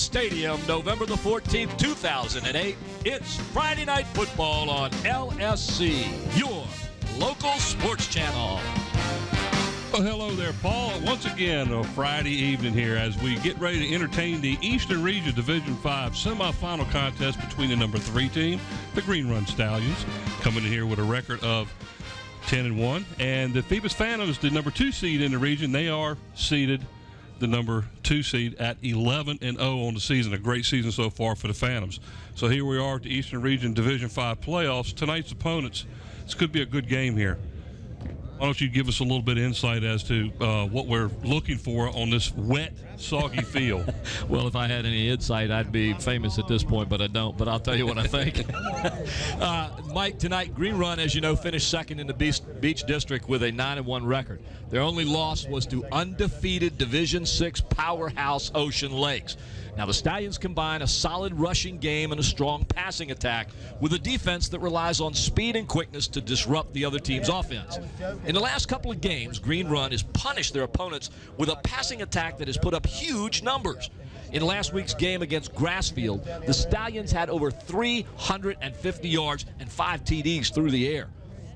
Stadium, November the 14th, 2008. It's Friday Night Football on LSC, your local sports channel. Well, hello there, Paul. Once again, a Friday evening here as we get ready to entertain the Eastern Region Division 5 semifinal contest between the number 3 team, the Green Run Stallions, coming in here with a record of 10-1, and the Phoebus Phantoms, the number 2 seed in the region. They are seeded the number 2 seed at 11-0 on the season. A great season so far for the Phantoms. So here we are at the Eastern Region Division 5 playoffs. Tonight's opponents, this could be a good game here. Why don't you give us a little bit of insight as to what we're looking for on this wet, soggy field? Well, if I had any insight, I'd be famous at this point, but I don't. But I'll tell you what I think. Mike, tonight, Green Run, as you know, finished second in the Beach District with a 9-1 record. Their only loss was to undefeated Division VI powerhouse Ocean Lakes. Now, the Stallions combine a solid rushing game and a strong passing attack with a defense that relies on speed and quickness to disrupt the other team's offense. In the last couple of games, Green Run has punished their opponents with a passing attack that has put up huge numbers. In last week's game against Grassfield, the Stallions had over 350 yards and 5 TDs through the air.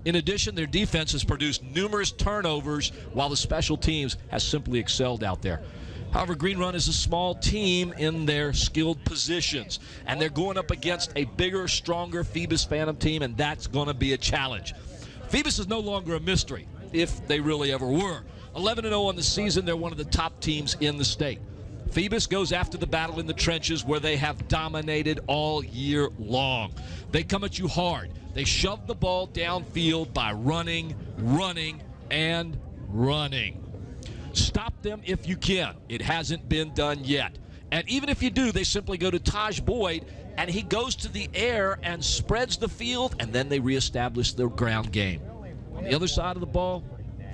In addition, their defense has produced numerous turnovers, while the special teams has simply excelled out there. However, Green Run is a small team in their skilled positions, and they're going up against a bigger, stronger Phoebus Phantom team, and that's going to be a challenge. Phoebus is no longer a mystery, if they really ever were. 11-0 on the season, they're one of the top teams in the state. Phoebus goes after the battle in the trenches where they have dominated all year long. They come at you hard. They shove the ball downfield by running, and running. Stop them if you can. It hasn't been done yet. And even if you do, they simply go to Taj Boyd, and he goes to the air and spreads the field, and then they reestablish their ground game. On the other side of the ball,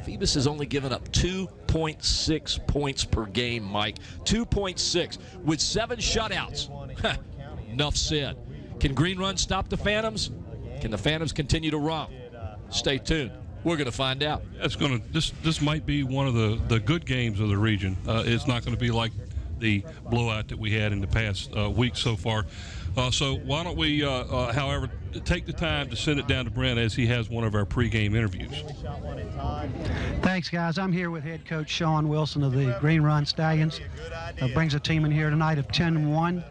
Phoebus has only given up 2.6 points per game, Mike. 2.6 with 7 shutouts. Enough said. Can Green Run stop the Phantoms? Can the Phantoms continue to romp? Stay tuned. We're going to find out. This might be one of the good games of the region. It's not going to be like the blowout that we had in the past week so far. So why don't we, however, take the time to send it down to Brent as he has one of our pregame interviews. Thanks, guys. I'm here with head coach Sean Wilson of the Green Run Stallions. Brings a team in here tonight of 10-1.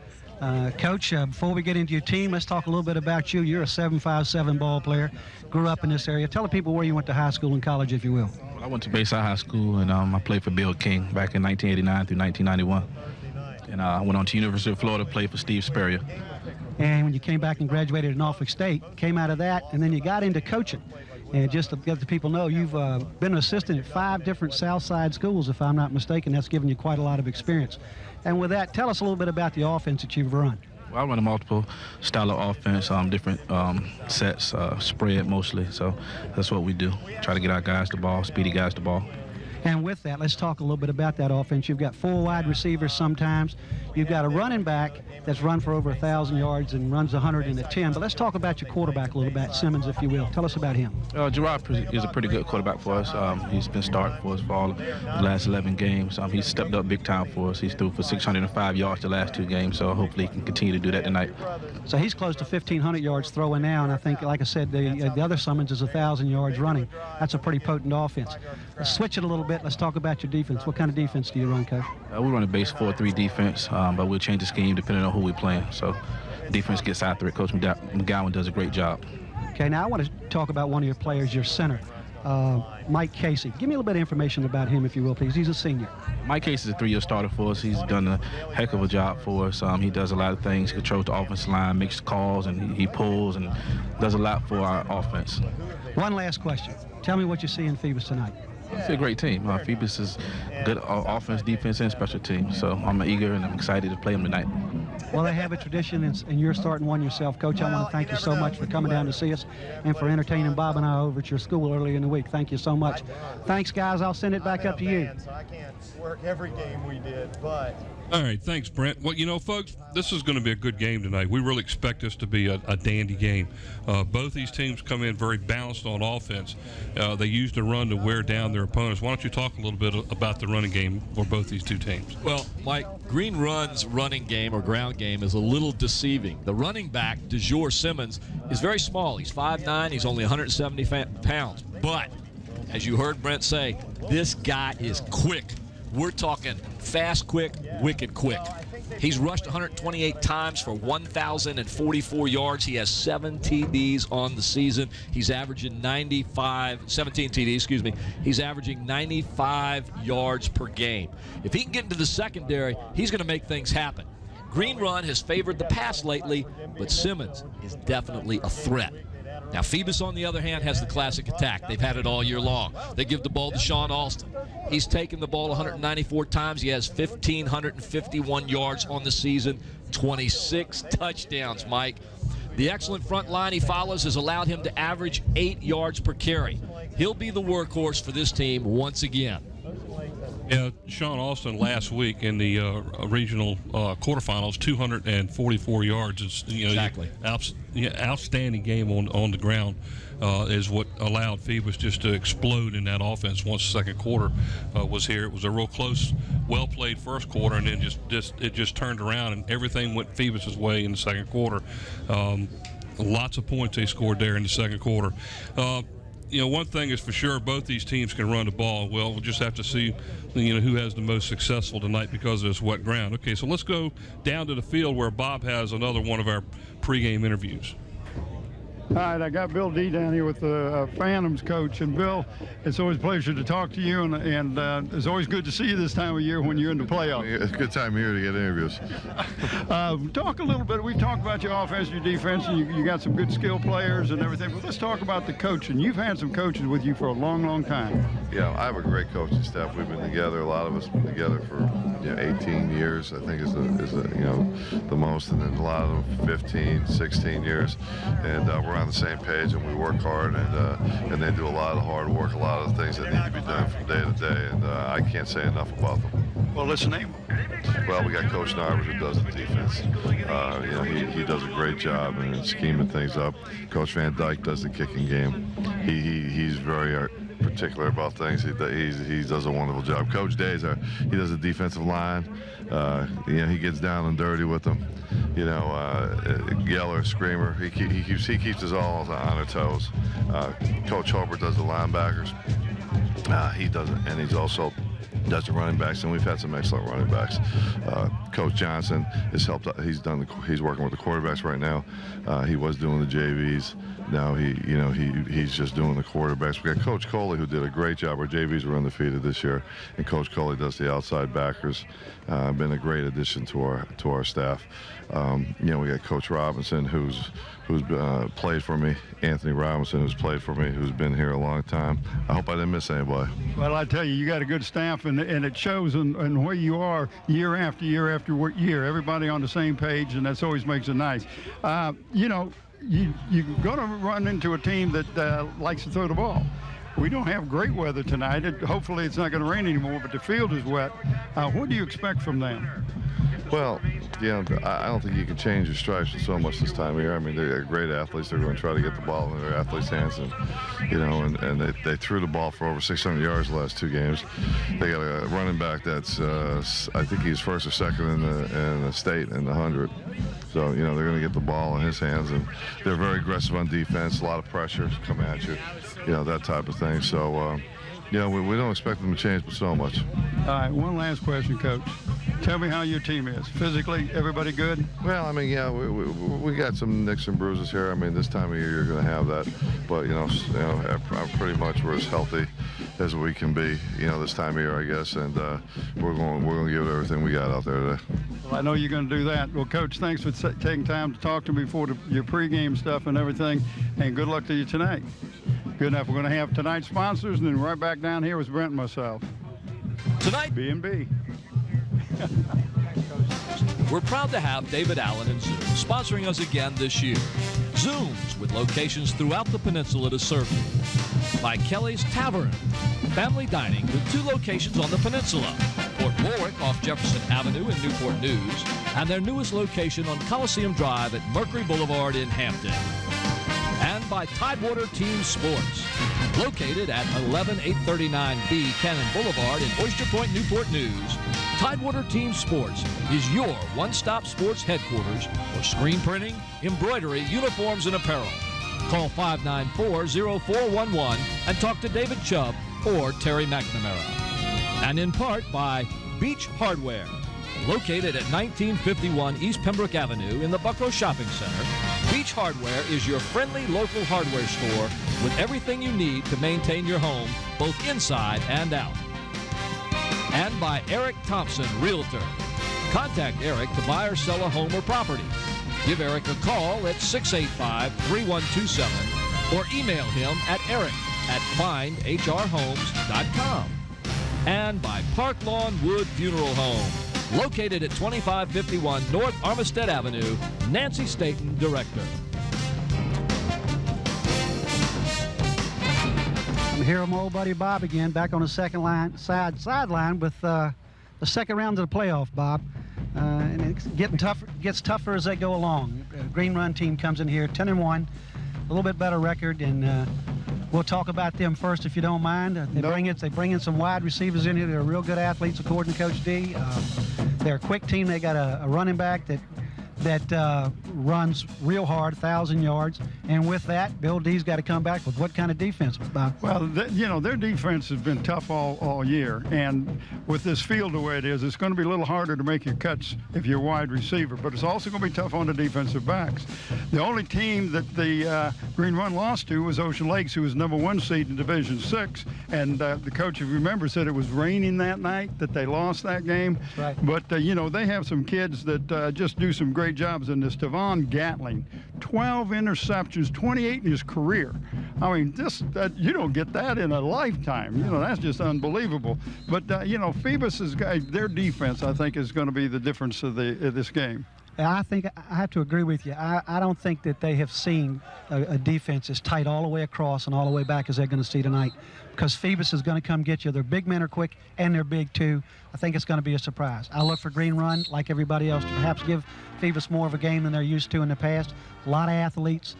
Coach, before we get into your team, let's talk a little bit about you. You're a 7'5" ball player, grew up in this area. Tell the people where you went to high school and college, if you will. Well, I went to Bayside High School, and I played for Bill King back in 1989 through 1991. And I went on to University of Florida to play for Steve Spurrier. And when you came back and graduated in Norfolk State, came out of that, and then you got into coaching. And just to let the people know, you've been an assistant at 5 different Southside schools, if I'm not mistaken. That's given you quite a lot of experience. And with that, tell us a little bit about the offense that you've run. Well, I run a multiple style of offense, different sets, spread mostly. So that's what we do. Try to get our guys the ball, speedy guys the ball. And with that, let's talk a little bit about that offense. You've got 4 wide receivers sometimes. You've got a running back that's run for over 1,000 yards and runs 110. But let's talk about your quarterback a little bit, Simmons, if you will. Tell us about him. Gerard is a pretty good quarterback for us. He's been starting for us for all the last 11 games. He's stepped up big time for us. He's threw for 605 yards the last 2 games, so hopefully he can continue to do that tonight. So he's close to 1,500 yards throwing now, and I think, like I said, the other Simmons is 1,000 yards running. That's a pretty potent offense. Let's switch it a little bit. Let's talk about your defense. What kind of defense do you run, Coach? We run a base 4-3 defense, but we'll change the scheme depending on who we're playing. So defense gets after it. Coach McGowan does a great job. Okay, now I want to talk about one of your players, your center, Mike Casey. Give me a little bit of information about him, if you will, please. He's a senior. Mike Casey is a 3-year starter for us. He's done a heck of a job for us. He does a lot of things. He controls the offensive line, makes calls, and he pulls and does a lot for our offense. One last question. Tell me what you see in Phoebus tonight. It's a great team. Phoebus is good offense, defense, and special teams. So I'm eager and I'm excited to play them tonight. Well, they have a tradition, and you're starting one yourself. Coach, I want to thank you so much for coming down to see us and for entertaining Bob and I over at your school earlier in the week. Thank you so much. Thanks, guys. I'll send it back up to you. I can't work every game we did, but... All right, thanks, Brent. Well, you know, folks, this is going to be a good game tonight. We really expect this to be a dandy game. Both these teams come in very balanced on offense. They use the run to wear down their opponents. Why don't you talk a little bit about the running game for both these two teams? Well, Mike, Green Run's running game or ground game is a little deceiving. The running back, DeJour Simmons, is very small. He's 5'9". He's only 170 pounds. But, as you heard Brent say, this guy is quick. We're talking fast, quick, wicked quick. He's rushed 128 times for 1,044 yards. He has 7 TDs on the season. He's averaging 17 TDs, excuse me. He's averaging 95 yards per game. If he can get into the secondary, he's going to make things happen. Green Run has favored the pass lately, but Simmons is definitely a threat. Now, Phoebus, on the other hand, has the classic attack. They've had it all year long. They give the ball to Sean Alston. He's taken the ball 194 times. He has 1,551 yards on the season, 26 touchdowns, Mike. The excellent front line he follows has allowed him to average 8 yards per carry. He'll be the workhorse for this team once again. Yeah, Sean Alston last week in the regional quarterfinals, 244 yards. It's, Exactly. Outstanding game on the ground is what allowed Phoebus just to explode in that offense once the second quarter was here. It was a real close, well-played first quarter, and then it just turned around, and everything went Phoebus's way in the second quarter. Lots of points they scored there in the second quarter. One thing is for sure, both these teams can run the ball. Well, we'll just have to see, who has the most successful tonight because of this wet ground. Okay, so let's go down to the field where Bob has another one of our pregame interviews. All right, I got Bill D down here with the Phantoms coach. And Bill, it's always a pleasure to talk to you, and it's always good to see you this time of year when you're in the playoffs. It's a good time of year to get interviews. Talk a little bit. We've talked about your offense, your defense, and you got some good skill players and everything. But let's talk about the coaching. You've had some coaches with you for a long, long time. Yeah, I have a great coaching staff. We've been together. A lot of us been together for 18 years. I think is the most, and then a lot of them 15, 16 years. And we're on the same page, and we work hard, and they do a lot of hard work, a lot of things that need to be done from day to day, and I can't say enough about them. Well, let's name them. Well, we got Coach Narvers who does the defense. He does a great job in scheming things up. Coach Van Dyke does the kicking game. He's very particular about things. He does a wonderful job. Coach Days, he does the defensive line. He gets down and dirty with them. Yeller, screamer. He keeps us all on our toes. Coach Hobart does the linebackers. He does it, and he's also does the running backs, and we've had some excellent running backs. Coach Johnson has helped. He's working with the quarterbacks right now. He was doing the JVs. Now he's just doing the quarterbacks. We got Coach Coley, who did a great job. Our JVs were undefeated this year, and Coach Coley does the outside backers. Been a great addition to our staff. We got Coach Robinson, who's played for me. Anthony Robinson, who's played for me, who's been here a long time. I hope I didn't miss anybody. Well, I tell you, you got a good staff, and it shows in where you are year after year after year. Everybody on the same page, and that always makes it nice. You're going to run into a team that likes to throw the ball. We don't have great weather tonight. Hopefully it's not going to rain anymore, but the field is wet. What do you expect from them? Well, I don't think you can change your stripes so much this time of year. I mean, they're great athletes. They're going to try to get the ball in their athletes' hands, and they threw the ball for over 600 yards the last 2 games. They got a running back that's I think he's first or second in the state in the 100. So they're going to get the ball in his hands, and they're very aggressive on defense. A lot of pressure come at you, that type of thing. So we don't expect them to change, but so much. All right, one last question, Coach. Tell me how your team is. Physically, everybody good? Well, I mean, we got some nicks and bruises here. I mean, this time of year you're going to have that, but pretty much we're as healthy as we can be. This time of year, I guess, and we're going to give it everything we got out there today. Well, I know you're going to do that. Well, Coach, thanks for taking time to talk to me before your pregame stuff and everything, and good luck to you tonight. Good enough. We're going to have tonight's sponsors, and then right back down here with Brent and myself. Tonight, B&B. we're proud to have David Allen and Zoom sponsoring us again this year. Zooms with locations throughout the peninsula to serve you. By Kelly's Tavern, family dining with 2 locations on the peninsula. Port Warwick off Jefferson Avenue in Newport News, and their newest location on Coliseum Drive at Mercury Boulevard in Hampton. And by Tidewater Team Sports, located at 11839B Cannon Boulevard in Oyster Point, Newport News. Tidewater Team Sports is your one-stop sports headquarters for screen printing, embroidery, uniforms, and apparel. Call 594-0411 and talk to David Chubb or Terry McNamara. And in part by Beach Hardware, located at 1951 East Pembroke Avenue in the Buckrow Shopping Center. Beach Hardware is your friendly local hardware store with everything you need to maintain your home, both inside and out. And by Eric Thompson, Realtor. Contact Eric to buy or sell a home or property. Give Eric a call at 685-3127 or email him at eric@findhrhomes.com. And by Park Lawn Wood Funeral Home, located at 2551 North Armistead Avenue. Nancy Staten, Director. I'm here with my old buddy Bob again, back on the sideline with the second round of the playoff, Bob. And it's gets tougher as they go along. Green Run team comes in here 10-1, a little bit better record, and we'll talk about them first if you don't mind. They bring in some wide receivers in here. They're real good athletes, according to Coach D. They're a quick team. They got a running back that runs real hard, 1,000 yards. And with that, Bill D's got to come back with what kind of defense, Bob? Well, their defense has been tough all year. And with this field the way it is, it's going to be a little harder to make your cuts if you're a wide receiver. But it's also going to be tough on the defensive backs. The only team that the Green Run lost to was Ocean Lakes, who was #1 seed in Division 6. And the coach, if you remember, said it was raining that night that they lost that game. That's right. But, they have some kids that just do some great jobs in this. Tavon Gatling, 12 interceptions, 28 in his career. I mean, you don't get that in a lifetime. That's just unbelievable. But, Phoebus their defense, I think, is going to be the difference of this game. I think I have to agree with you. I don't think that they have seen a defense as tight all the way across and all the way back as they're going to see tonight, because Phoebus is going to come get you. Their big men are quick, and they're big, too. I think it's going to be a surprise. I look for Green Run, like everybody else, to perhaps give Phoebus more of a game than they're used to in the past. A lot of athletes,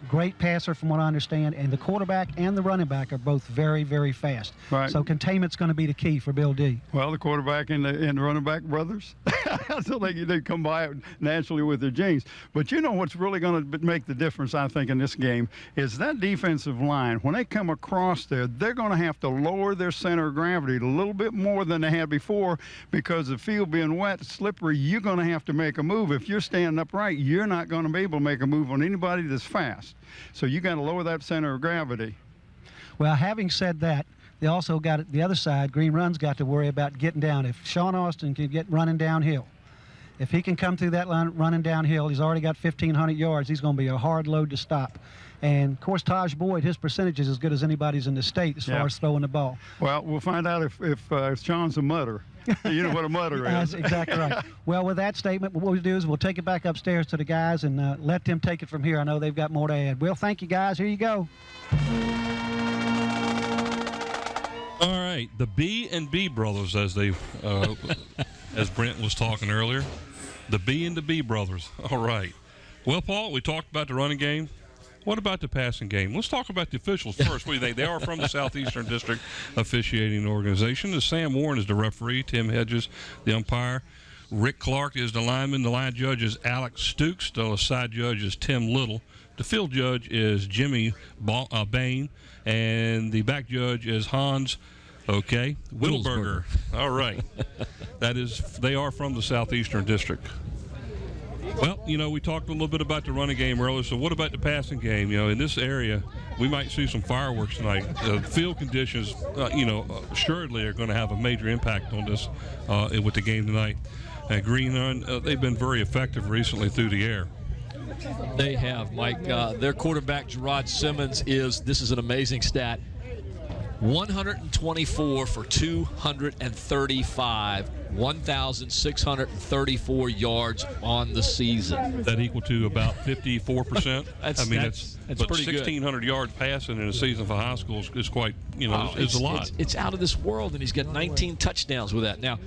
great passer from what I understand, and the quarterback and the running back are both very, very fast. Right. So containment's going to be the key for Bill D. Well, the quarterback and the running back brothers, so they come by naturally with their genes. But what's really going to make the difference, I think, in this game is that defensive line. When they come across there, they're going to have to lower their center of gravity a little bit more than they had before, because the field being wet, slippery, you're going to have to make a move. If you're standing upright, you're not going to be able to make a move on anybody that's fast. So you got to lower that center of gravity. Well, having said that, they also got it the other side. Green Run's got to worry about getting down. If Sean Austin can get running downhill, if he can come through that line running downhill, he's already got 1,500 yards. He's going to be a hard load to stop. And, of course, Taj Boyd, his percentage is as good as anybody's in the state as far as throwing the ball. Well, we'll find out if Sean's a mutter. You know what a mutter is. That's exactly right. Well, with that statement, what we'll do is we'll take it back upstairs to the guys and let them take it from here. I know they've got more to add. Well, thank you, guys. Here you go. All right, the B&B brothers, as they, as Brent was talking earlier, the B and the B brothers. All right. Well, Paul, we talked about the running game. What about the passing game? Let's talk about the officials first. What do you think? They are from the Southeastern District Officiating Organization. Sam Warren is the referee. Tim Hedges, the umpire. Rick Clark is the lineman. The line judge is Alex Stukes. The side judge is Tim Little. The field judge is Jimmy Bain. And the back judge is Hans Whittelberger. All right. They are from the Southeastern District. Well, we talked a little bit about the running game earlier, so what about the passing game? In this area, we might see some fireworks tonight. Field conditions, assuredly are going to have a major impact on this with the game tonight. Green Run, they've been very effective recently through the air. They have, Mike. Their quarterback, Gerard Simmons, this is an amazing stat. 124 for 235, 1,634 yards on the season. That equal to about 54%. That's pretty good. 1,600 yards passing in a season for high school is quite, it's a lot. It's out of this world, and he's got 19 touchdowns with that. Now,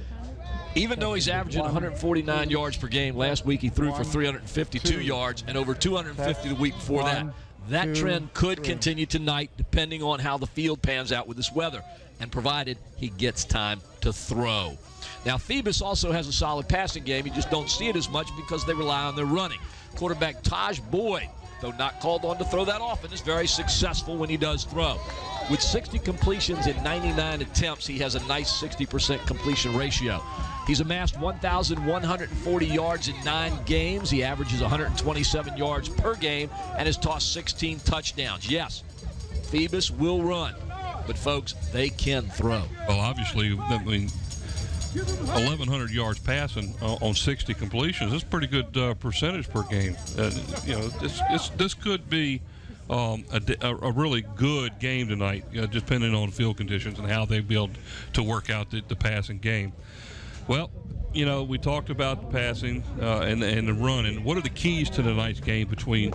even though he's averaging 149 yards per game, last week he threw for 352 yards and over 250 the week before that. That trend could continue tonight depending on how the field pans out with this weather and provided he gets time to throw. Now, Phoebus also has a solid passing game. You just don't see it as much because they rely on their running. Quarterback Taj Boyd, though not called on to throw that often, is very successful when he does throw. With 60 completions in 99 attempts, he has a nice 60% completion ratio. He's amassed 1,140 yards in 9 games. He averages 127 yards per game and has tossed 16 touchdowns. Yes, Phoebus will run, but folks, they can throw. Well, obviously, 1,100 yards passing on 60 completions. That's a pretty good percentage per game. This could be a really good game tonight, just depending on field conditions and how they build to work out the passing game. Well, we talked about the passing and the running. What are the keys to tonight's game between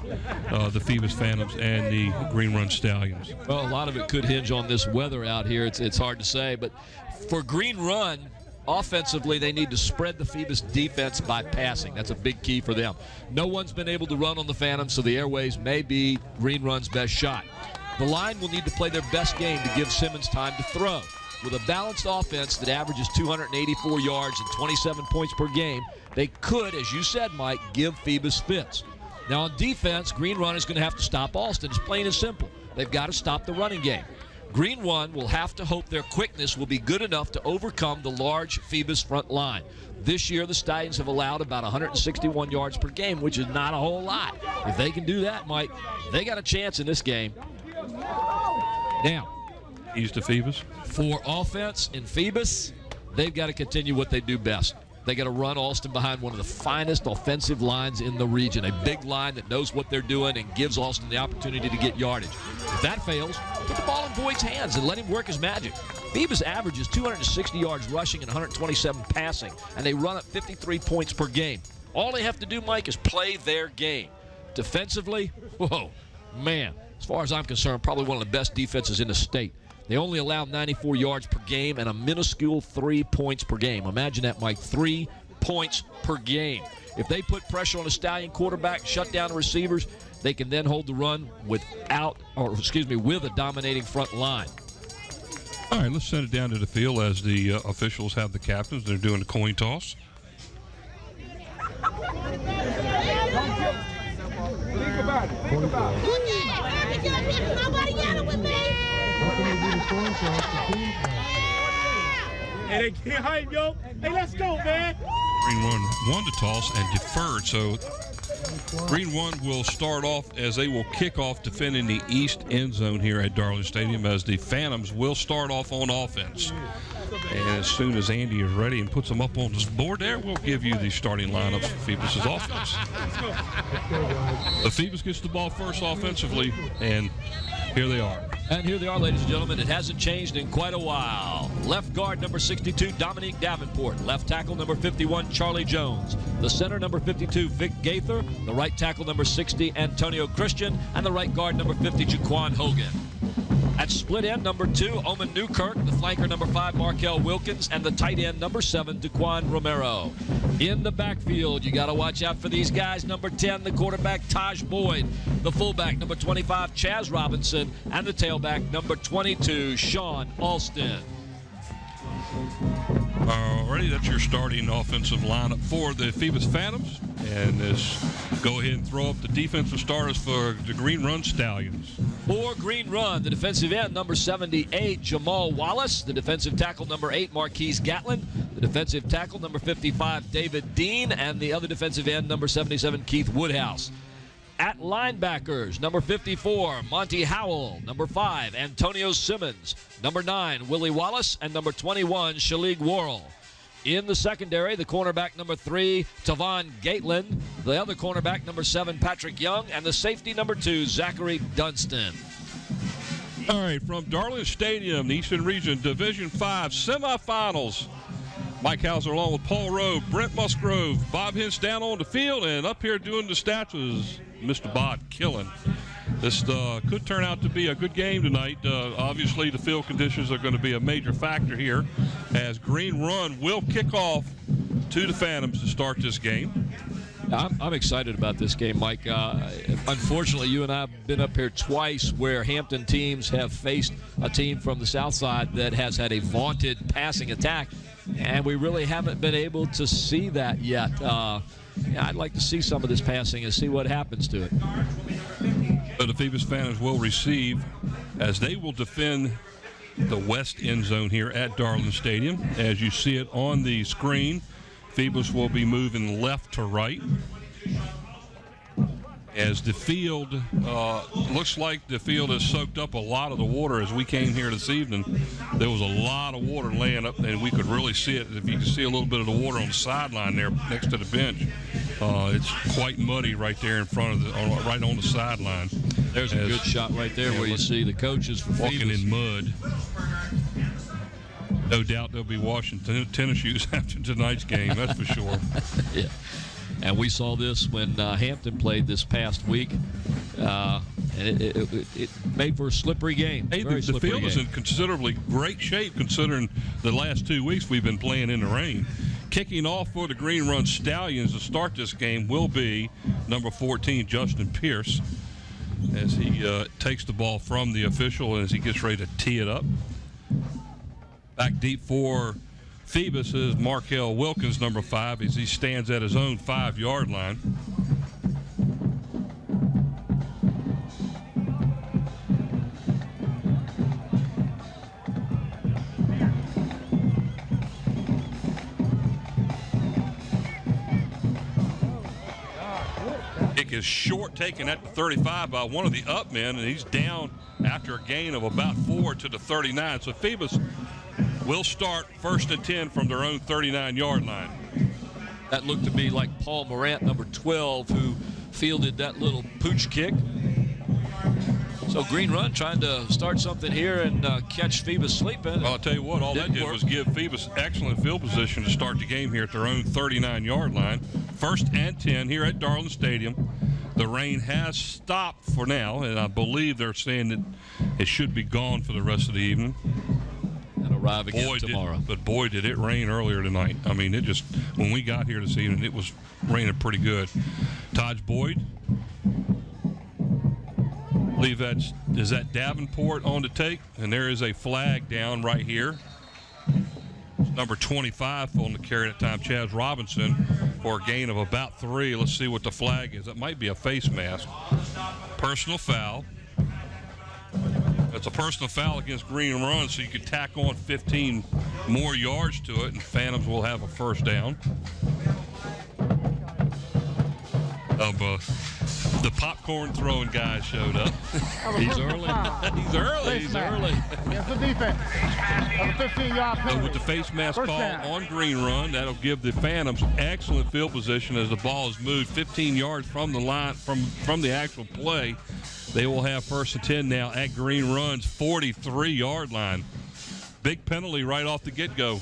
the Phoebus Phantoms and the Green Run Stallions? Well, a lot of it could hinge on this weather out here. It's hard to say, but for Green Run, offensively, they need to spread the Phoebus defense by passing. That's a big key for them. No one's been able to run on the Phantoms, so the airways may be Green Run's best shot. The line will need to play their best game to give Simmons time to throw. With a balanced offense that averages 284 yards and 27 points per game, they could, as you said, Mike, give Phoebus fits. Now, on defense, Green Run is going to have to stop Austin. It's plain and simple. They've got to stop the running game. Green Run will have to hope their quickness will be good enough to overcome the large Phoebus front line. This year, the Stallions have allowed about 161 yards per game, which is not a whole lot. If they can do that, Mike, they got a chance in this game. Now, East of Phoebus. For offense in Phoebus, they've got to continue what they do best. They got to run Austin behind one of the finest offensive lines in the region, a big line that knows what they're doing and gives Austin the opportunity to get yardage. If that fails, put the ball in Boyd's hands and let him work his magic. Phoebus averages 260 yards rushing and 127 passing, and they run at 53 points per game. All they have to do, Mike, is play their game. Defensively, whoa, man, as far as I'm concerned, probably one of the best defenses in the state. They only allow 94 yards per game and a minuscule 3 points per game. Imagine that, Mike, 3 points per game. If they put pressure on a Stallion quarterback, shut down the receivers, they can then hold the run with a dominating front line. All right, let's send it down to the field as the officials have the captains. They're doing the coin toss. Hey, get hype, yo. Hey, let's go, man. Green One won the toss and deferred, so Green One will start off as they will kick off defending the east end zone here at Darling Stadium, as the Phantoms will start off on offense. And as soon as Andy is ready and puts them up on this board there, we'll give you the starting lineups for Phoebus' offense. The Phoebus gets the ball first offensively, and here they are. And here they are, ladies and gentlemen. It hasn't changed in quite a while. Left guard, number 62, Dominique Davenport. Left tackle, number 51, Charlie Jones. The center, number 52, Vic Gaither. The right tackle, number 60, Antonio Christian. And the right guard, number 50, Jaquan Hogan. At split end, number 2, Oman Newkirk. The flanker, number 5, Markel Wilkins. And the tight end, number 7, Daquan Romero. In the backfield, you got to watch out for these guys. Number 10, the quarterback, Taj Boyd. The fullback, number 25, Chaz Robinson. And the tailback, number 22, Sean Alston. Alrighty, that's your starting offensive lineup for the Phoebus Phantoms. And let's go ahead and throw up the defensive starters for the Green Run Stallions. For Green Run, the defensive end, number 78, Jamal Wallace. The defensive tackle, number 8, Marquise Gatlin. The defensive tackle, number 55, David Dean. And the other defensive end, number 77, Keith Woodhouse. At linebackers, number 54, Monty Howell. Number 5, Antonio Simmons. Number 9, Willie Wallace. And number 21, Shalig Worrell. In the secondary, the cornerback, number 3, Tavon Gatelin. The other cornerback, number 7, Patrick Young. And the safety, number 2, Zachary Dunston. All right, from Darling Stadium, the Eastern Region Division 5 semifinals. Mike Hauser along with Paul Rowe, Brent Musgrove, Bob Hintz down on the field, and up here doing the stats was Mr. Bod Killen. This could turn out to be a good game tonight. Obviously, the field conditions are going to be a major factor here as Green Run will kick off to the Phantoms to start this game. I'm excited about this game, Mike. Unfortunately, you and I have been up here twice where Hampton teams have faced a team from the south side that has had a vaunted passing attack, and we really haven't been able to see that yet. I'd like to see some of this passing and see what happens to it. So the Phoebus Phantoms will receive as they will defend the west end zone here at Darling Stadium. As you see it on the screen, Phoebus will be moving left to right. As the field, looks like the field has soaked up a lot of the water as we came here this evening. There was a lot of water laying up, and we could really see it. If you can see a little bit of the water on the sideline there next to the bench, it's quite muddy right there in front of the, right on the sideline. There's a good shot right there where you see the coaches for walking Phoebus in mud. No doubt they'll be washing tennis shoes after tonight's game, that's for sure. Yeah. And we saw this when Hampton played this past week. And it made for a slippery game. Hey, the field is in considerably great shape considering the last 2 weeks we've been playing in the rain. Kicking off for the Green Run Stallions to start this game will be number 14, Justin Pierce, as he takes the ball from the official and as he gets ready to tee it up. Back deep for Phoebus is Markel Wilkins, number 5, as he stands at his own 5-yard line. Kick is short, taken at the 35 by one of the up men, and he's down after a gain of about 4 to the 39. So Phoebus will start 1st and 10 from their own 39-yard line. That looked to be like Paul Morant, number 12, who fielded that little pooch kick. So Green Run trying to start something here and catch Phoebus sleeping. Well, I'll tell you what, all that did was give Phoebus excellent field position to start the game here at their own 39-yard line. 1st and 10 here at Darling Stadium. The rain has stopped for now, and I believe they're saying that it should be gone for the rest of the evening. Arrive again tomorrow. But boy, did it rain earlier tonight. I mean, it just, when we got here this evening, it was raining pretty good. Taj Boyd, I believe is that Davenport on the take, and there is a flag down right here. It's number 25 on the carry at that time, Chaz Robinson, for a gain of about 3. Let's see what the flag is. That might be a face mask. Personal foul. It's a personal foul against Green Run, so you could tack on 15 more yards to it, and Phantoms will have a first down. The popcorn throwing guy showed up. He's early. He's early. He's early. It's the defense. 15-yard penalty. So with the face mask call on Green Run, that'll give the Phantoms excellent field position as the ball is moved 15 yards from the line, from the actual play. They will have 1st and 10 now at Green Run's 43-yard line. Big penalty right off the get-go.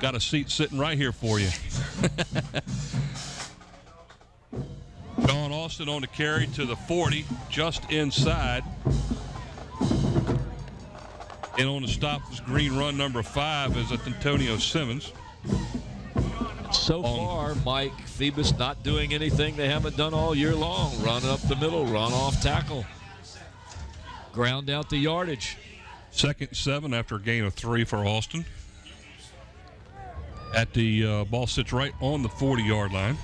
Got a seat sitting right here for you. John Austin on the carry to the 40, just inside. And on the stop was Green Run number 5 is Antonio Simmons. So far, Mike, Phoebus not doing anything they haven't done all year long. Run up the middle, run off tackle. Ground out the yardage. 2nd and 7 after a gain of 3 for Austin. At the ball sits right on the 40-yard line.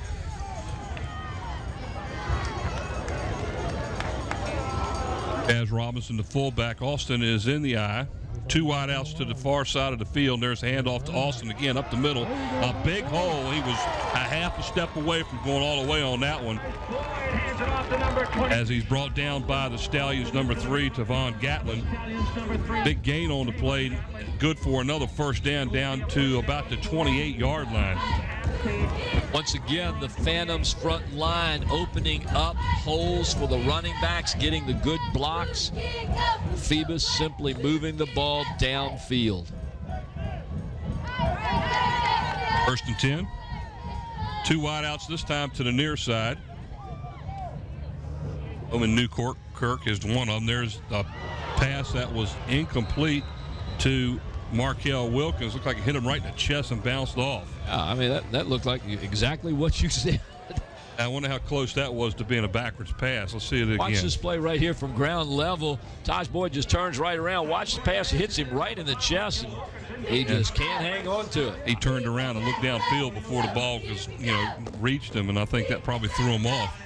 As Robinson, the fullback, Austin is in the eye. 2 wideouts to the far side of the field. There's a handoff to Austin again up the middle. A big hole. He was a half a step away from going all the way on that one. As he's brought down by the Stallions, number 3, Tavon Gatlin. Big gain on the play. Good for another first down to about the 28-yard line. Once again, the Phantoms front line opening up holes for the running backs, getting the good blocks. Phoebus simply moving the ball downfield. 1st and 10. 2 wideouts this time to the near side. Newkirk is one of them. There's a pass that was incomplete to Markel Wilkins. Looked like it hit him right in the chest and bounced off. I mean, that looked like exactly what you said. I wonder how close that was to being a backwards pass. Let's see it again. Watch this play right here from ground level. Taj Boyd just turns right around. Watch the pass. It hits him right in the chest, and he just can't hang on to it. He turned around and looked downfield before the ball reached him, and I think that probably threw him off.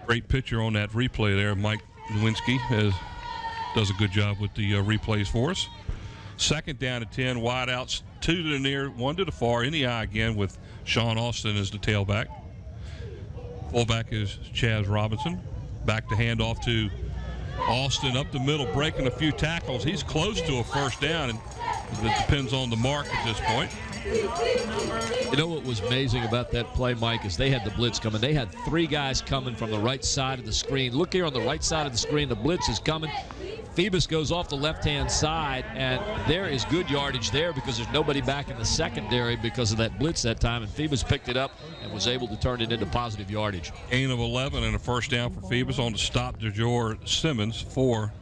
Great picture on that replay there. Mike Nowinski does a good job with the replays for us. 2nd down and 10, wideouts, 2 to the near, 1 to the far, in the eye again with Sean Austin as the tailback. Fullback is Chaz Robinson. Back to hand off to Austin up the middle, breaking a few tackles. He's close to a 1st down, and it depends on the mark at this point. You know what was amazing about that play, Mike, is they had the blitz coming. They had 3 guys coming from the right side of the screen. Look here on the right side of the screen. The blitz is coming. Phoebus goes off the left-hand side, and there is good yardage there because there's nobody back in the secondary because of that blitz that time, and Phoebus picked it up and was able to turn it into positive yardage. Gain of 11 and a 1st down for Phoebus on the stop DeJour Simmons for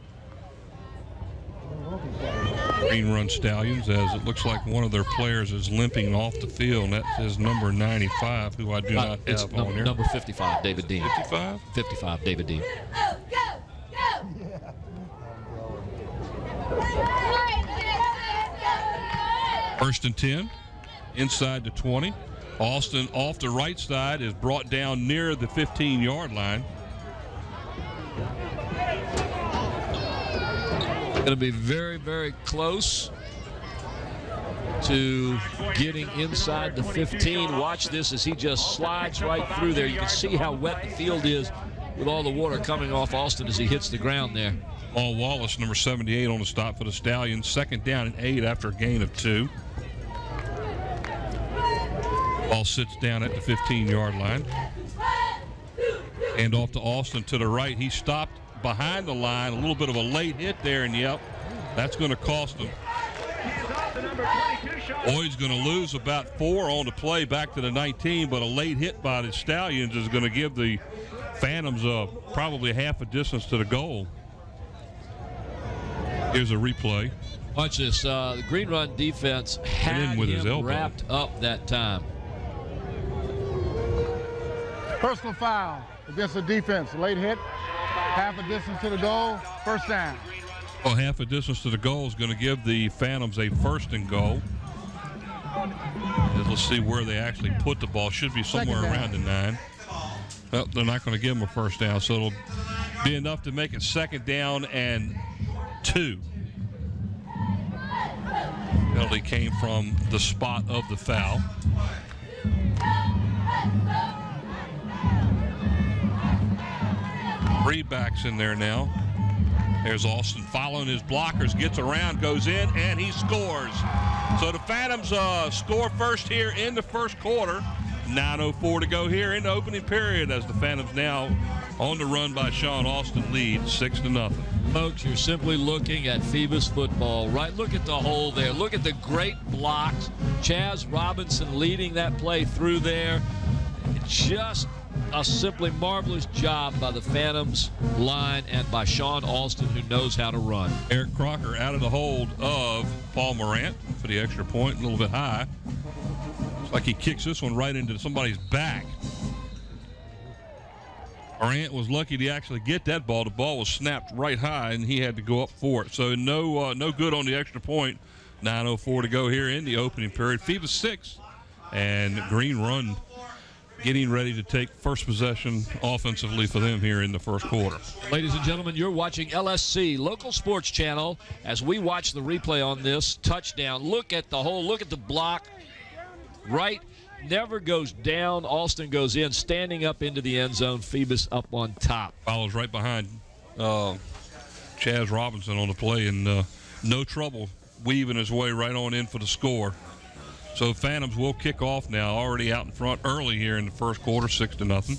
Green Run Stallions, as it looks like one of their players is limping off the field, and that is number 95, who I do not have on here. Number 55, David Dean. 55? 55, David Dean. First and 10, inside the 20. Austin off the right side is brought down near the 15-yard line. Going to be very, very close to getting inside the 15. Watch this as he just slides right through there. You can see how wet the field is with all the water coming off Austin as he hits the ground there. Paul Wallace, number 78, on the stop for the Stallions. 2nd down and 8 after a gain of 2. Ball sits down at the 15-yard line. And off to Austin to the right. He stopped behind the line. A little bit of a late hit there, and yep, that's going to cost him. Boyd's going to lose about 4 on the play back to the 19, but a late hit by the Stallions is going to give the Phantoms probably half a distance to the goal. Here's a replay. Watch this. The Green Run defense had him wrapped up that time. Personal foul against the defense. Late hit. Half a distance to the goal. 1st down. Well, half a distance to the goal is going to give the Phantoms a 1st and goal. Let's see where they actually put the ball. Should be somewhere around the 9. Well, they're not going to give them a 1st down, so it'll be enough to make it 2nd down and 2. Penalty came from the spot of the foul. Three backs in there now. There's Austin following his blockers, gets around, goes in, and he scores. So the Phantoms score first here in the 1st quarter. 9:04 to go here in the opening period as the Phantoms now on the run by Sean Austin lead 6-0. Folks, you're simply looking at Phoebus football, right? Look at the hole there. Look at the great blocks. Chaz Robinson leading that play through there. Just a simply marvelous job by the Phantoms line and by Sean Austin, who knows how to run. Eric Crocker out of the hold of Paul Morant for the extra point, a little bit high. Looks like he kicks this one right into somebody's back. Morant was lucky to actually get that ball. The ball was snapped right high, and he had to go up for it. So no good on the extra point. 9:04 to go here in the opening period. Phoebus 6, and Green Run getting ready to take first possession offensively for them here in the 1st quarter. Ladies and gentlemen, you're watching LSC, local sports channel, as we watch the replay on this touchdown. Look at the hole. Look at the block. Right. Never goes down. Austin goes in, standing up into the end zone. Phoebus up on top. Follows right behind Chaz Robinson on the play, and no trouble weaving his way right on in for the score. So Phantoms will kick off now, already out in front early here in the first quarter, 6-0.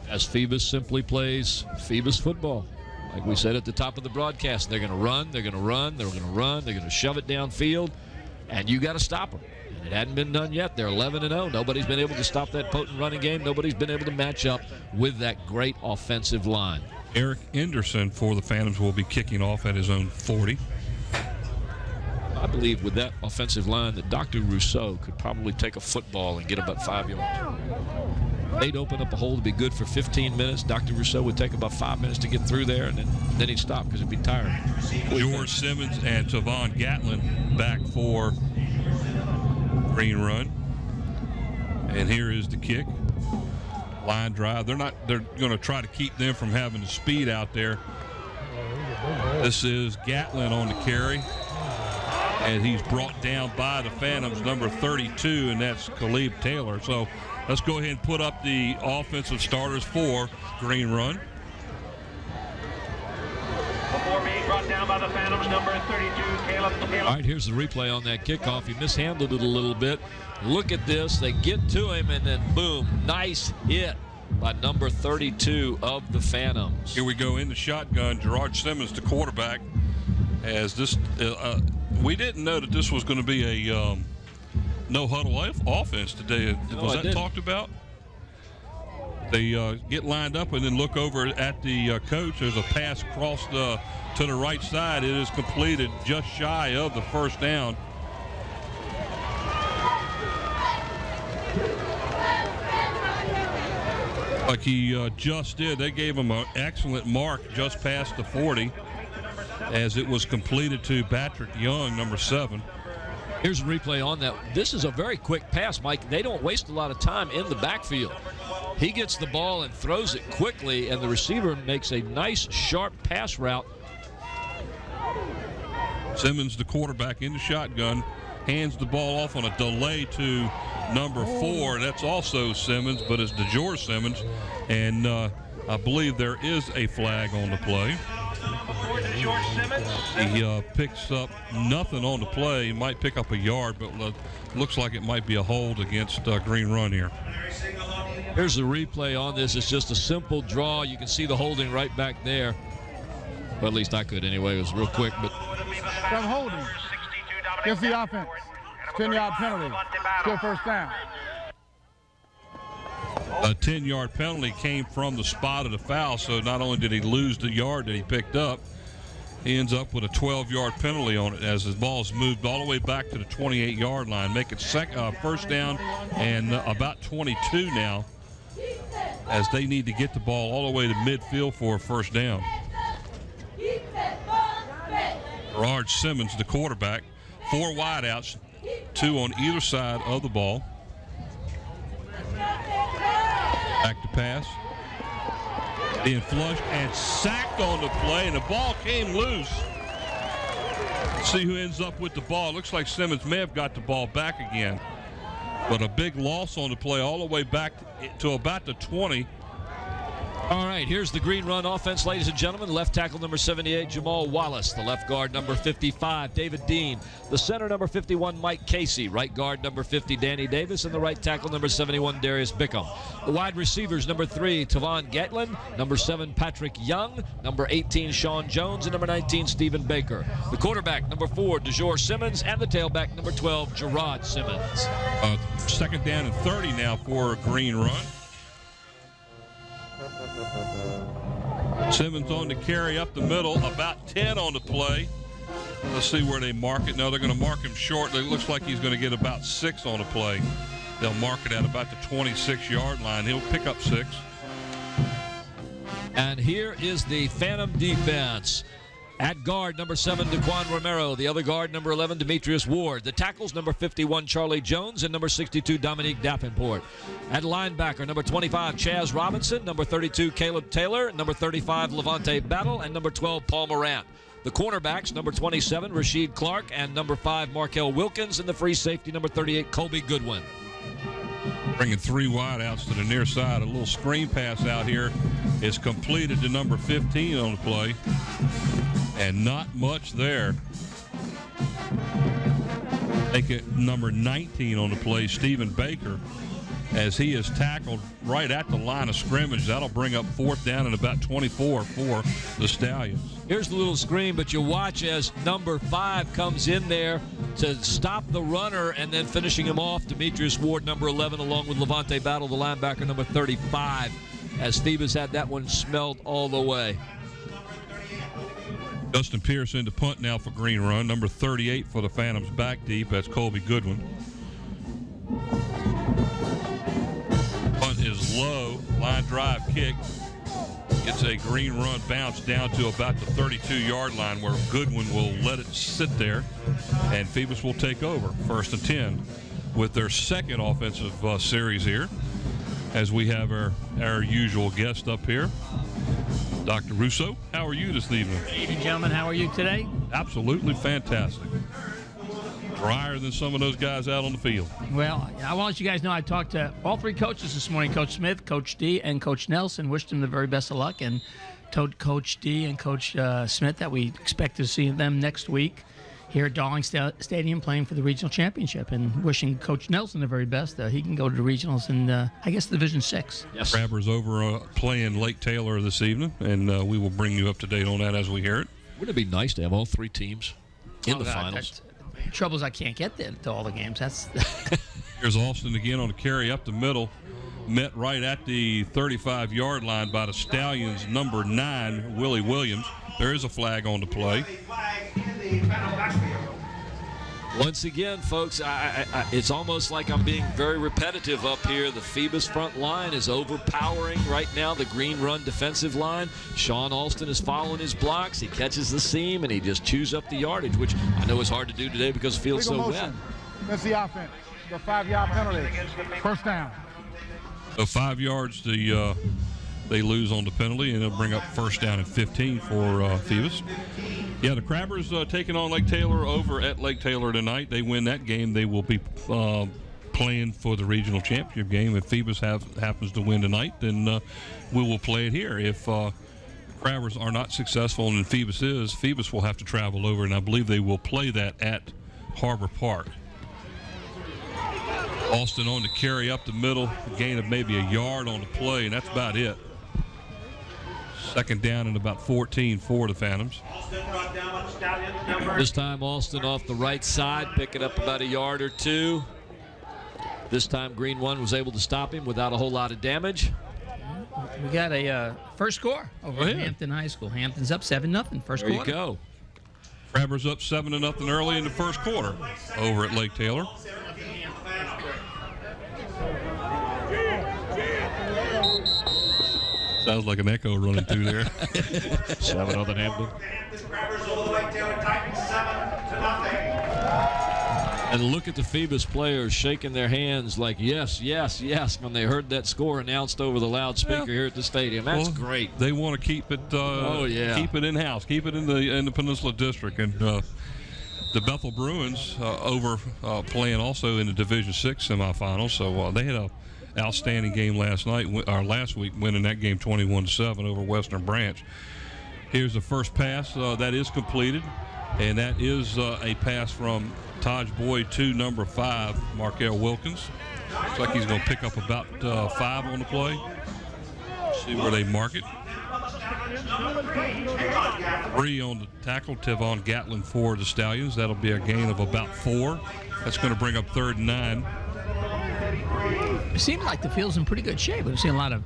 As Phoebus simply plays Phoebus football. Like we said at the top of the broadcast, they're going to run, they're going to run, they're going to run, they're going to shove it downfield, and you got to stop them. And it hadn't been done yet. They're 11-0. Nobody's been able to stop that potent running game. Nobody's been able to match up with that great offensive line. Eric Anderson for the Phantoms will be kicking off at his own 40. I believe with that offensive line that Dr. Rousseau could probably take a football and get about 5 yards. They'd open up a hole to be good for 15 minutes. Dr. Rousseau would take about 5 minutes to get through there, and then he'd stop because he'd be tired. George Simmons and Tavon Gatlin back for Green Run. And here is the kick. Line drive. They're going to try to keep them from having the speed out there. This is Gatlin on the carry. And he's brought down by the Phantoms, number 32, and that's Khalib Taylor. So let's go ahead and put up the offensive starters for Green Run. Before being brought down by the Phantoms, number 32, Caleb Taylor. All right, here's the replay on that kickoff. He mishandled it a little bit. Look at this. They get to him, and then boom, nice hit by number 32 of the Phantoms. Here we go in the shotgun. Gerard Simmons, the quarterback, as this we didn't know that this was going to be a no-huddle offense today. Was that talked about? They get lined up and then look over at the coach. There's a pass across to the right side. It is completed just shy of the first down. Like he just did. They gave him an excellent mark just past the 40 as it was completed to Patrick Young, number 7. Here's a replay on that. This is a very quick pass, Mike. They don't waste a lot of time in the backfield. He gets the ball and throws it quickly, and the receiver makes a nice, sharp pass route. Simmons, the quarterback, in the shotgun, hands the ball off on a delay to number 4. That's also Simmons, but it's DeGeorge Simmons, and I believe there is a flag on the play. He picks up nothing on the play. He might pick up a yard, but looks like it might be a hold against Green Run here. Here's the replay on this. It's just a simple draw. You can see the holding right back there. Well, at least I could anyway. It was real quick, but Some holding against the offense. 10-yard penalty. Still first down. A 10-yard penalty came from the spot of the foul, so not only did he lose the yard that he picked up, he ends up with a 12-yard penalty on it as his ball's moved all the way back to the 28-yard line. Make it first down and about 22 now, as they need to get the ball all the way to midfield for a first down. Gerard Simmons, the quarterback, 4 wideouts, 2 on either side of the ball. Back to pass. Being flushed and sacked on the play, and the ball came loose. See who ends up with the ball. Looks like Simmons may have got the ball back again. But a big loss on the play all the way back to about the 20. all right, here's the Green Run offense, ladies and gentlemen. Left tackle number 78, Jamal Wallace. The left guard number 55, David Dean. The center number 51, Mike Casey. Right guard number 50, Danny Davis. And the right tackle number 71, Darius Bickham. The wide receivers, number 3, Tavon Gatlin. Number 7, Patrick Young. Number 18, Sean Jones. And number 19, Stephen Baker. The quarterback, number 4, DeJour Simmons. And the tailback, number 12, Gerard Simmons. Second down and 30 now for a Green Run. Simmons on the carry up the middle, about 10 on the play. Let's see where they mark it. No, they're going to mark him short. It looks like he's going to get about 6 on the play. They'll mark it at about the 26-yard line. He'll pick up 6. And here is the Phantom defense. At guard, number 7, Daquan Romero. The other guard, number 11, Demetrius Ward. The tackles, number 51, Charlie Jones, and number 62, Dominique Davenport. At linebacker, number 25, Chaz Robinson. Number 32, Caleb Taylor. Number 35, Levante Battle. And number 12, Paul Morant. The cornerbacks, number 27, Rasheed Clark. And number 5, Markel Wilkins. And the free safety, number 38, Colby Goodwin. Bringing 3 wideouts to the near side. A little screen pass out here is completed to number 15 on the play. And not much there. Make it number 19 on the play, Stephen Baker, as he is tackled right at the line of scrimmage. That'll bring up 4th down and about 24 for the Stallions. Here's the little screen, but you watch as number 5 comes in there to stop the runner, and then finishing him off, Demetrius Ward, number 11, along with Levante Battle, the linebacker, number 35, as Phoebus had that one smelled all the way. Justin Pearson to punt now for Green Run. Number 38 for the Phantoms back deep. That's Colby Goodwin. Punt is low. Line drive kick. Gets a Green Run bounce down to about the 32-yard line, where Goodwin will let it sit there. And Phoebus will take over. 1st and 10 with their second offensive series here, as we have our usual guest up here. Dr. Russo, how are you this evening? Good evening, gentlemen. How are you today? Absolutely fantastic. Drier than some of those guys out on the field. Well, I want to let you guys know I talked to all 3 coaches this morning, Coach Smith, Coach D, and Coach Nelson. Wished them the very best of luck, and told Coach D and Coach Smith that we expect to see them next week here at Darling Stadium playing for the regional championship, and wishing Coach Nelson the very best. He can go to the regionals in, I guess, Division 6. Yes. Crabbers over playing Lake Taylor this evening, and we will bring you up to date on that as we hear it. Wouldn't it be nice to have all 3 teams in the finals? The trouble is I can't get to all the games. That's Here's Austin again on the carry up the middle. Met right at the 35-yard line by the Stallions, number 9, Willie Williams. There is a flag on the play. Once again, folks, it's almost like I'm being very repetitive up here. The Phoebus front line is overpowering right now the Green Run defensive line. Sean Alston is following his blocks. He catches the seam, and he just chews up the yardage, which I know is hard to do today because the field's so wet. That's the offense. The 5-yard penalty. 1st down. So 5 yards they lose on the penalty, and it'll bring up 1st down and 15 for Phoebus. Yeah, the Crabbers taking on Lake Taylor over at Lake Taylor tonight. They win that game, they will be playing for the regional championship game. If Phoebus happens to win tonight, then we will play it here. If Crabbers are not successful and Phoebus is, Phoebus will have to travel over, and I believe they will play that at Harbor Park. Austin on to carry up the middle, a gain of maybe a yard on the play, and that's about it. 2nd down and about 14 for the Phantoms. This time Austin off the right side, picking up about a yard or 2. This time Green One was able to stop him without a whole lot of damage. We got a first score over at Hampton High School. Hampton's up 7-0 first there quarter. There you go. Crabbers up 7-0 early in the first quarter over at Lake Taylor. Sounds like an echo running through there. 7-0 Hampton. And look at the Phoebus players shaking their hands like yes, yes, yes when they heard that score announced over the loudspeaker here at the stadium. That's great. They want to keep it. Keep it in house. Keep it in the Peninsula District. And the Bethel Bruins playing also in the Division 6 semifinals. So they had a outstanding game last week, winning that game 21-7 over Western Branch. Here's the first pass that is completed, and that is a pass from Taj Boyd to number 5, Markel Wilkins. Looks like he's going to pick up about 5 on the play. See where they mark it. 3 on the tackle, Tevon Gatlin for the Stallions. That'll be a gain of about 4. That's going to bring up 3rd and 9. It seems like the field's in pretty good shape. We've seen a lot of,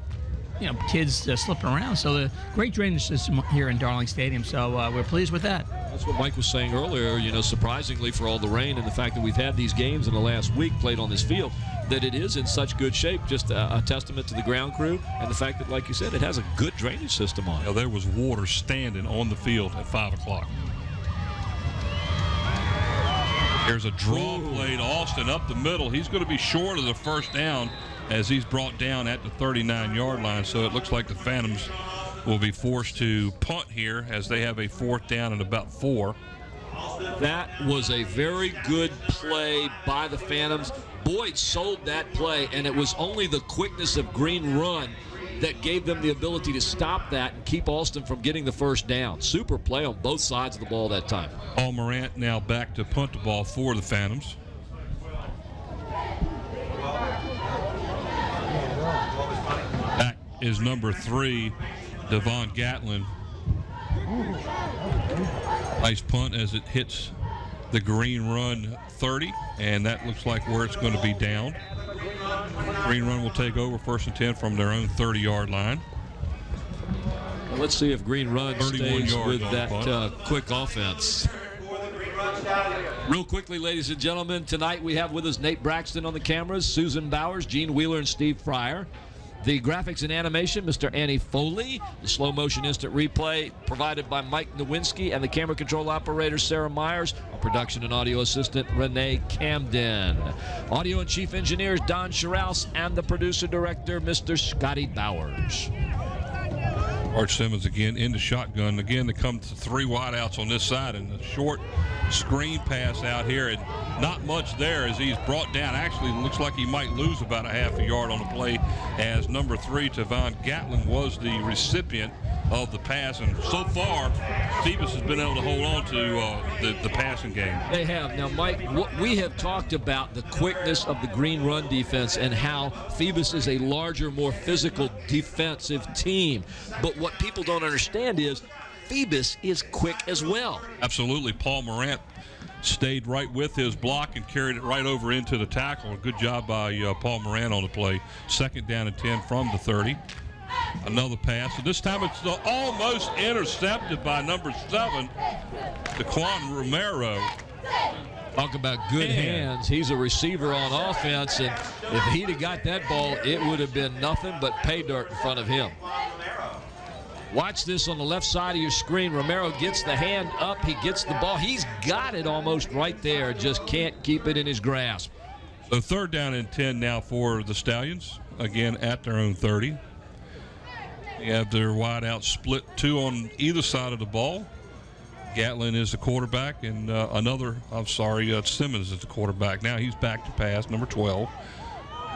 kids slipping around. So the great drainage system here in Darling Stadium. So we're pleased with that. That's what Mike was saying earlier. Surprisingly for all the rain and the fact that we've had these games in the last week played on this field, that it is in such good shape. Just a testament to the ground crew and the fact that, like you said, it has a good drainage system on it. Yeah, there was water standing on the field at 5 o'clock. Here's a draw play to Austin up the middle. He's going to be short of the 1st down as he's brought down at the 39-yard line. So it looks like the Phantoms will be forced to punt here as they have a 4th down and about 4. That was a very good play by the Phantoms. Boyd sold that play, and it was only the quickness of Green Run that gave them the ability to stop that and keep Austin from getting the 1st down. Super play on both sides of the ball that time. Paul Morant now back to punt the ball for the Phantoms. is number 3, Devon Gatlin. Nice punt as it hits the Green Run 30, and that looks like where it's going to be down. Green Run will take over 1st and 10 from their own 30-yard line. Well, let's see if Green Run stays with that quick offense. Real quickly, ladies and gentlemen, tonight we have with us Nate Braxton on the cameras, Susan Bowers, Gene Wheeler, and Steve Fryer. The graphics and animation, Mr. Annie Foley. The slow motion instant replay provided by Mike Nowinski, and the camera control operator, Sarah Myers. Our production and audio assistant, Renee Camden. Audio and chief engineers, Don Sherrouse, and the producer director, Mr. Scotty Bowers. Arch Simmons again into shotgun. Again, they come to 3 wideouts on this side, and a short screen pass out here, and not much there as he's brought down. Actually, looks like he might lose about a half a yard on the play, as number 3, Devon Gatlin, was the recipient of the pass. And so far, Phoebus has been able to hold on to the passing game. They have. Now, Mike, we have talked about the quickness of the Green Run defense and how Phoebus is a larger, more physical defensive team. But what people don't understand is Phoebus is quick as well. Absolutely. Paul Morant stayed right with his block and carried it right over into the tackle. A good job by Paul Morant on the play. 2nd down and 10 from the 30. Another pass. So this time it's almost intercepted by number 7, Daquan Romero. Talk about good hands. He's a receiver on offense, and if he'd have got that ball, it would have been nothing but pay dirt in front of him. Watch this on the left side of your screen. Romero gets the hand up. He gets the ball. He's got it almost right there. Just can't keep it in his grasp. So 3rd down and 10 now for the Stallions. Again, at their own 30. They have their wideout split 2 on either side of the ball. Gatlin is the quarterback, and Simmons is the quarterback. Now he's back to pass, number 12.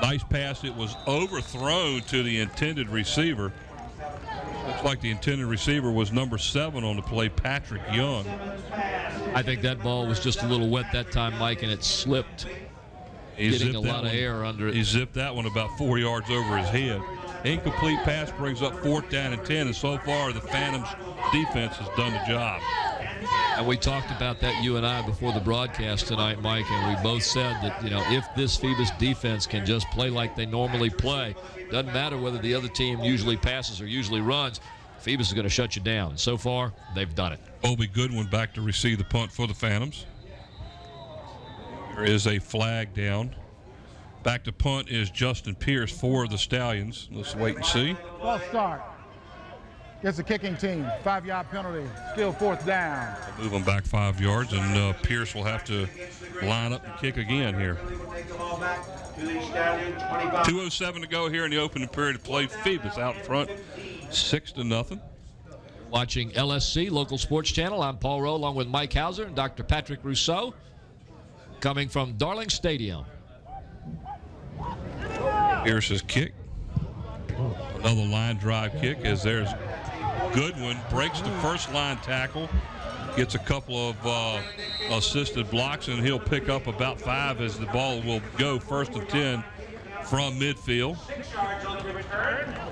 Nice pass. It was overthrown to the intended receiver. Looks like the intended receiver was number 7 on the play, Patrick Young. I think that ball was just a little wet that time, Mike, and it slipped, getting a lot of air under it. He zipped that one about 4 yards over his head. Incomplete pass brings up 4th down and 10, and so far the Phantoms defense has done the job. And we talked about that, you and I, before the broadcast tonight, Mike, and we both said that, if this Phoebus defense can just play like they normally play, doesn't matter whether the other team usually passes or usually runs, Phoebus is going to shut you down. And so far, they've done it. Obi Goodwin back to receive the punt for the Phantoms. There is a flag down. Back to punt is Justin Pierce for the Stallions. Let's wait and see. False start. Gets the kicking team. 5-yard penalty. Still 4th down. Move them back 5 yards, and Pierce will have to line up and kick again here. 2:07 to go here in the opening period of play. Phoebus out in front, 6-0. Watching LSC, local sports channel. I'm Paul Rowe, along with Mike Hauser and Dr. Patrick Rousseau, coming from Darling Stadium. Pierce's kick. Another line drive kick as there's Goodwin, breaks the first line tackle, gets a couple of assisted blocks, and he'll pick up about 5 as the ball will go 1st and 10 from midfield.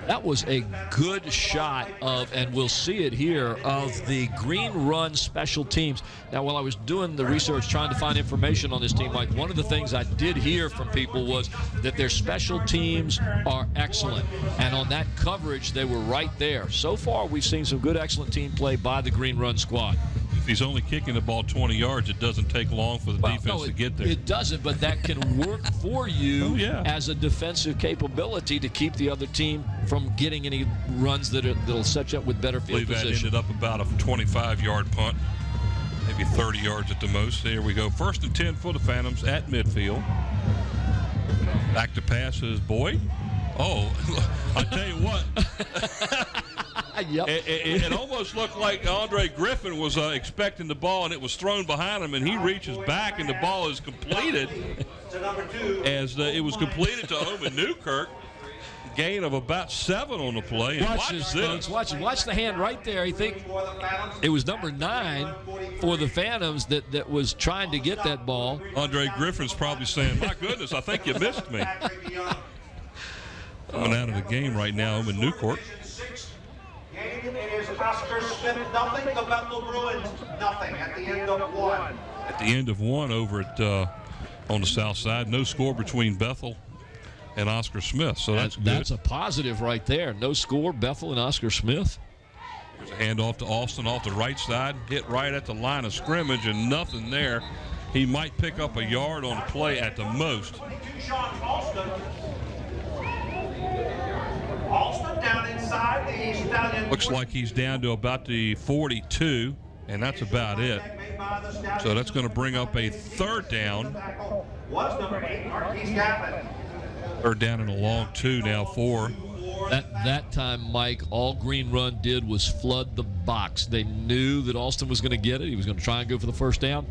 That was a good shot of, and we'll see it here, of the Green Run special teams. Now, while I was doing the research trying to find information on this team, Mike, one of the things I did hear from people was that their special teams are excellent. And on that coverage, they were right there. So far, we've seen some good, excellent team play by the Green Run squad. If he's only kicking the ball 20 yards, it doesn't take long for the defense to get there. It doesn't, but that can work for you as a defensive capability to keep the other team from getting any runs that'll set you up with better field position. I believe that ended up about a 25-yard punt, maybe 30 yards at the most. There we go. 1st and 10 for the Phantoms at midfield. Back to pass is Boyd. Oh, I tell you what. Yep. It almost looked like Andre Griffin was expecting the ball, and it was thrown behind him, and he reaches back, and the ball is completed as it was completed to Omen Newkirk. Gain of about 7 on the play. And watch this, folks. Watch the hand right there. I think it was number 9 for the Phantoms that was trying to get that ball. Andre Griffin's probably saying, my goodness, I think you missed me. coming out of the game right now in Newport. It is Oscar Smith, nothing. The Bethel Bruins, nothing at the end of one. At the end of one over at on the south side, no score between Bethel and Oscar Smith. So that's a positive right there. No score, Bethel and Oscar Smith. There's a handoff to Austin off the right side, hit right at the line of scrimmage, and nothing there. He might pick up a yard on the play at the most. Alston down inside the Stallions. Looks like he's down to about the 42, and that's about it. So that's going to bring up a third down. Was number 8, Marquise Gatlin. Third down and a long 2 now for. That time, Mike, all Green Run did was flood the box. They knew that Alston was going to get it. He was going to try and go for the first down.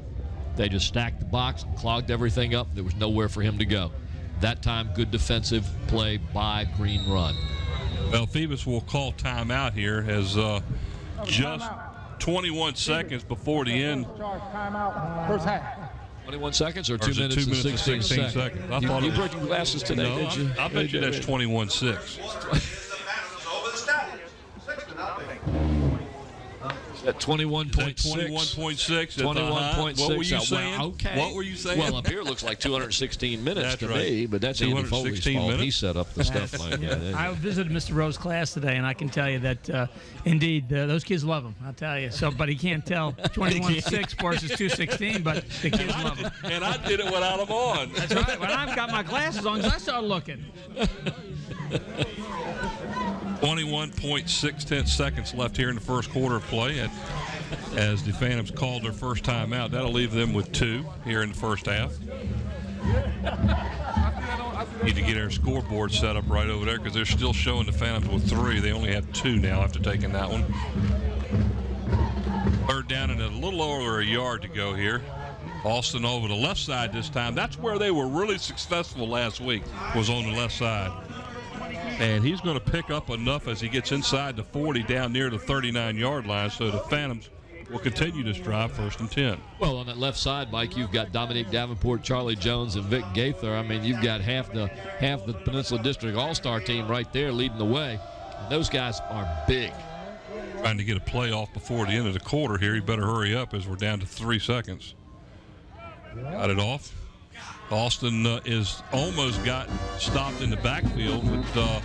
They just stacked the box, clogged everything up. There was nowhere for him to go. That time, good defensive play by Green Run. Well, Phoebus will call timeout here as just 21 seconds before the end. Timeout, first half. 21 seconds or 2 is it minutes, 2 minutes and 16 seconds? I thought You it was, broke your glasses today, no, did you? I bet you that's 21-6. At 21.6. 21.6. 21.6. What were you saying? Well, okay. What were you saying? Well, up here it looks like 216 minutes That's to right. me, but that's Andy Foley's fault. minutes? He set up the stuff like that. I visited Mr. Rowe's class today, and I can tell you that, indeed, those kids love him. I'll tell you. So, but he can't tell 21.6 versus 216, but the kids love him. And I did it without them on. That's right. When I've got my glasses on, 'cause I started looking. 21.6 seconds left here in the first quarter of play as the Phantoms called their first time out. That'll leave them with 2 here in the first half. Need to get our scoreboard set up right over there because they're still showing the Phantoms with 3. They only have 2 now after taking that one. Third down and a little over a yard to go here. Austin over the left side this time. That's where they were really successful last week, was on the left side. And he's going to pick up enough as he gets inside the 40 down near the 39-yard line, so the Phantoms will continue this drive, 1st and 10. Well, on that left side, Mike, you've got Dominique Davenport, Charlie Jones, and Vic Gaither. I mean, you've got half the Peninsula District All-Star team right there leading the way. And those guys are big. Trying to get a play off before the end of the quarter here. You better hurry up as we're down to 3 seconds. Got it off. Austin is almost got stopped in the backfield, but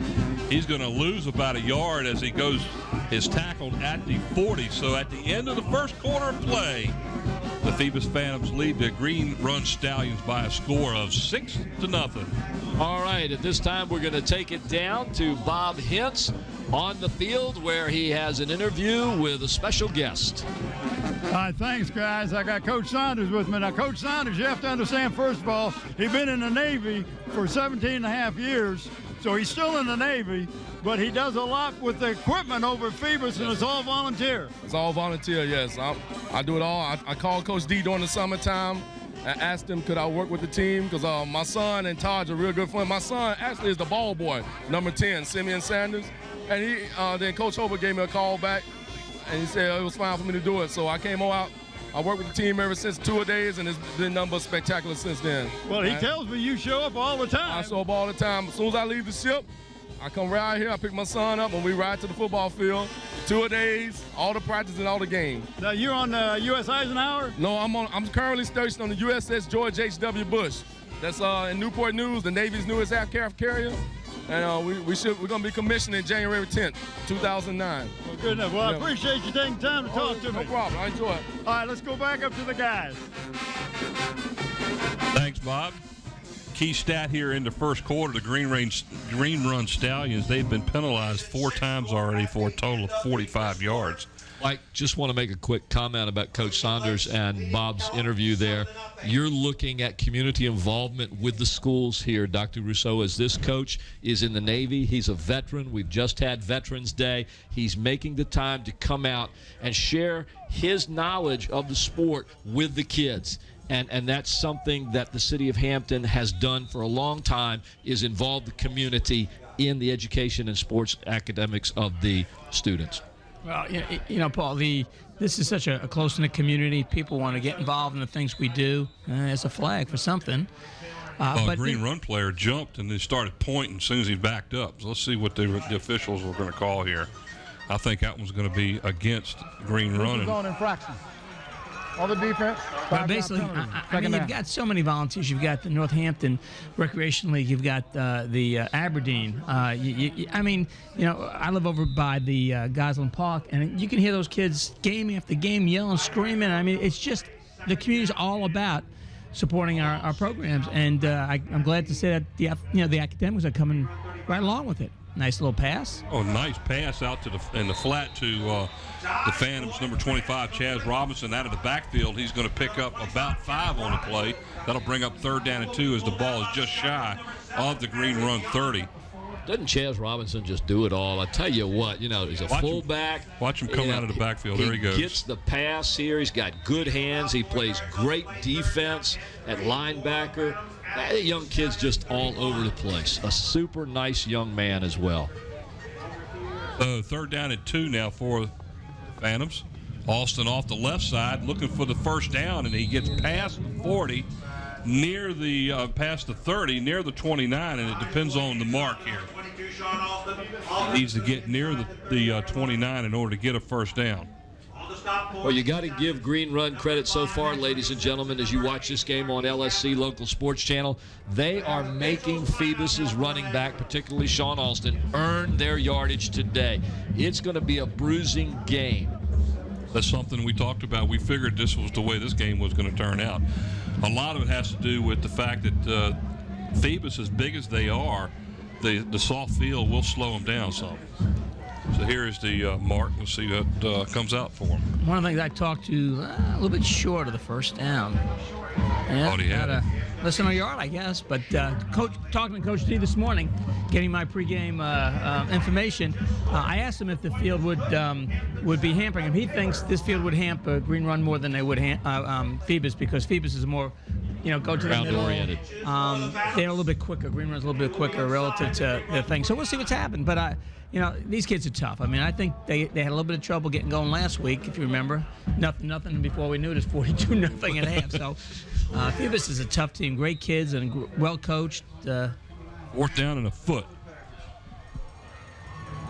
he's going to lose about a yard as he is tackled at the 40. So at the end of the first quarter of play, the Phoebus Phantoms lead the Green Run Stallions by a score of 6-0. All right, at this time we're going to take it down to Bob Hintz on the field where he has an interview with a special guest. All right, thanks, guys. I got Coach Saunders with me. Now, Coach Saunders, you have to understand, first of all, he's been in the Navy for 17 and a half years, so he's still in the Navy, but he does a lot with the equipment over at Phoebus, and it's all volunteer. It's all volunteer, yes. I do it all. I called Coach D during the summertime. I asked him, could I work with the team? Because my son and Todd's are real good friends. My son actually is the ball boy, number 10, Simeon Sanders. And then Coach Hobart gave me a call back, and he said it was fine for me to do it. So I came out. I worked with the team ever since 2 days, and it's been nothing but spectacular since then. Well, he tells me you show up all the time. I show up all the time. As soon as I leave the ship, I come right here, I pick my son up, and we ride to the football field. 2 days, all the practice and all the games. Now, you're on the U.S. Eisenhower? No, I'm currently stationed on the USS George H.W. Bush. That's in Newport News, the Navy's newest aircraft carrier. And we're going to be commissioned in January 10th, 2009. Well, good enough. Well, I appreciate you taking time to talk to me. No problem. I enjoy it. All right, let's go back up to the guys. Thanks, Bob. Key stat here in the first quarter, the Green Run Stallions, they've been penalized 4 times already for a total of 45 yards. Mike, just want to make a quick comment about Coach Saunders and Bob's interview there. You're looking at community involvement with the schools here, Dr. Rousseau, as this coach is in the Navy. He's a veteran. We've just had Veterans Day. He's making the time to come out and share his knowledge of the sport with the kids. And that's something that the city of Hampton has done for a long time, is involve the community in the education and sports academics of the students. Well, you know, Paul, this is such a close-knit community. People want to get involved in the things we do as a flag for something. A Green Run player jumped and then started pointing as soon as he backed up. So let's see what the officials were going to call here. I think that one's going to be against Green Run. On infraction. On the defense. But basically, I mean, you've got so many volunteers. You've got the Northampton Recreation League. You've got the Aberdeen. I mean, you know, I live over by the Gosling Park, and you can hear those kids game after game yelling, screaming. I mean, it's just the community's all about supporting our programs, and I'm glad to say that the academics are coming right along with it. Nice little pass. Oh, nice pass out to in the flat to the Phantoms, number 25, Chaz Robinson, out of the backfield. He's going to pick up about 5 on the play. That'll bring up 3rd down and 2 as the ball is just shy of the Green Run 30. Doesn't Chaz Robinson just do it all? I tell you what, you know, he's a fullback. Watch him come out of the backfield. There he goes. He gets the pass here. He's got good hands. He plays great defense at linebacker. That young kid's just all over the place. A super nice young man as well. 3rd down and 2 now for the Phantoms. Austin off the left side looking for the 1st down, and he gets past the 40, near the past the 30, near the 29, and it depends on the mark here. He needs to get near the 29 in order to get a 1st down. Well, you got to give Green Run credit so far, ladies and gentlemen, as you watch this game on LSC Local Sports Channel. They are making Phoebus's running back, particularly Sean Alston, earn their yardage today. It's going to be a bruising game. That's something we talked about. We figured this was the way this game was going to turn out. A lot of it has to do with the fact that Phoebus, as big as they are, the soft field will slow them down some. So here is the mark. We'll see what comes out for him. One of the things I talked to a little bit short of the 1st down. Yeah, he had less than a yard, I guess. But talking to Coach D this morning, getting my pregame information, I asked him if the field would be hampering him. He thinks this field would hamper Green Run more than they would Phoebus, because Phoebus is more, go to the middle. Oriented. They're a little bit quicker. Green Run's a little bit quicker relative to the thing. So we'll see what's happened. But these kids are tough. I mean, I think they had a little bit of trouble getting going last week, if you remember. Nothing, and before we knew it, it's 42-0 at half. So Phoebus is a tough team. Great kids and well coached. 4th down and a foot.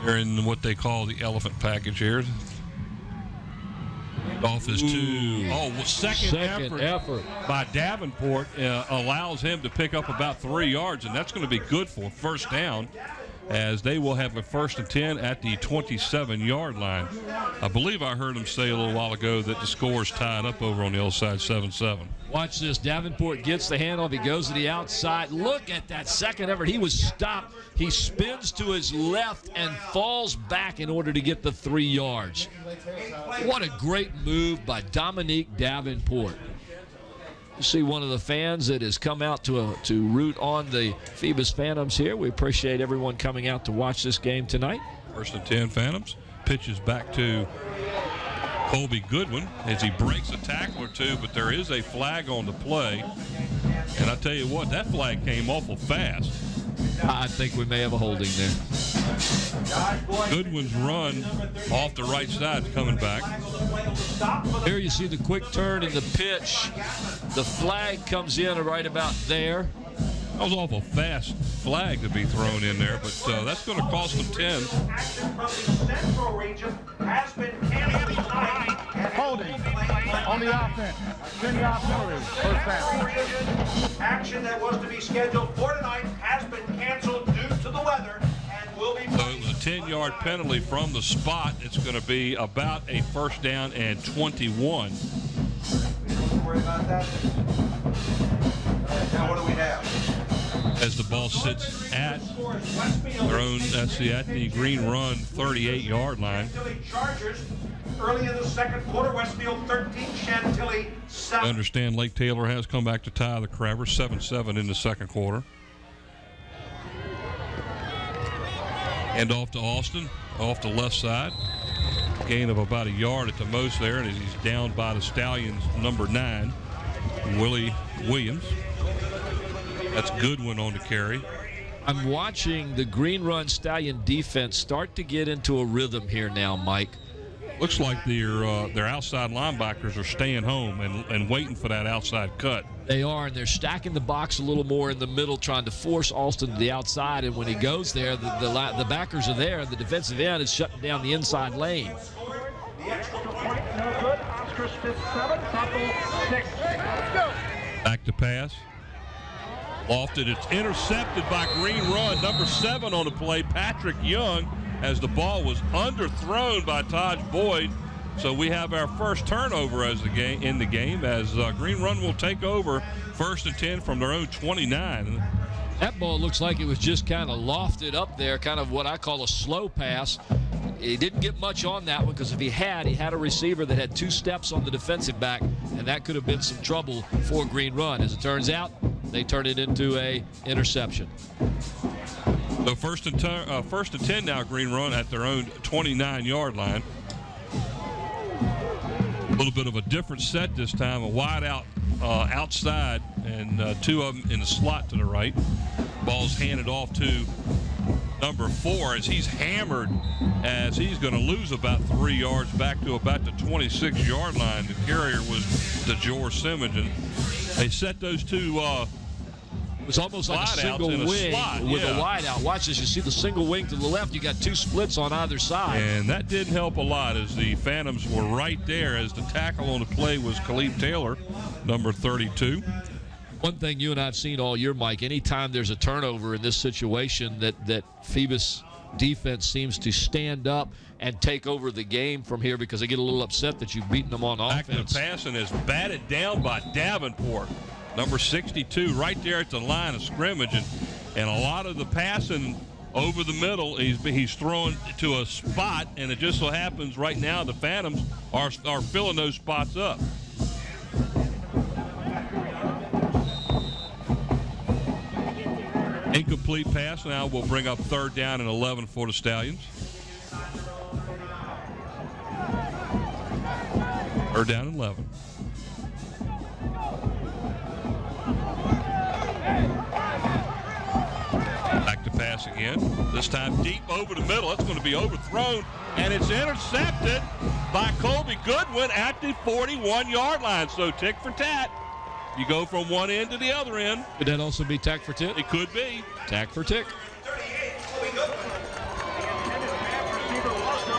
They're in what they call the elephant package here. Off his 2. Second effort by Davenport allows him to pick up about 3 yards, and that's going to be good for 1st down, as they will have a 1st and 10 at the 27-yard line. I believe I heard him say a little while ago that the score is tied up over on the other side, 7-7. Watch this. Davenport gets the handoff. He goes to the outside. Look at that second effort. He was stopped. He spins to his left and falls back in order to get the 3 yards. What a great move by Dominique Davenport. You see one of the fans that has come out to root on the Phoebus Phantoms here. We appreciate everyone coming out to watch this game tonight. 1st and 10 Phantoms. Pitches back to Colby Goodwin as he breaks a tackle or two, but there is a flag on the play. And I tell you what, that flag came awful fast. I think we may have a holding there. Goodwin's run off the right side is coming back. Here you see the quick turn in the pitch. The flag comes in right about there. That was awful fast flag to be thrown in there, but that's going to cost them 10. Holding on the offense. 10-yard penalty. 1st down. Action that was to be scheduled for tonight has been canceled due to the weather and will be. So it was a 10-yard penalty from the spot. It's going to be about a 1st down and 21. Don't worry about that. Now what do we have? As the ball sits at their own, at the Green Run 38-yard line. Early in the second quarter, Westfield 13, Chantilly 7. I understand Lake Taylor has come back to tie the Crabber, 7-7 in the second quarter. And off to Austin, off the left side. Gain of about a yard at the most there, and he's down by the Stallions, number 9, Willie Williams. That's Goodwin on the carry. I'm watching the Green Run Stallion defense start to get into a rhythm here now, Mike. Looks like their outside linebackers are staying home and waiting for that outside cut. They are, and they're stacking the box a little more in the middle, trying to force Alston to the outside. And when he goes there, the backers are there, and the defensive end is shutting down the inside lane. The extra point, no good. Oscar Smith 7, Tuttle 6. Let's go. Back to pass. Lofted. It's intercepted by Green Run. Number 7 on the play, Patrick Young, as the ball was underthrown by Taj Boyd. So we have our first turnover in the game as Green Run will take over 1st and 10 from their own 29. That ball looks like it was just kind of lofted up there, kind of what I call a slow pass. He didn't get much on that one because if he had a receiver that had 2 steps on the defensive back, and that could have been some trouble for Green Run. As it turns out, they turn it into a interception. So first and 10 now, Green Run at their own 29-yard line. A little bit of a different set this time, a wide out outside, and 2 of them in the slot to the right. Ball's handed off to number 4 as he's hammered, as he's going to lose about 3 yards back to about the 26-yard line. The carrier was DeJour Simmons, and they set those 2 it's almost like a single wing with a wide out. Watch this. You see the single wing to the left. You got 2 splits on either side. And that didn't help a lot as the Phantoms were right there as the tackle on the play was Khalif Taylor, number 32. One thing you and I have seen all year, Mike, anytime there's a turnover in this situation that Phoebus defense seems to stand up and take over the game from here because they get a little upset that you've beaten them on offense. Back to passing is batted down by Davenport. Number 62 right there at the line of scrimmage, and a lot of the passing over the middle, he's throwing to a spot, and it just so happens right now the Phantoms are filling those spots up. Incomplete pass now will bring up 3rd down and 11 for the Stallions. 3rd down and 11. Back to pass again. This time deep over the middle. It's going to be overthrown, and it's intercepted by Colby Goodwin at the 41-yard line. So tick for tat. You go from one end to the other end. Could that also be tack for tick? It could be. Tack for tick.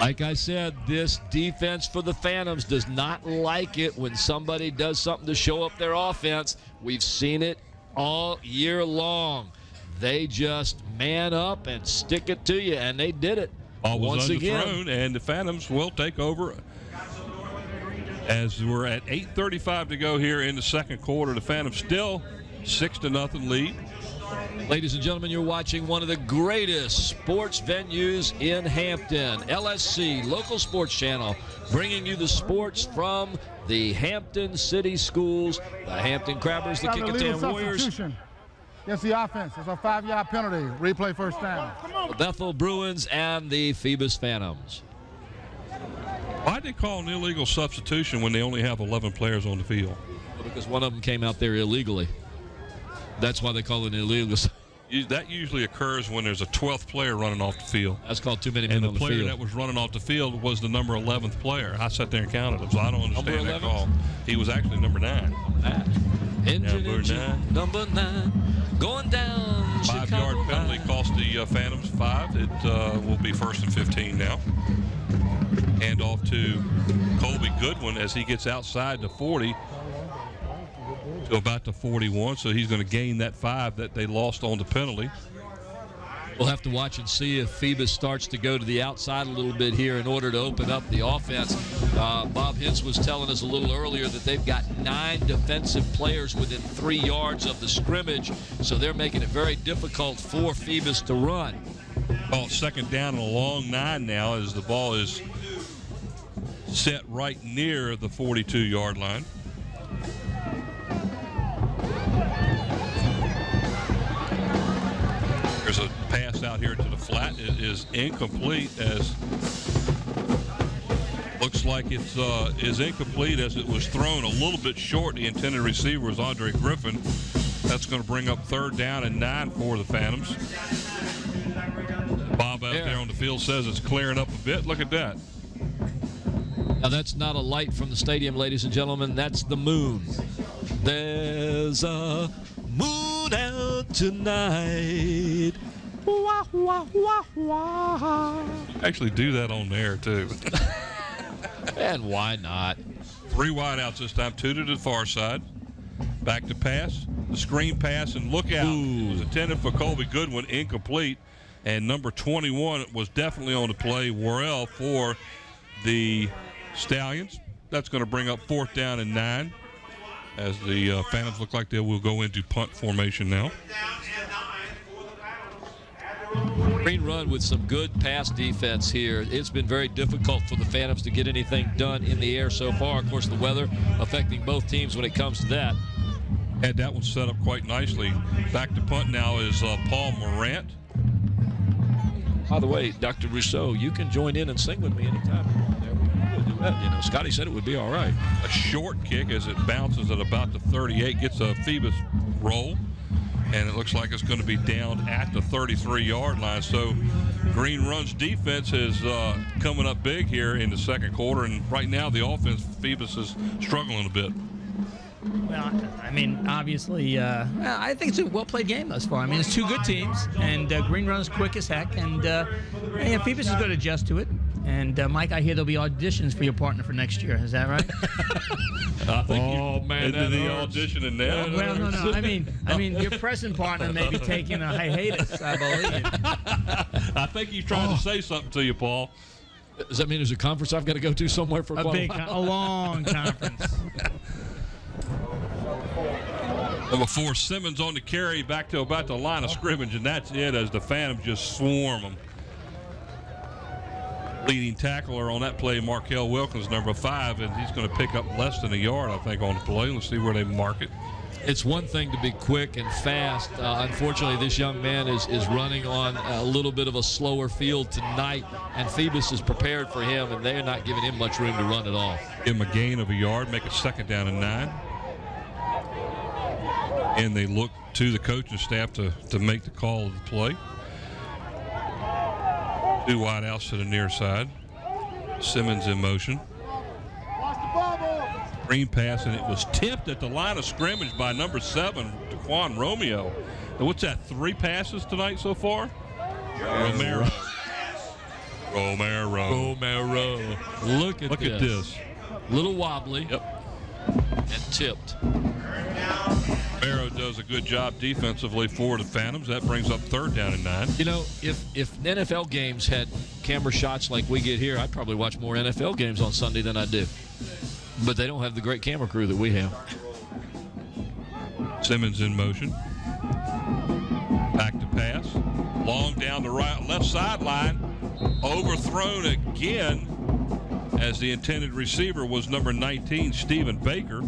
Like I said, this defense for the Phantoms does not like it when somebody does something to show up their offense. We've seen it all year long. They just man up and stick it to you, and they did it. Ball was once underthrown, again. And the Phantoms will take over as we're at 8:35 to go here in the second quarter. The Phantoms still 6-0 lead. Ladies and gentlemen, you're watching one of the greatest sports venues in Hampton. LSC, local sports channel, bringing you the sports from the Hampton City Schools, the Hampton Crabbers, the Kecoughtan Warriors. Against the offense. It's a 5-yard penalty. Replay 1st down. The Bethel Bruins and the Phoebus Phantoms. Why'd they call an illegal substitution when they only have 11 players on the field? Well, because one of them came out there illegally. That's why they call it illegal. That usually occurs when there's a 12th player running off the field. That's called too many men on the field. And the player that was running off the field was the number 11th player. I sat there and counted him, so I don't understand that call. He was actually number 9. Engine, number 9, going down. 5-yard penalty cost the Phantoms 5. It will be 1st and 15 now. Hand off to Colby Goodwin as he gets outside the 40 to about the 41. So he's going to gain that 5 that they lost on the penalty. We'll have to watch and see if Phoebus starts to go to the outside a little bit here in order to open up the offense. Bob Hintz was telling us a little earlier that they've got 9 defensive players within 3 yards of the scrimmage, so they're making it very difficult for Phoebus to run. Ball 2nd down and a long 9 now as the ball is set right near the 42-yard line. There's a pass out here to the flat. It is incomplete as looks like it's is incomplete as it was thrown a little bit short. The intended receiver was Andre Griffin. That's going to bring up 3rd down and 9 for the Phantoms. Bob out there on the field says it's clearing up a bit. Look at that. Now, that's not a light from the stadium, ladies and gentlemen. That's the moon. There's a moon out tonight. Wah, wah, wah, wah. Actually do that on the air, too. And why not? 3 wideouts this time, 2 to the far side. Back to pass. The screen pass, and look out. Ooh. It was intended for Colby Goodwin, incomplete. And number 21 was definitely on the play, Worrell, for the Stallions. That's going to bring up 4th down and 9 as the Phantoms look like they will go into punt formation now. Green Run with some good pass defense here. It's been very difficult for the Phantoms to get anything done in the air so far. Of course, the weather affecting both teams when it comes to that. Had that one set up quite nicely. Back to punt now is Paul Morant. By the way, Dr. Rousseau, you can join in and sing with me anytime you want there. We'll do that. You know, Scotty said it would be all right. A short kick as it bounces at about the 38, gets a Phoebus roll, and it looks like it's going to be down at the 33-yard line. So Green Run's defense is coming up big here in the second quarter, and right now the offense, Phoebus, is struggling a bit. Well, I mean, obviously, I think it's a well-played game thus far. I mean, it's 2 good teams, and Green Run's quick as heck, and Phoebus is going to adjust to it. And, Mike, I hear there'll be auditions for your partner for next year. Is that right? Man, is he auditioning now? Well, no. I mean, your present partner may be taking a hiatus, I believe. I think he's trying to say something to you, Paul. Does that mean there's a conference I've got to go to somewhere for a long conference? Number 4, Simmons on the carry back to about the line of scrimmage, and that's it as the Phantoms just swarm them. Leading tackler on that play, Markel Wilkins, number 5, and he's going to pick up less than a yard, I think, on the play. Let's see where they mark it. It's one thing to be quick and fast. Unfortunately, this young man is running on a little bit of a slower field tonight, and Phoebus is prepared for him, and they're not giving him much room to run at all. Give him a gain of a yard, make it 2nd down and 9. And they look to the coaching staff to make the call of the play. 2 wideouts to the near side. Simmons in motion. Screen pass, and it was tipped at the line of scrimmage by number 7, Daquan Romeo. And what's that, 3 passes tonight so far? Romero. Look at this. Little wobbly. Yep. And tipped. Romero does a good job defensively for the Phantoms. That brings up 3rd down and 9. You know, if NFL games had camera shots like we get here, I'd probably watch more NFL games on Sunday than I do. But they don't have the great camera crew that we have. Simmons in motion. Back to pass. Long down the left sideline. Overthrown again as the intended receiver was number 19, Stephen Baker.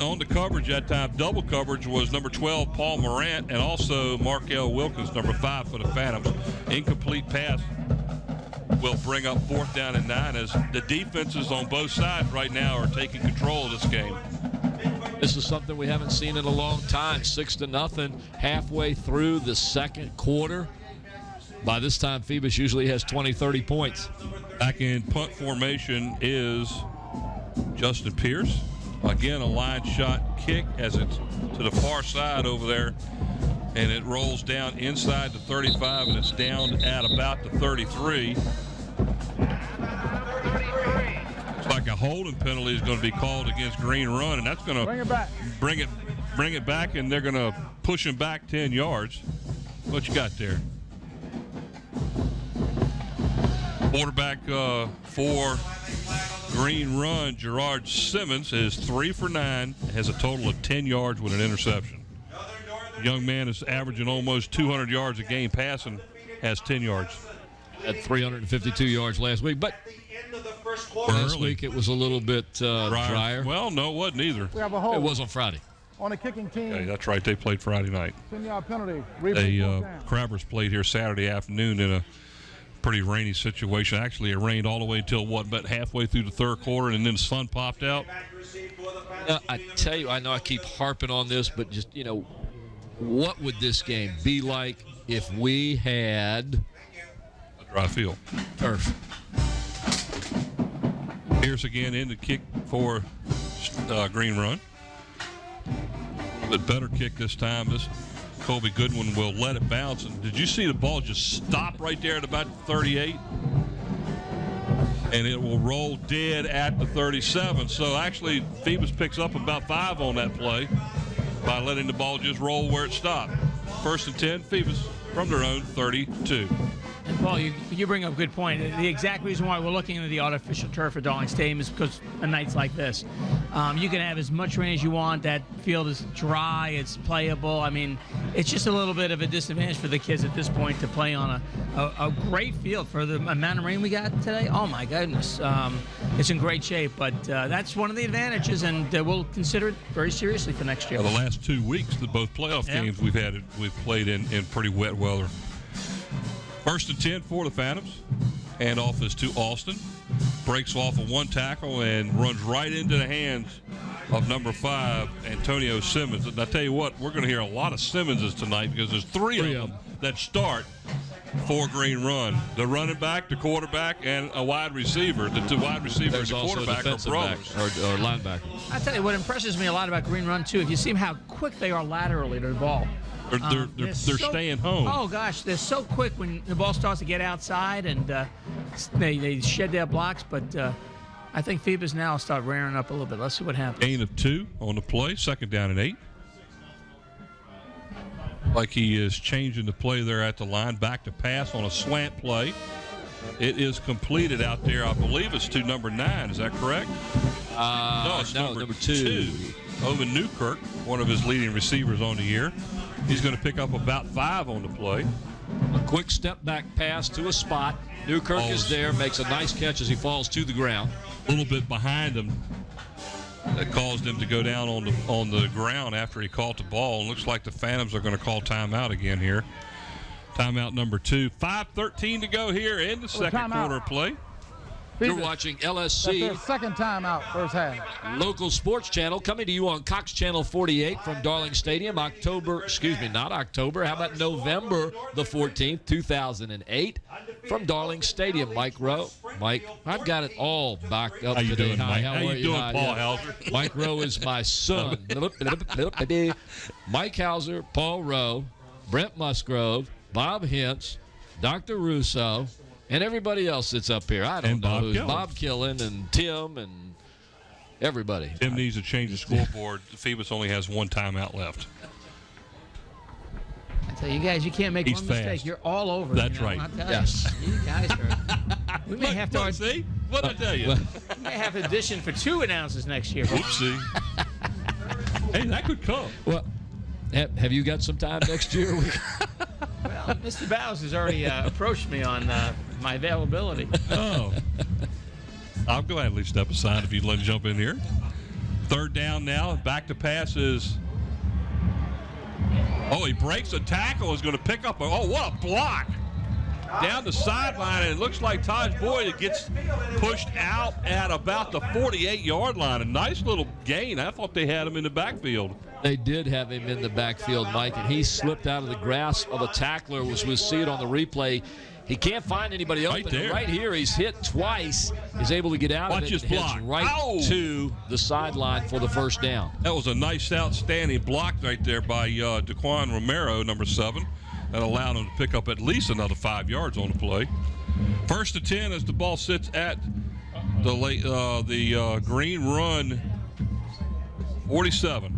On the coverage that time, double coverage was number 12, Paul Morant, and also Markel Wilkins, number 5 for the Phantoms. Incomplete pass will bring up 4th down and 9 as the defenses on both sides right now are taking control of this game. This is something we haven't seen in a long time. 6-0, halfway through the second quarter. By this time, Phoebus usually has 20, 30 points. Back in punt formation is Justin Pierce. Again, a line shot kick as it's to the far side over there, and it rolls down inside the 35, and it's down at about the 33. Looks like a holding penalty is going to be called against Green Run, and that's going to bring it back, and they're going to push him back 10 yards. What you got there? Quarterback for Green Run, Gerard Simmons, is 3 for 9, has a total of 10 yards with an interception. The young man is averaging almost 200 yards a game passing, has 10 yards. Had 352 yards last week, but last week it was a little bit drier. Well, no, it wasn't either. We have a hold. It was on Friday. On a kicking team. Okay, that's right. They played Friday night. 10-yard penalty. Crabbers played here Saturday afternoon in a pretty rainy situation. Actually, it rained all the way until about halfway through the third quarter, and then the sun popped out. I tell you, I know I keep harping on this, but just, what would this game be like if we had a dry field? Turf. Pierce again in the kick for Green Run. But better kick this time. This Colby Goodwin will let it bounce. And did you see the ball just stop right there at about 38? And it will roll dead at the 37. So actually, Phoebus picks up about 5 on that play by letting the ball just roll where it stopped. 1st and 10, Phoebus from their own 32. And Paul, you bring up a good point. The exact reason why we're looking into the artificial turf at Darling Stadium is because on nights like this, you can have as much rain as you want. That field is dry, it's playable. I mean, it's just a little bit of a disadvantage for the kids at this point to play on a great field for the amount of rain we got today. Oh my goodness, it's in great shape. But that's one of the advantages, and we'll consider it very seriously for next year. Well, the last 2 weeks, both playoff games we've played in pretty wet weather. 1st and 10 for the Phantoms. Hand off is to Austin. Breaks off of one tackle and runs right into the hands of number 5, Antonio Simmons. And I tell you what, we're going to hear a lot of Simmonses tonight because there's three of them that start for Green Run. The running back, the quarterback, and a wide receiver. The 2 wide receivers and the quarterback are brothers. Or linebacker. I tell you what impresses me a lot about Green Run, too, if you see how quick they are laterally to the ball. They're staying home. Oh, gosh, they're so quick when the ball starts to get outside, and they shed their blocks. But I think Phoebus now will start rearing up a little bit. Let's see what happens. Gain of 2 on the play, 2nd down and 8. Like he is changing the play there at the line. Back to pass on a slant play. It is completed out there. I believe it's to number 9. Is that correct? No, it's number 2. Owen Newkirk, one of his leading receivers on the year. He's going to pick up about 5 on the play. A quick step back pass to a spot. Newkirk is there, makes a nice catch as he falls to the ground. A little bit behind him. That caused him to go down on the ground after he caught the ball. And looks like the Phantoms are going to call timeout again here. Timeout number 2. 5:13 to go here in the second quarter of play. You're watching LSC. That's their 2nd timeout, first half. Local sports channel coming to you on Cox Channel 48 from Darling Stadium. How about November the 14th, 2008 from Darling Stadium. Mike Rowe. Mike, I've got it all backed up today. How you doing, Mike? How are you doing, Paul Hauser? Mike Rowe is my son. Mike Hauser, Paul Rowe, Brent Musgrove, Bob Hintz, Dr. Russo, and everybody else that's up here. I don't know who's Bob Killen and Tim and everybody. Tim needs to change the scoreboard. Phoebus only has 1 timeout left. I tell you guys, you can't make one mistake. You're all over. That's right. Yes. You guys are. We may have to. See? What'd I tell you? We may have to audition for 2 announcers next year. Oopsie. Hey, that could come. Well, have you got some time next year? Well, Mr. Bowes has already approached me on my availability. Oh. I'll gladly step aside if you'd let me jump in here. 3rd down now. Back to pass is. Oh, he breaks a tackle. Is going to pick up. Oh, what a block. Down the sideline, and it looks like Taj Boyd gets pushed out at about the 48-yard line. A nice little gain. I thought they had him in the backfield. They did have him in the backfield, Mike, and he slipped out of the grasp of a tackler. We'll see it on the replay. He can't find anybody open. Right here, he's hit twice. He's able to get out of it. His block. Hits right to the sideline for the 1st down. That was a nice, outstanding block right there by Daquan Romero, number 7. That allowed him to pick up at least another 5 yards on the play. 1st and 10 as the ball sits at the Green Run 47.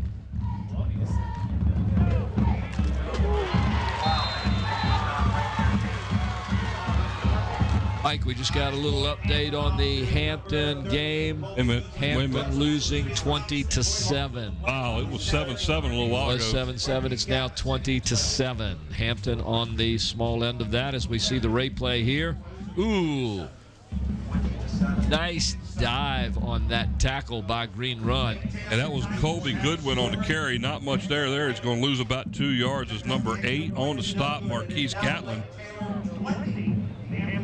Mike, we just got a little update on the Hampton game. Hampton losing 20-7. Wow, it was 7-7 a little while ago. It was 7-7. It's now 20-7. Hampton on the small end of that as we see the replay here. Ooh. Nice dive on that tackle by Green Run. And that was Colby Goodwin on the carry. Not much there. He's going to lose about 2 yards as number 8 on the stop, Marquise Gatlin.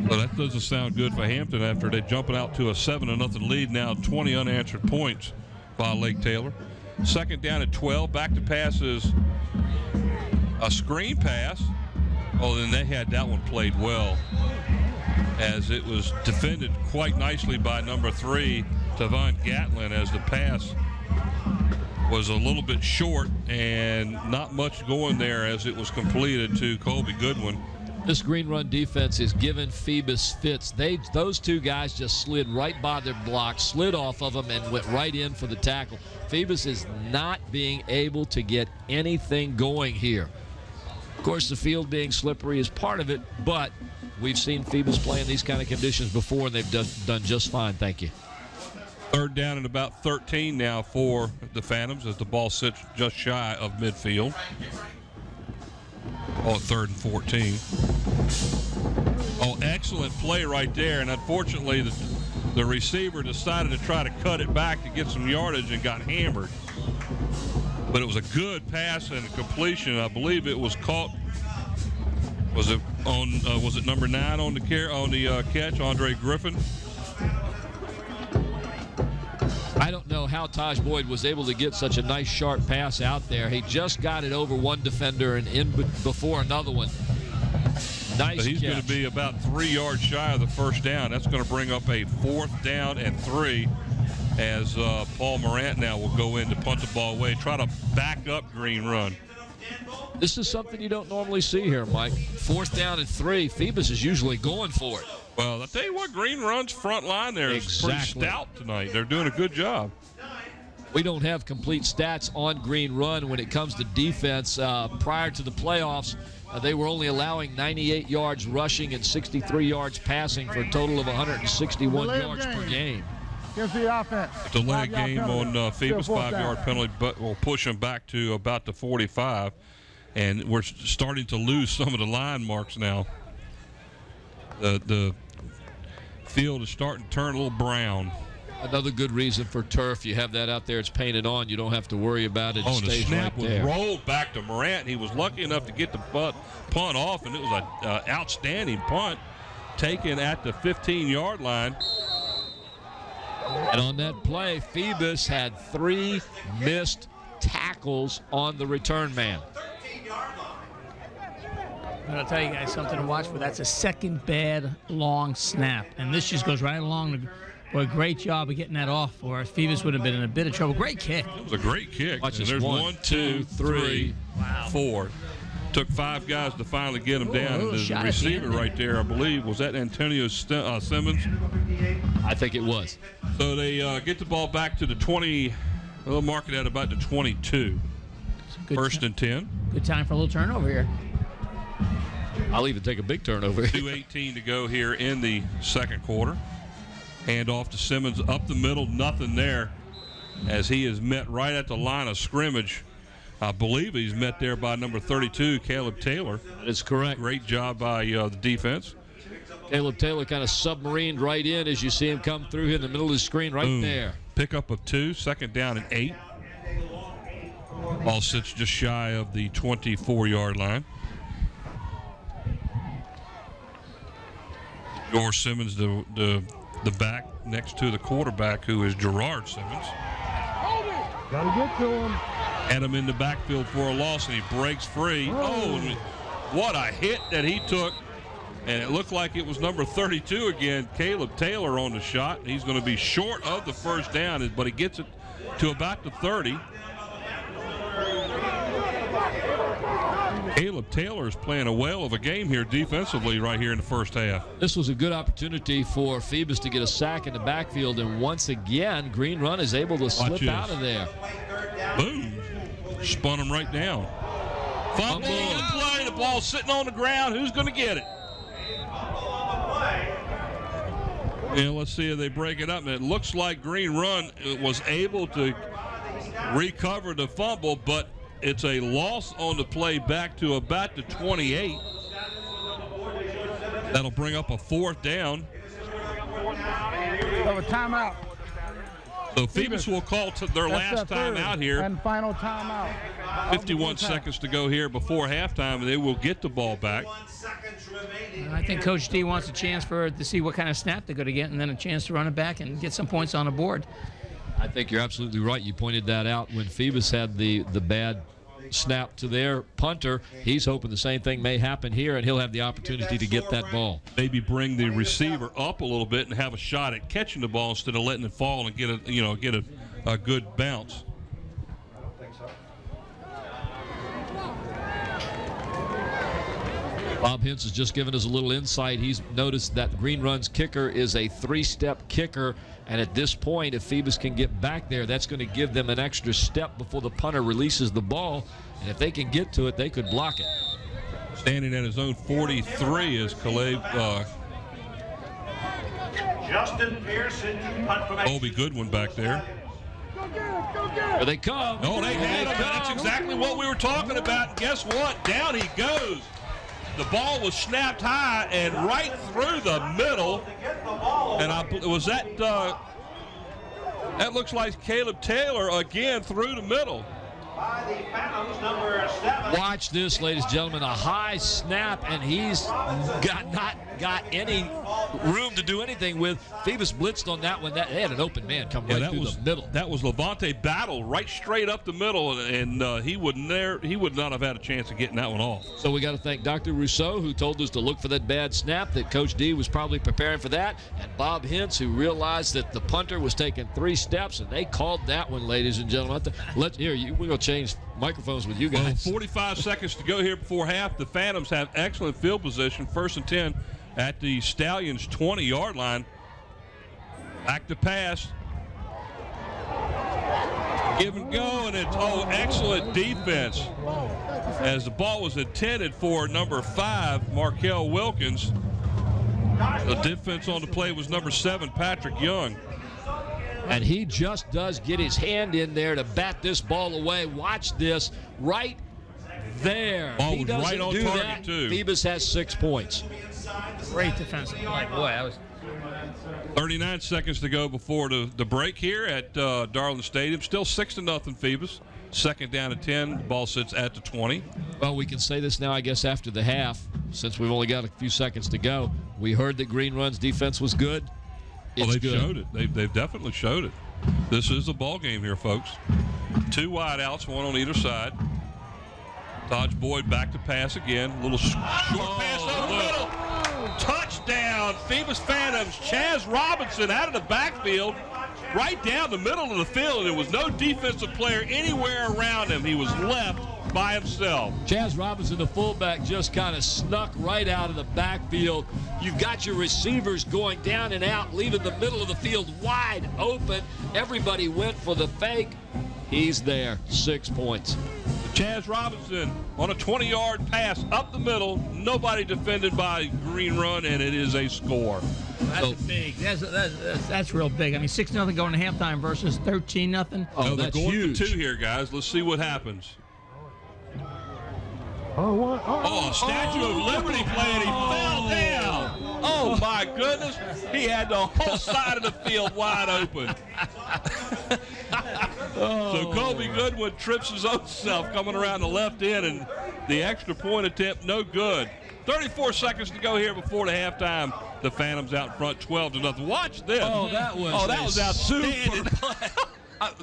So that doesn't sound good for Hampton after they're jumping out to a 7-0 lead. Now 20 unanswered points by Lake Taylor. 2nd down at 12. Back to pass is a screen pass. Oh, then they had that one played well. as it was defended quite nicely by number 3, Tavon Gatlin, as the pass was a little bit short and not much going there as it was completed to Colby Goodwin. This Green Run defense is giving Phoebus fits. Those two guys just slid right by their block, slid off of them, and went right in for the tackle. Phoebus is not being able to get anything going here. Of course, the field being slippery is part of it, but we've seen Phoebus play in these kind of conditions before, and they've done just fine. Thank you. Third down and about 13 now for the Phantoms as the ball sits just shy of midfield. Oh, 3rd and 14. Oh, excellent play right there. And unfortunately, the receiver decided to try to cut it back to get some yardage and got hammered. But it was a good pass and a completion. I believe it was caught. Was it on? Was it number 9 on the catch, Andre Griffin? I don't know how Taj Boyd was able to get such a nice sharp pass out there. He just got it over one defender and in before another one. Nice So he's going to be about 3 yards shy of the first down. That's going to bring up a 4th down and 3 as Paul Morant now will go in to punt the ball away, try to back up Green Run. This is something you don't normally see here, Mike. 4th down and 3. Phoebus is usually going for it. Well, I'll tell you what, Green Run's front line there is pretty stout tonight. They're doing a good job. We don't have complete stats on Green Run when it comes to defense. Prior to the playoffs, they were only allowing 98 yards rushing and 63 yards passing for a total of 161 yards per game. Gives the offense. Delay game on Phoebus, 5-yard penalty, but we'll push them back to about the 45. And we're starting to lose some of the line marks now. The field is starting to turn a little brown. Another good reason for turf. You have that out there. It's painted on. You don't have to worry about it. It the stays snap right there. was rolled back to Morant. He was lucky enough to get the punt off, and it was an outstanding punt taken at the 15-yard line. And on that play, Phoebus had 3 missed tackles on the return man. I'm going to tell you guys something to watch for. That's a second bad long snap. And this just goes right along. Boy, great job of getting that off for us. Phoebus would have been in a bit of trouble. Great kick. It was a great kick. Watch and this. there's 1, 2, 3, 4. Took 5 guys to finally get him down. And the receiver right there, I believe, was that Antonio Simmons? I think it was. So they get the ball back to the 20. They'll mark it at about the 22. First and 10. Good time for a little turnover here. I'll even take a big turnover. 2:18 to go here in the second quarter. Hand off to Simmons up the middle, nothing there as he is met right at the line of scrimmage. I believe he's met there by number 32, Caleb Taylor. That is correct. Great job by the defense. Caleb Taylor kind of submarined right in as you see him come through here in the middle of the screen right there. Pickup of 2, 2nd down and 8. Ball sits just shy of the 24-yard line. Gore Simmons, the back next to the quarterback, who is Gerard Simmons. Gotta get to him. Had him in the backfield for a loss, and he breaks free. Oh, what a hit that he took. And it looked like it was number 32 again, Caleb Taylor on the shot. He's going to be short of the first down, but he gets it to about the 30. Caleb Taylor is playing a whale of a game here defensively right here in the first half. This was a good opportunity for Phoebus to get a sack in the backfield, and once again, Green Run is able to slip out of there. Boom. Spun him right down. Fumble on the play. The ball sitting on the ground. Who's going to get it? And let's see if they break it up. And it looks like Green Run was able to recover the fumble, but it's a loss on the play back to about the 28. That'll bring up a 4th down. Have a timeout. So Phoebus will call to their last timeout here. And final timeout. 51 seconds to go here before halftime, and they will get the ball back. I think Coach D wants a chance to see what kind of snap they're going to get, and then a chance to run it back and get some points on the board. I think you're absolutely right. You pointed that out when Phoebus had the bad snap to their punter. He's hoping the same thing may happen here, and he'll have the opportunity to get that ball. Maybe bring the receiver up a little bit and have a shot at catching the ball instead of letting it fall and get a good bounce. Bob Hintz has just given us a little insight. He's noticed that Green Run's kicker is a 3-step kicker, and at this point, if Phoebus can get back there, that's going to give them an extra step before the punter releases the ball, and if they can get to it, they could block it. Standing at his own 43 is Caleb. Justin Pearson, punt from Colby Goodwin back there. Here they come. Oh, they had him. That's exactly what we were talking about. And guess what? Down he goes. The ball was snapped high and right through the middle. And was that looks like Caleb Taylor again through the middle. Watch this, ladies and gentlemen, a high snap, and he's not got any room to do anything with. Phoebus blitzed on that one. They had an open man come right through the middle. That was Levante Battle right straight up the middle, and he would not have had a chance of getting that one off. So we got to thank Dr. Rousseau, who told us to look for that bad snap, that Coach D was probably preparing for that, and Bob Hintz, who realized that the punter was taking 3 steps, and they called that one, ladies and gentlemen. We're going to change microphones with you guys. Well, 45 seconds to go here before half. The Phantoms have excellent field position, 1st and 10 at the Stallions' 20-yard line. Back to pass. Give and go, and it's excellent defense. As the ball was intended for number 5, Markel Wilkins. The defense on the play was number 7, Patrick Young. And he just does get his hand in there to bat this ball away. Watch this right there. Ball he was doesn't right on do target, that. too. Phoebus has 6 points. Great defensive play. Boy, that was 39 seconds to go before the break here at Darling Stadium. Still 6-0 Phoebus. 2nd down and 10. The ball sits at the 20. Well, we can say this now, I guess, after the half, since we've only got a few seconds to go. We heard that Green Run's defense was good. They've showed it. They've definitely showed it. This is a ball game here, folks. 2 wideouts, 1 on either side. Taj Boyd back to pass again. A little short pass over the middle. Touchdown, Phoebus Phantoms. Chaz Robinson out of the backfield, right down the middle of the field. There was no defensive player anywhere around him. He was left by himself. Chaz Robinson, the fullback, just kind of snuck right out of the backfield. You've got your receivers going down and out, leaving the middle of the field wide open. Everybody went for the fake. He's there. 6 points. Chaz Robinson on a 20-yard pass up the middle. Nobody defended by Green Run, and it is a score. That's big. That's real big. I mean, 6-0 going to halftime versus 13-0. Oh, they're going huge. for 2 here, guys. Let's see what happens. Oh, Statue of Liberty play, and he fell down. Oh, my goodness. He had the whole side of the field wide open. So Colby Goodwin trips his own self coming around the left end, and the extra point attempt no good. 34 seconds to go here before the halftime. The Phantoms out in front, 12-0. Watch this. That was outstanding.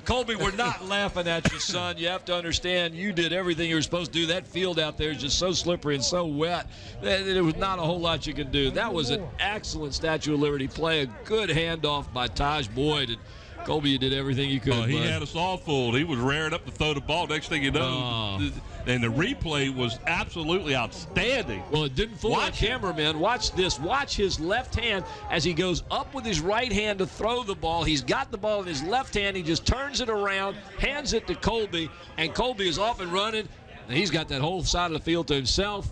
Colby, we're not laughing at you, son. You have to understand you did everything you were supposed to do. That field out there is just so slippery and so wet. There was not a whole lot you could do. That was an excellent Statue of Liberty play, a good handoff by Taj Boyd. And Colby, you did everything you could. He had us all fooled. He was raring up to throw the ball. Next thing you know, and the replay was absolutely outstanding. Well, it didn't fool the cameraman. Watch this. Watch his left hand as he goes up with his right hand to throw the ball. He's got the ball in his left hand. He just turns it around, hands it to Colby, and Colby is off and running. And he's got that whole side of the field to himself.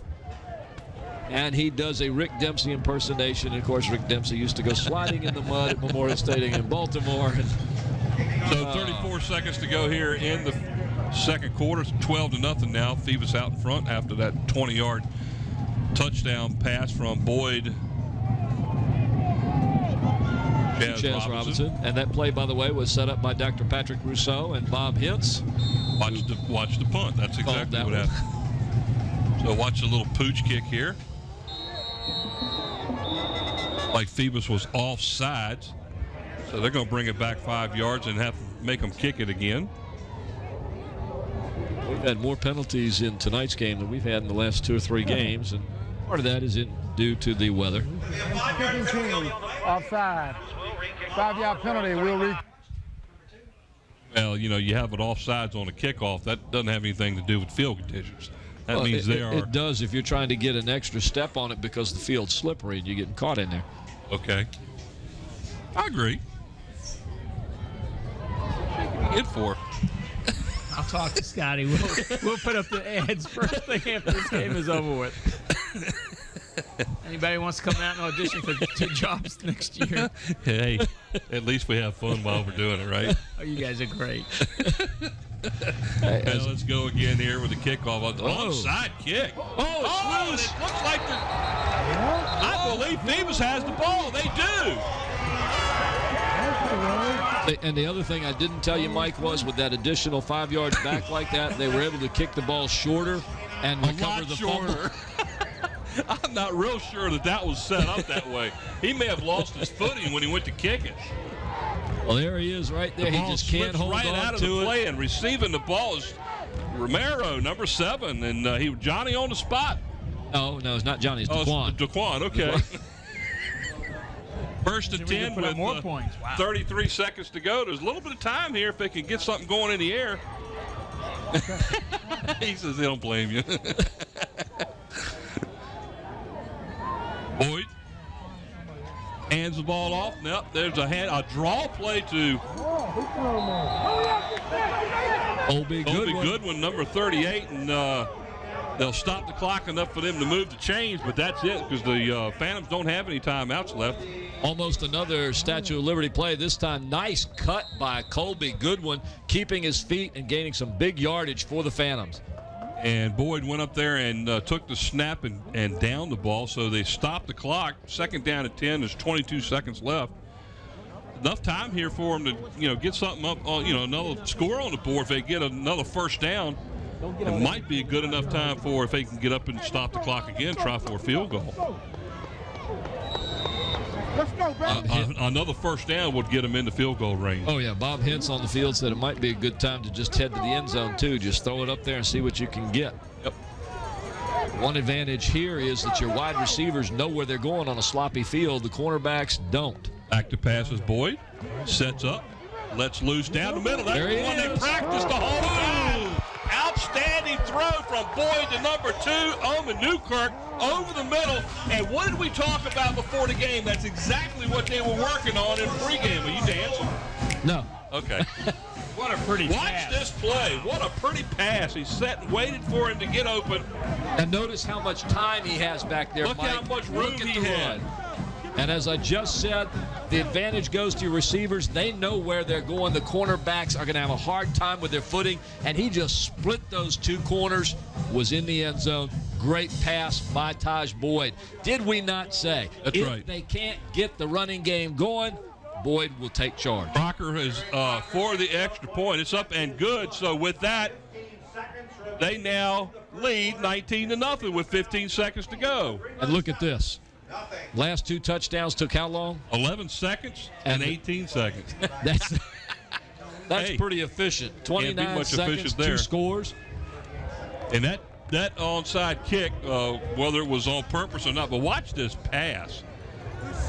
And he does a Rick Dempsey impersonation. And, of course, Rick Dempsey used to go sliding in the mud at Memorial Stadium in Baltimore. So 34 seconds to go here in the second quarter. It's 12-0 now. Phoebus out in front after that 20-yard touchdown pass from Boyd. Chaz Robinson. And that play, by the way, was set up by Dr. Patrick Rousseau and Bob Hintz. Watch the punt. That's exactly what happened. So watch the little pooch kick here. Like Phoebus was offsides. So they're going to bring it back 5 yards and have to make them kick it again. We've had more penalties in tonight's game than we've had in the last 2 or 3 games, and part of that is due to the weather. Kicking team offside. 5-yard penalty. Well, you have it offsides on a kickoff. That doesn't have anything to do with field conditions. That means it does if you're trying to get an extra step on it because the field's slippery and you're getting caught in there. Okay. I agree. Good for. I'll talk to Scotty. We'll put up the ads first thing after this game is over with. Anybody wants to come out and audition for 2 jobs next year? Hey, at least we have fun while we're doing it, right? Oh, you guys are great. Well, let's go again here with the kickoff. Onside kick. Oh, it's loose. It looks like I believe Phoebus has the ball. They do. And the other thing I didn't tell you, Mike, was with that additional 5 yards back like that, they were able to kick the ball shorter and recover the fumble. I'm not real sure that was set up that way. He may have lost his footing when he went to kick it. Well, there he is right there. He just can't hold right on out of to the it. play, and receiving the ball is Romero, number 7, and Johnny on the spot. Oh, no, it's not Johnny. It's Daquan. Daquan, okay. First and 10 with more points. Wow. 33 seconds to go. There's a little bit of time here if they can get something going in the air. He says they don't blame you. Boyd hands the ball off. Nope, there's a draw play to Obi Goodwin, number 38, and they'll stop the clock enough for them to move the chains, but that's it because the Phantoms don't have any timeouts left. Almost another Statue of Liberty play. This time, nice cut by Colby Goodwin, keeping his feet and gaining some big yardage for the Phantoms. And Boyd went up there and took the snap and downed the ball, so they stopped the clock. Second down at 10. There's 22 seconds left. Enough time here for them to get something up, another score on the board. If they get another first down, it might be a good enough time for if they can get up and stop the clock again, try for a field goal. Let's go, baby. Another first down would get them in the field goal range. Oh, yeah. Bob Hintz on the field said it might be a good time to just head to the end zone, too. Just throw it up there and see what you can get. Yep. One advantage here is that your wide receivers know where they're going on a sloppy field. The cornerbacks don't. Back to passes. Boyd sets up, lets loose down the middle. That's the one they practiced the whole time. Outstanding throw from Boyd to number 2, Omen Newkirk, over the middle. And what did we talk about before the game? That's exactly what they were working on in pregame. Are you dancing? No. Okay. What a pretty pass. Watch this play. What a pretty pass. He sat and waited for him to get open. And notice how much time he has back there, Look Mike. how much room Look at he the had. run. And as I just said, the advantage goes to your receivers. They know where they're going. The cornerbacks are going to have a hard time with their footing. And he just split those 2 corners, was in the end zone. Great pass by Taj Boyd. Did we not say? That's if right. They can't get the running game going, Boyd will take charge. Crocker is for the extra point. It's up and good. So with that, they now lead 19-0 with 15 seconds to go. And look at this. Last 2 touchdowns took how long? 11 seconds and 18 seconds. That's pretty efficient. 29 seconds, 2 scores. And that onside kick, whether it was on purpose or not, but watch this pass.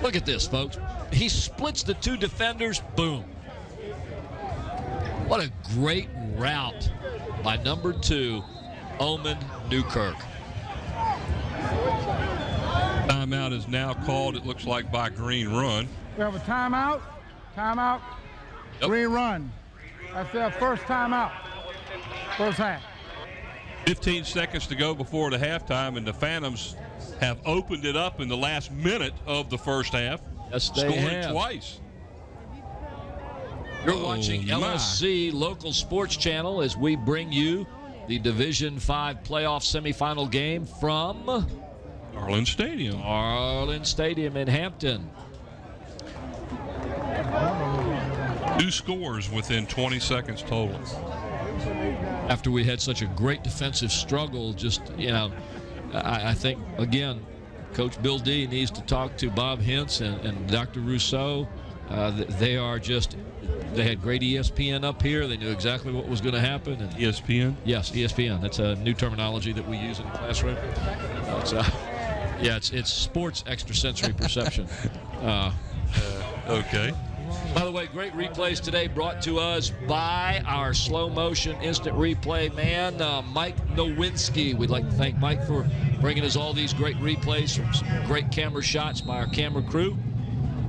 Look at this, folks. He splits the 2 defenders. Boom. What a great route by number 2, Omen Newkirk. Timeout is now called, it looks like, by Green Run. We have a timeout. Timeout. Yep. Green Run. That's their first timeout. First half. 15 seconds to go before the halftime, and the Phantoms have opened it up in the last minute of the first half. Yes, they scoring have. Twice. You're watching LSC Local Sports Channel as we bring you the Division 5 playoff semifinal game from Arlen Stadium. Arlen Stadium in Hampton. 2 scores within 20 seconds total. After we had such a great defensive struggle, I think, again, Coach Bill D needs to talk to Bob Hintz and Dr. Rousseau They are just. They had great ESPN up here. They knew exactly what was going to happen. And ESPN? Yes, ESPN. That's a new terminology that we use in the classroom. It's sports extrasensory perception. Okay. By the way, great replays today brought to us by our slow motion instant replay man, Mike Nowinski. We'd like to thank Mike for bringing us all these great replays from some great camera shots by our camera crew.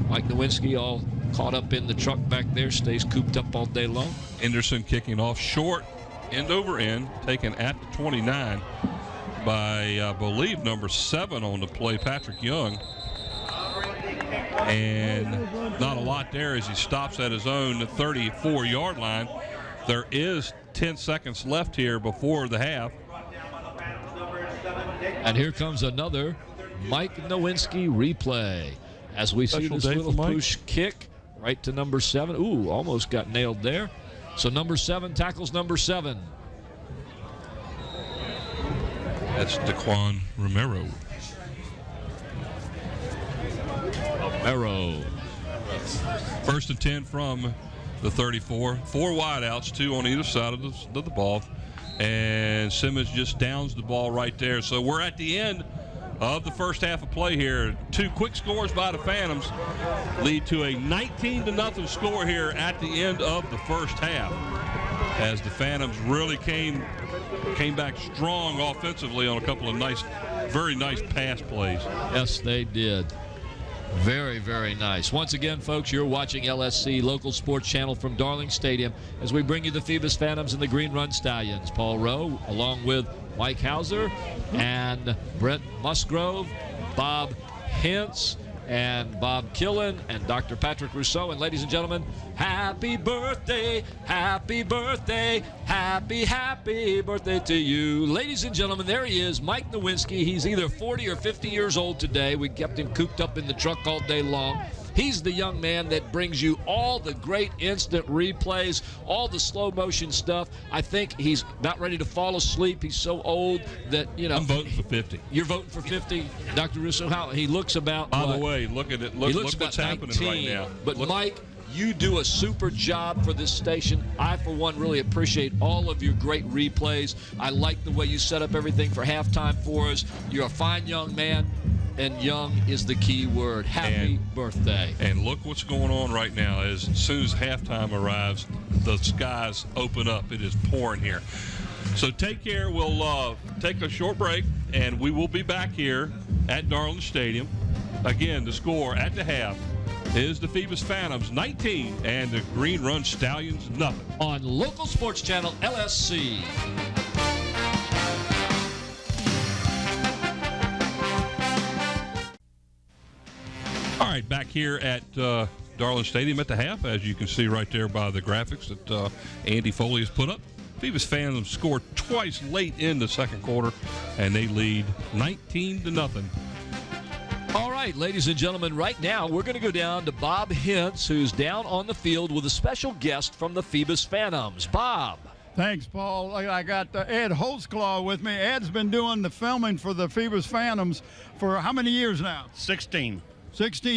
Mike Nowinski all caught up in the truck back there, stays cooped up all day long. Anderson kicking off short, end over end, taken at the 29 by, I believe, number 7 on the play, Patrick Young. And not a lot there as he stops at his own 34-yard line. There is 10 seconds left here before the half. And here comes another Mike Nowinski replay. As we see this little push kick right to number 7. Ooh, almost got nailed there. So number 7 tackles number 7. That's Daquan Romero. First and 10 from the 34. 4 wideouts, 2 on either side of the ball. And Simmons just downs the ball right there. So we're at the end of the first half of play here. 2 quick scores by the Phantoms lead to a 19-0 score here at the end of the first half, as the Phantoms really came back strong offensively on a couple of very nice pass plays. Yes, they did. Very, very nice. Once again, folks, you're watching LSC Local Sports Channel from Darling Stadium as we bring you the Phoebus Phantoms and the Green Run Stallions. Paul Rowe, along with Mike Hauser and Brent Musgrove, Bob Hintz, and Bob Killen, and Dr. Patrick Rousseau. And ladies and gentlemen, happy birthday, happy birthday, happy birthday to you. Ladies and gentlemen, there he is, Mike Nowinski. He's either 40 or 50 years old today. We kept him cooped up in the truck all day long. He's the young man that brings you all the great instant replays, all the slow motion stuff. I think he's about ready to fall asleep. He's so old that, you know. I'm voting for 50. You're voting for 50? Dr. Russo, how he looks about. By the way, look at it. Look what's happening 19, right now. But Mike, you do a super job for this station. I, for one, really appreciate all of your great replays. I like the way you set up everything for halftime for us. You're a fine young man. And young is the key word. Happy birthday. And look what's going on right now. As soon as halftime arrives, the skies open up. It is pouring here. So take care. We'll take a short break, and we will be back here at Darling Stadium. Again, the score at the half is the Phoebus Phantoms 19 and the Green Run Stallions nothing. On Local Sports Channel LSC. All right, back here at Darling Stadium at the half, as you can see right there by the graphics that Andy Foley has put up. Phoebus Phantoms scored twice late in the second quarter, and they lead 19-0. All right, ladies and gentlemen, right now we're going to go down to Bob Hintz, who's down on the field with a special guest from the Phoebus Phantoms. Bob. Thanks, Paul. I got Ed Holtzclaw with me. Ed's been doing the filming for the Phoebus Phantoms for how many years now? 16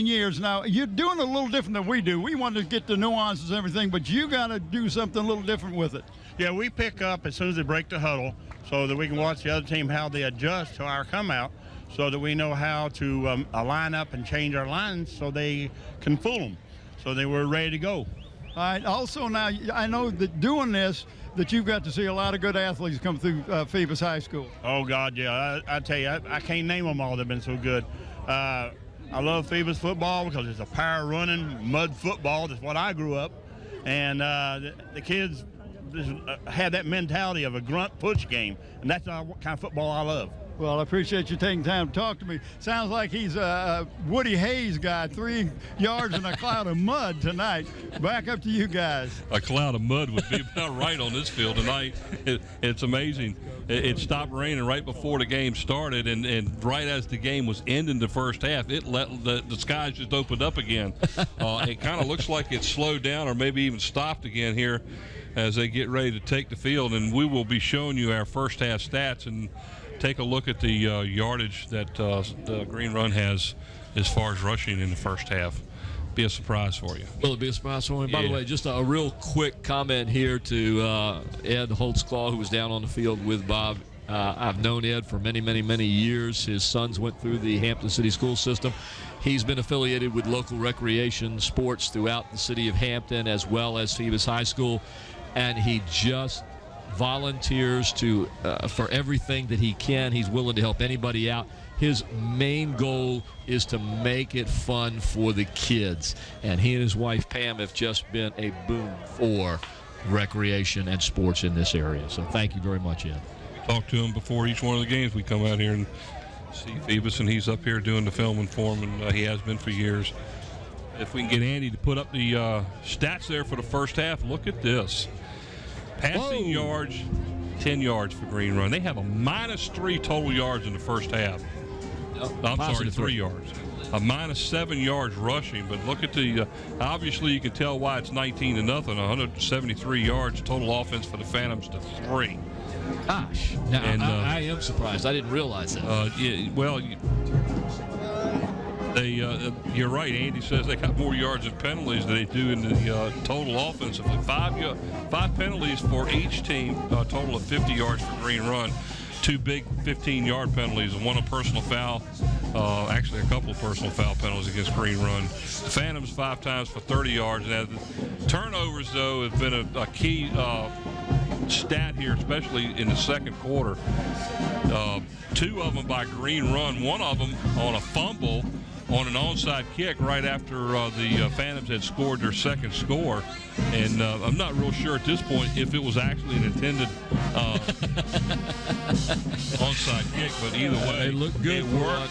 years now. You're doing it a little different than we do. We want to get the nuances and everything, but you got to do something a little different with it. Yeah, we pick up as soon as they break the huddle so that we can watch the other team how they adjust to our come out so that we know how to line up and change our lines so they can fool them, so they were ready to go. All right. Also, now, I know that doing this, that you've got to see a lot of good athletes come through Phoebus High School. Oh, God, yeah. I tell you, I can't name them all. They've been so good. I love Phoebus football because it's a power running, mud football. That's what I grew up. And the kids just had that mentality of a grunt push game. And that's what kind of football I love. Well, I appreciate you taking time to talk to me. Sounds like he's a Woody Hayes guy, 3 yards in a cloud of mud tonight. Back up to you guys. A cloud of mud would be about right on this field tonight. It's amazing. It stopped raining right before the game started, and right as the game was ending the first half, it let the skies just opened up again. It kind of looks like it slowed down or maybe even stopped again here as they get ready to take the field, and we will be showing you our first half stats and take a look at the yardage that the Green Run has as far as rushing in the first half. be a surprise for you. Will it be a surprise for me? By the way, just a real quick comment here to Ed Holtzclaw, who was down on the field with Bob. I've known Ed for many, many, many years. His sons went through the Hampton City school system. He's been affiliated with local recreation sports throughout the city of Hampton, as well as Phoebus High School, and he just volunteers to for everything that he can. He's willing to help anybody out. His main goal is to make it fun for the kids, and he and his wife Pam have just been a boon for recreation and sports in this area. So thank you very much, Ed. Talk to him before each one of the games. We come out here and see Phoebus, and he's up here doing the filming for him, and he has been for years. If we can get Andy to put up the stats there for the first half, look at this. Passing yards, 10 yards for Green Run. They have a -3 total yards in the first half. I'm sorry, 3 yards. A -7 yards rushing, but look at the obviously you can tell why it's 19-0. 173 yards total offense for the Phantoms to 3. Gosh, now, and, I am surprised. I didn't realize that. Yeah, well, you're right. Andy says they got more yards and penalties than they do in the total offensively. Five penalties for each team, a total of 50 yards for Green Run. 2 big 15-yard penalties and 1 a personal foul. Actually, a couple of personal foul penalties against Green Run. The Phantoms 5 times for 30 yards. And turnovers, though, have been a key stat here, especially in the second quarter. 2 of them by Green Run, 1 of them on a fumble on an onside kick right after the Phantoms had scored their second score. And I'm not real sure at this point if it was actually an intended onside kick, but either way, it looked good.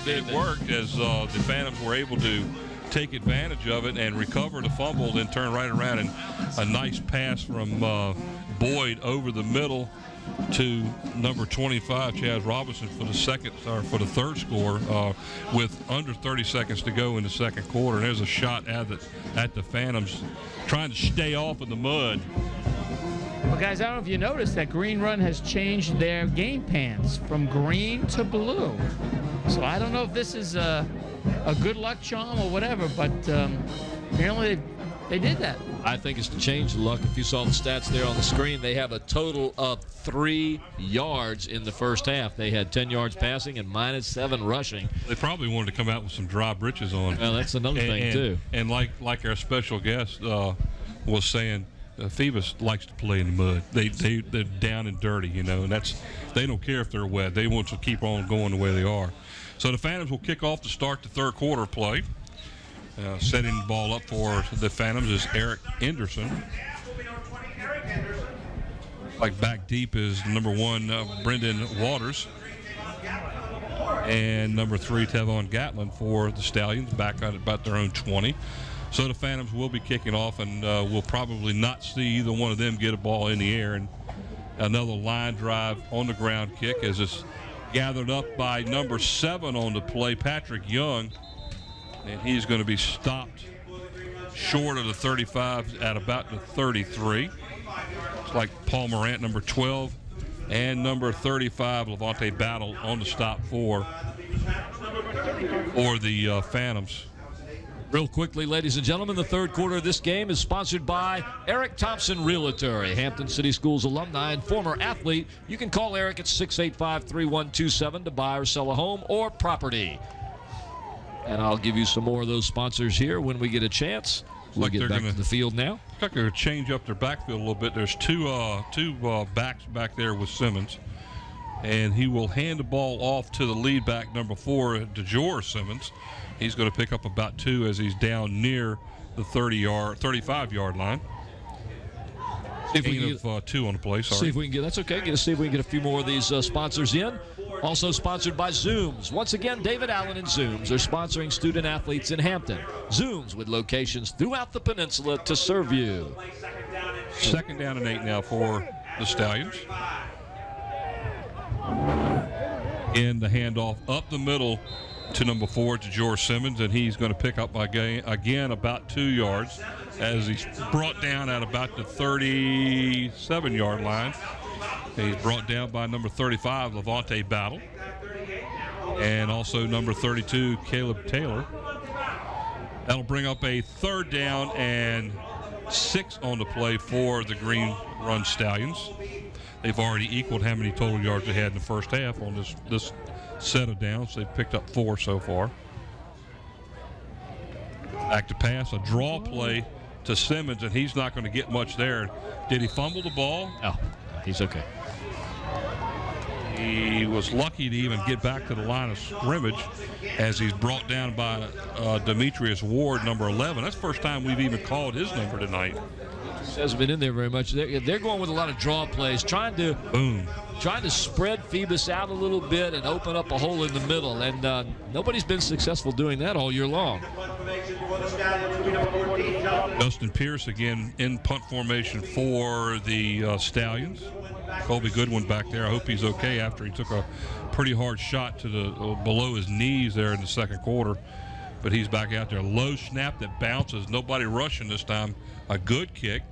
It worked as the Phantoms were able to take advantage of it and recover the fumble, then turn right around, and a nice pass from Boyd over the middle to number 25, Chaz Robinson, for the third score with under 30 seconds to go in the second quarter. And there's a shot at the Phantoms trying to stay off in the mud. Well, guys, I don't know if you noticed that Green Run has changed their game pants from green to blue. So I don't know if this is a good luck charm or whatever, but apparently they did that. I think it's to change the luck. If you saw the stats there on the screen, they have a total of 3 yards in the first half. They had 10 yards passing and -7 rushing. They probably wanted to come out with some dry britches on. Well, that's another thing, too. And like our special guest was saying, Phoebus likes to play in the mud. They're down and dirty, and they don't care if they're wet. They want to keep on going the way they are. So the Phantoms will kick off to start the third quarter of play. Setting the ball up for the Phantoms is Eric Anderson. Like back deep is number 1, Brendan Waters. And number 3, Tevon Gatlin for the Stallions, back on about their own 20. So the Phantoms will be kicking off, and we'll probably not see either one of them get a ball in the air. And another line drive on the ground kick as it's gathered up by number 7 on the play, Patrick Young. And he's going to be stopped short of the 35 at about the 33. It's like Paul Morant, number 12, and number 35, Levante Battle, on the stop for the Phantoms. Real quickly, ladies and gentlemen, the third quarter of this game is sponsored by Eric Thompson Realtor, a Hampton City Schools alumni and former athlete. You can call Eric at 685-3127 to buy or sell a home or property. And I'll give you some more of those sponsors here when we get a chance. We'll get back to the field now. Looks like they're going to change up their backfield a little bit. There's two backs back there with Simmons. And he will hand the ball off to the lead back, number 4, DeJour Simmons. He's going to pick up about 2 as he's down near the 35-yard line. See if we can get 2 on the play. Sorry. See if we can get. That's okay. See if we can get a few more of these sponsors in. Also sponsored by Zooms. Once again, David Allen and Zooms are sponsoring student athletes in Hampton. Zooms with locations throughout the peninsula to serve you. Second down and 8 now for the Stallions. In the handoff up the middle to number 4, DeJour Simmons, and he's going to pick up again about 2 yards as he's brought down at about the 37-yard line. He's brought down by number 35, Levante Battle, and also number 32, Caleb Taylor. That'll bring up a 3rd down and 6 on the play for the Green Run Stallions. They've already equaled how many total yards they had in the first half on this set of downs. They've picked up 4 so far. Back to pass, a draw play to Simmons, and he's not going to get much there. Did he fumble the ball? No, he's okay. He was lucky to even get back to the line of scrimmage as he's brought down by Demetrius Ward, number 11. That's the first time we've even called his number tonight. Hasn't been in there very much. They're going with a lot of draw plays, trying to spread Phoebus out a little bit and open up a hole in the middle. And nobody's been successful doing that all year long. Dustin Pierce again in punt formation for the Stallions. Colby Goodwin back there. I hope he's okay after he took a pretty hard shot to the below his knees there in the second quarter. But he's back out there. Low snap that bounces. Nobody rushing this time. A good kick.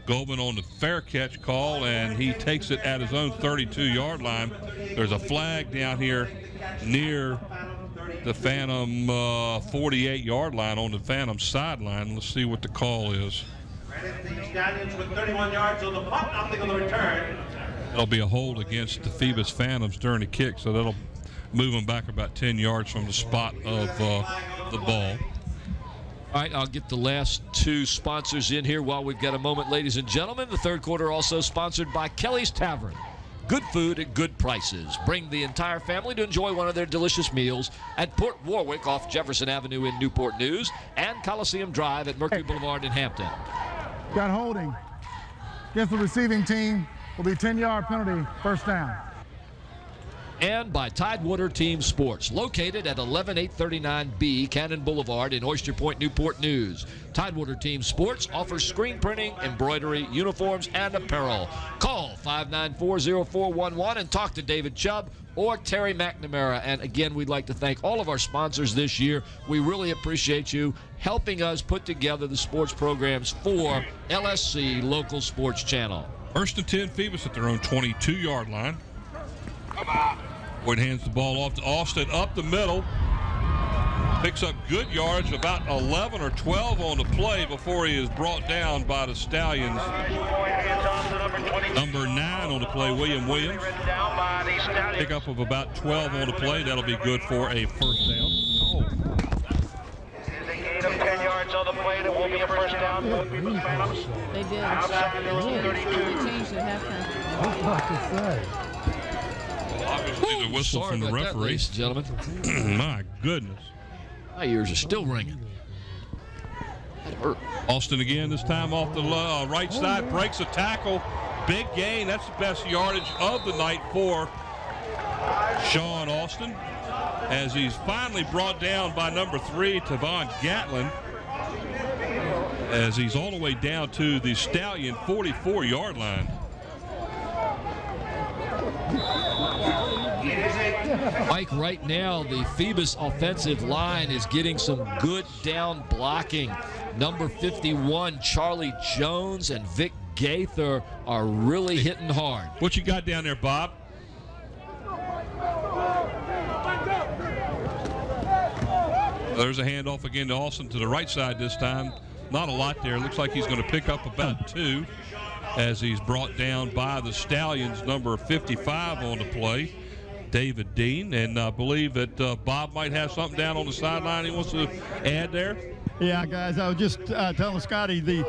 Goldman on the fair catch call, and he takes it at his own 32-yard line. There's a flag down here near the Phantom 48-yard line on the Phantom sideline. Let's see what the call is. Stallions with 31 yards on the punt, nothing on the return. That'll be a hold against the Phoebus Phantoms during the kick, so that'll move them back about 10 yards from the spot of the ball. All right, I'll get the last 2 sponsors in here while we've got a moment, ladies and gentlemen. The third quarter also sponsored by Kelly's Tavern. Good food at good prices. Bring the entire family to enjoy one of their delicious meals at Port Warwick off Jefferson Avenue in Newport News and Coliseum Drive at Mercury Boulevard in Hampton. Got holding against the receiving team. Will be 10-yard penalty, first down. And by Tidewater Team Sports, located at 11839B Cannon Boulevard in Oyster Point, Newport News. Tidewater Team Sports offers screen printing, embroidery, uniforms, and apparel. Call 594-0411 and talk to David Chubb or Terry McNamara. And again, we'd like to thank all of our sponsors this year. We really appreciate you helping us put together the sports programs for LSC Local Sports Channel. 1st and 10, Phoebus at their own 22-yard line. Boyd hands the ball off to Austin up the middle. Picks up good yards, about 11 or 12 on the play before he is brought down by the Stallions. Number 9 on the play, William Williams. Pick up of about 12 on the play. That'll be good for a first down. Oh. 10 yards on the play, that will be a first down. They did. They changed it at halftime. I was about to say. Obviously, the whistle from the referee. Ladies and gentlemen. My goodness. My ears are still ringing. That hurt. Austin again, this time off the right side, breaks a tackle. Big gain. That's the best yardage of the night for Sean Austin, as he's finally brought down by number 3, Tavon Gatlin, as he's all the way down to the Stallion 44-yard line. Mike, right now the Phoebus offensive line is getting some good down blocking. Number 51, Charlie Jones, and Vic Gaither are really hitting hard. What you got down there, Bob? There's a handoff again to Austin to the right side this time. Not a lot there. Looks like he's going to pick up about 2 as he's brought down by the Stallions, number 55 on the play, David Dean. And I believe that Bob might have something down on the sideline he wants to add there. Yeah, guys, I was just telling Scotty the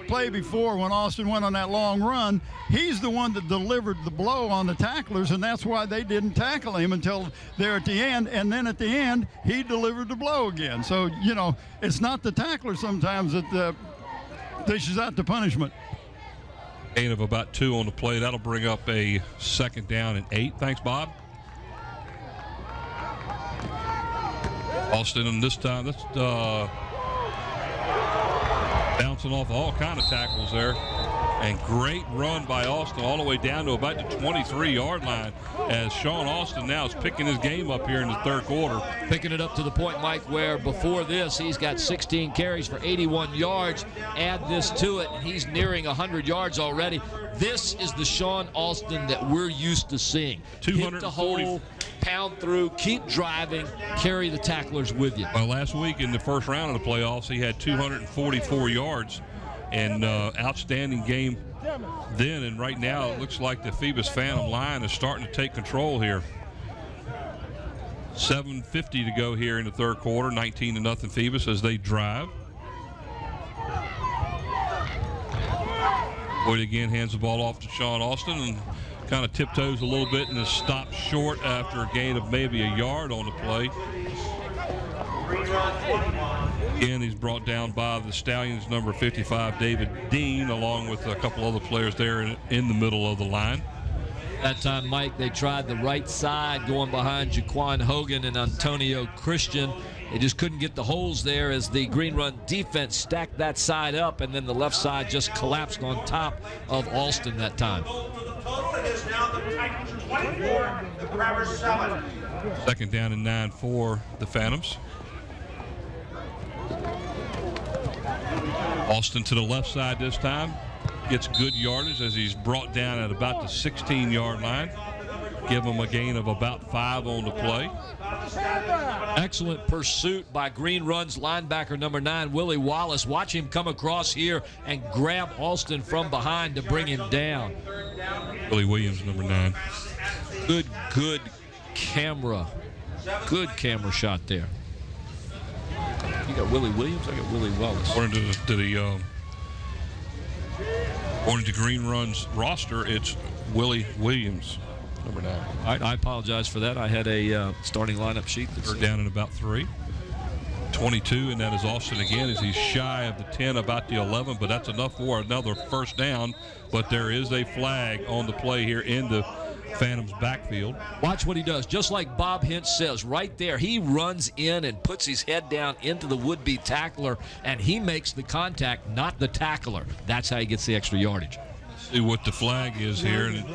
play before when Austin went on that long run, he's the one that delivered the blow on the tacklers, and that's why they didn't tackle him until there at the end. And then at the end, he delivered the blow again. So, you know, it's not the tackler sometimes that dishes out the punishment. Gain of about 2 on the play. That'll bring up a 2nd down and 8. Thanks, Bob. Austin, and this time that's bouncing off all kind of tackles there. And great run by Austin all the way down to about the 23-yard line, as Sean Austin now is picking his game up here in the third quarter. Picking it up to the point, Mike, where before this he's got 16 carries for 81 yards. Add this to it, and he's nearing 100 yards already. This is the Sean Austin that we're used to seeing. Hit the hole, pound through, keep driving, carry the tacklers with you. Well, last week in the first round of the playoffs, he had 244 yards and outstanding game then. And right now, it looks like the Phoebus Phantom line is starting to take control here. 7:50 to go here in the third quarter, 19-0 Phoebus as they drive. Boyd again hands the ball off to Sean Austin and kind of tiptoes a little bit and is stopped short after a gain of maybe a yard on the play. Again, he's brought down by the Stallions, number 55, David Dean, along with a couple other players there in the middle of the line. That time, Mike, they tried the right side going behind Jaquan Hogan and Antonio Christian. They just couldn't get the holes there as the Green Run defense stacked that side up, and then the left side just collapsed on top of Alston that time. Second down and 9 for the Phantoms. Alston to the left side this time. Gets good yardage as he's brought down at about the 16-yard line. Give him a gain of about 5 on the play. Excellent pursuit by Green Run's linebacker number 9, Willie Wallace. Watch him come across here and grab Alston from behind to bring him down. Willie Williams, number 9. Good camera. Good camera shot there. You got Willie Williams, I got Willie Wallace. According to Green Run's roster, it's Willie Williams, number 9. All right, I apologize for that. I had a starting lineup sheet. They're down in about 3. 22, and that is Austin again as he's shy of the 10, about the 11, but that's enough for another first down. But there is a flag on the play here in the Phantom's backfield. Watch what he does. Just like Bob Hinch says right there, he runs in and puts his head down into the would-be tackler, and he makes the contact, not the tackler. That's how he gets the extra yardage. See what the flag is here, and it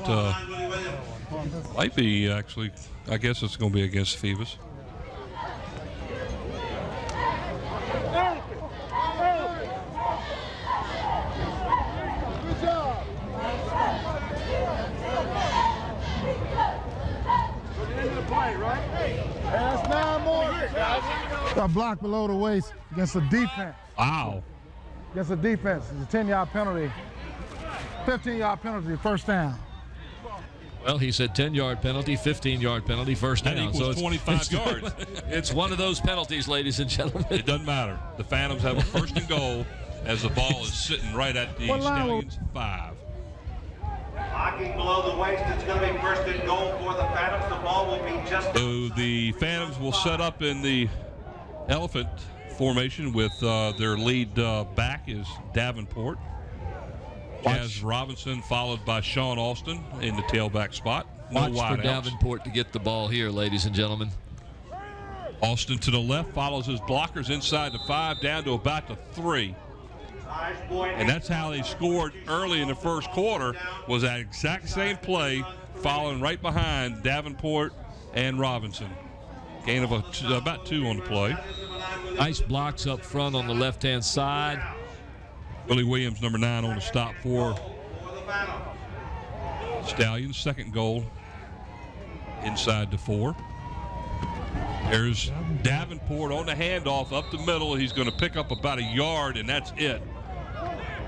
might be actually, I guess it's going to be against Phoebus. A block below the waist against the defense. Wow. Against the defense. It's a 10-yard penalty. 15-yard penalty, first down. Well, he said 10-yard penalty, 15-yard penalty, first down. That equals 25 yards. It's one of those penalties, ladies and gentlemen. It doesn't matter. The Phantoms have a first and goal as the ball is sitting right at the Stallions 5. Blocking below the waist, it's going to be first and goal for the Phantoms. The ball will be just... So the Phantoms will set up in the elephant formation with their lead back is Davenport. Jazz Robinson followed by Sean Austin in the tailback spot. No Watch wideouts. for Davenport to get the ball here, ladies and gentlemen. Austin to the left follows his blockers inside the 5 down to about the 3. And that's how they scored early in the first quarter, was that exact same play following right behind Davenport and Robinson. Gain of about 2 on the play. Nice blocks up front on the left-hand side. Willie Williams, number 9, on the stop for Stallions. Second goal inside the 4. There's Davenport on the handoff up the middle. He's going to pick up about a yard, and that's it.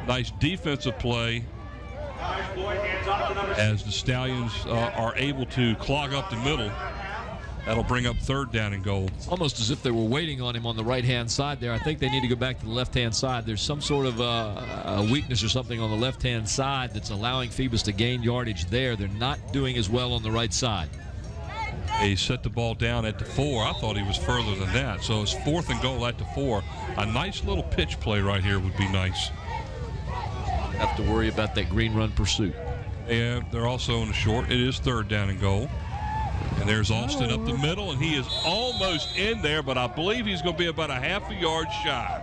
Nice defensive play as the Stallions are able to clog up the middle. That'll bring up third down and goal. Almost as if they were waiting on him on the right-hand side there. I think they need to go back to the left-hand side. There's some sort of a weakness or something on the left-hand side that's allowing Phoebus to gain yardage there. They're not doing as well on the right side. He set the ball down at the 4. I thought he was further than that. So it's 4th and goal at the 4. A nice little pitch play right here would be nice. Have to worry about that Green Run pursuit. Yeah, they're also in the short. It is third down and goal. And there's Austin up the middle, and he is almost in there, but I believe he's going to be about a half a yard shy.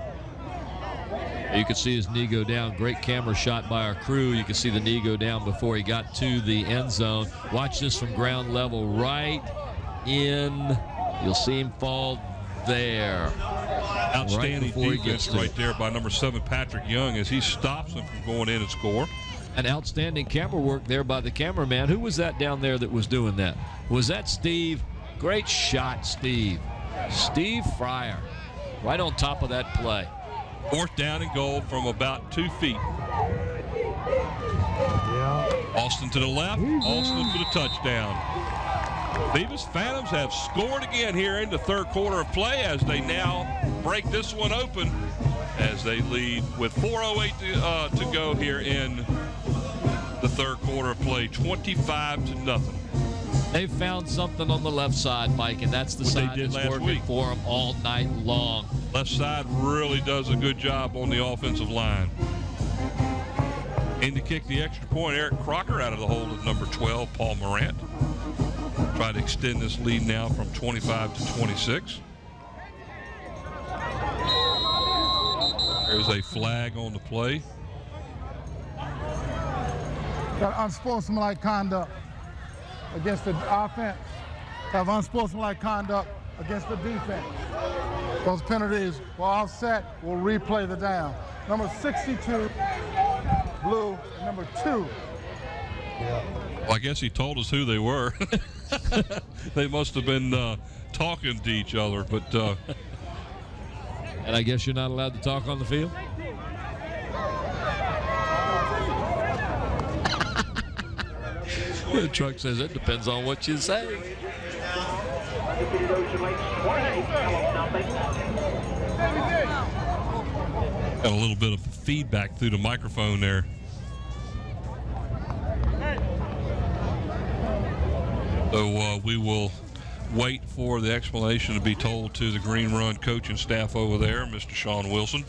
You can see his knee go down. Great camera shot by our crew. You can see the knee go down before he got to the end zone. Watch this from ground level right in. You'll see him fall there. Outstanding defense right there by number 7, Patrick Young, as he stops him from going in and score. An outstanding camera work there by the cameraman. Who was that down there that was doing that? Was that Steve? Great shot, Steve. Steve Fryer, right on top of that play. 4th down and goal from about 2 feet. Austin to the left, Austin for the touchdown. Phoebus Phantoms have scored again here in the 3rd quarter of play as they now break this one open as they lead with 4:08 to go here in the 3rd quarter of play, 25-0. They've found something on the left side, Mike, and that's the side that's working for them all night long. Left side really does a good job on the offensive line. In to kick the extra point, Eric Crocker out of the hole at number 12, Paul Morant. Try to extend this lead now from 25 to 26. There's a flag on the play. Got unsportsmanlike conduct against the offense. Have unsportsmanlike conduct against the defense. Those penalties were offset. We'll replay the down. Number 62, blue, and number 2. Well, I guess he told us who they were. They must have been talking to each other, but. And I guess you're not allowed to talk on the field? The truck says it depends on what you say. Got a little bit of feedback through the microphone there. So we will wait for the explanation to be told to the Green Run coaching staff over there, Mr. Sean Wilson.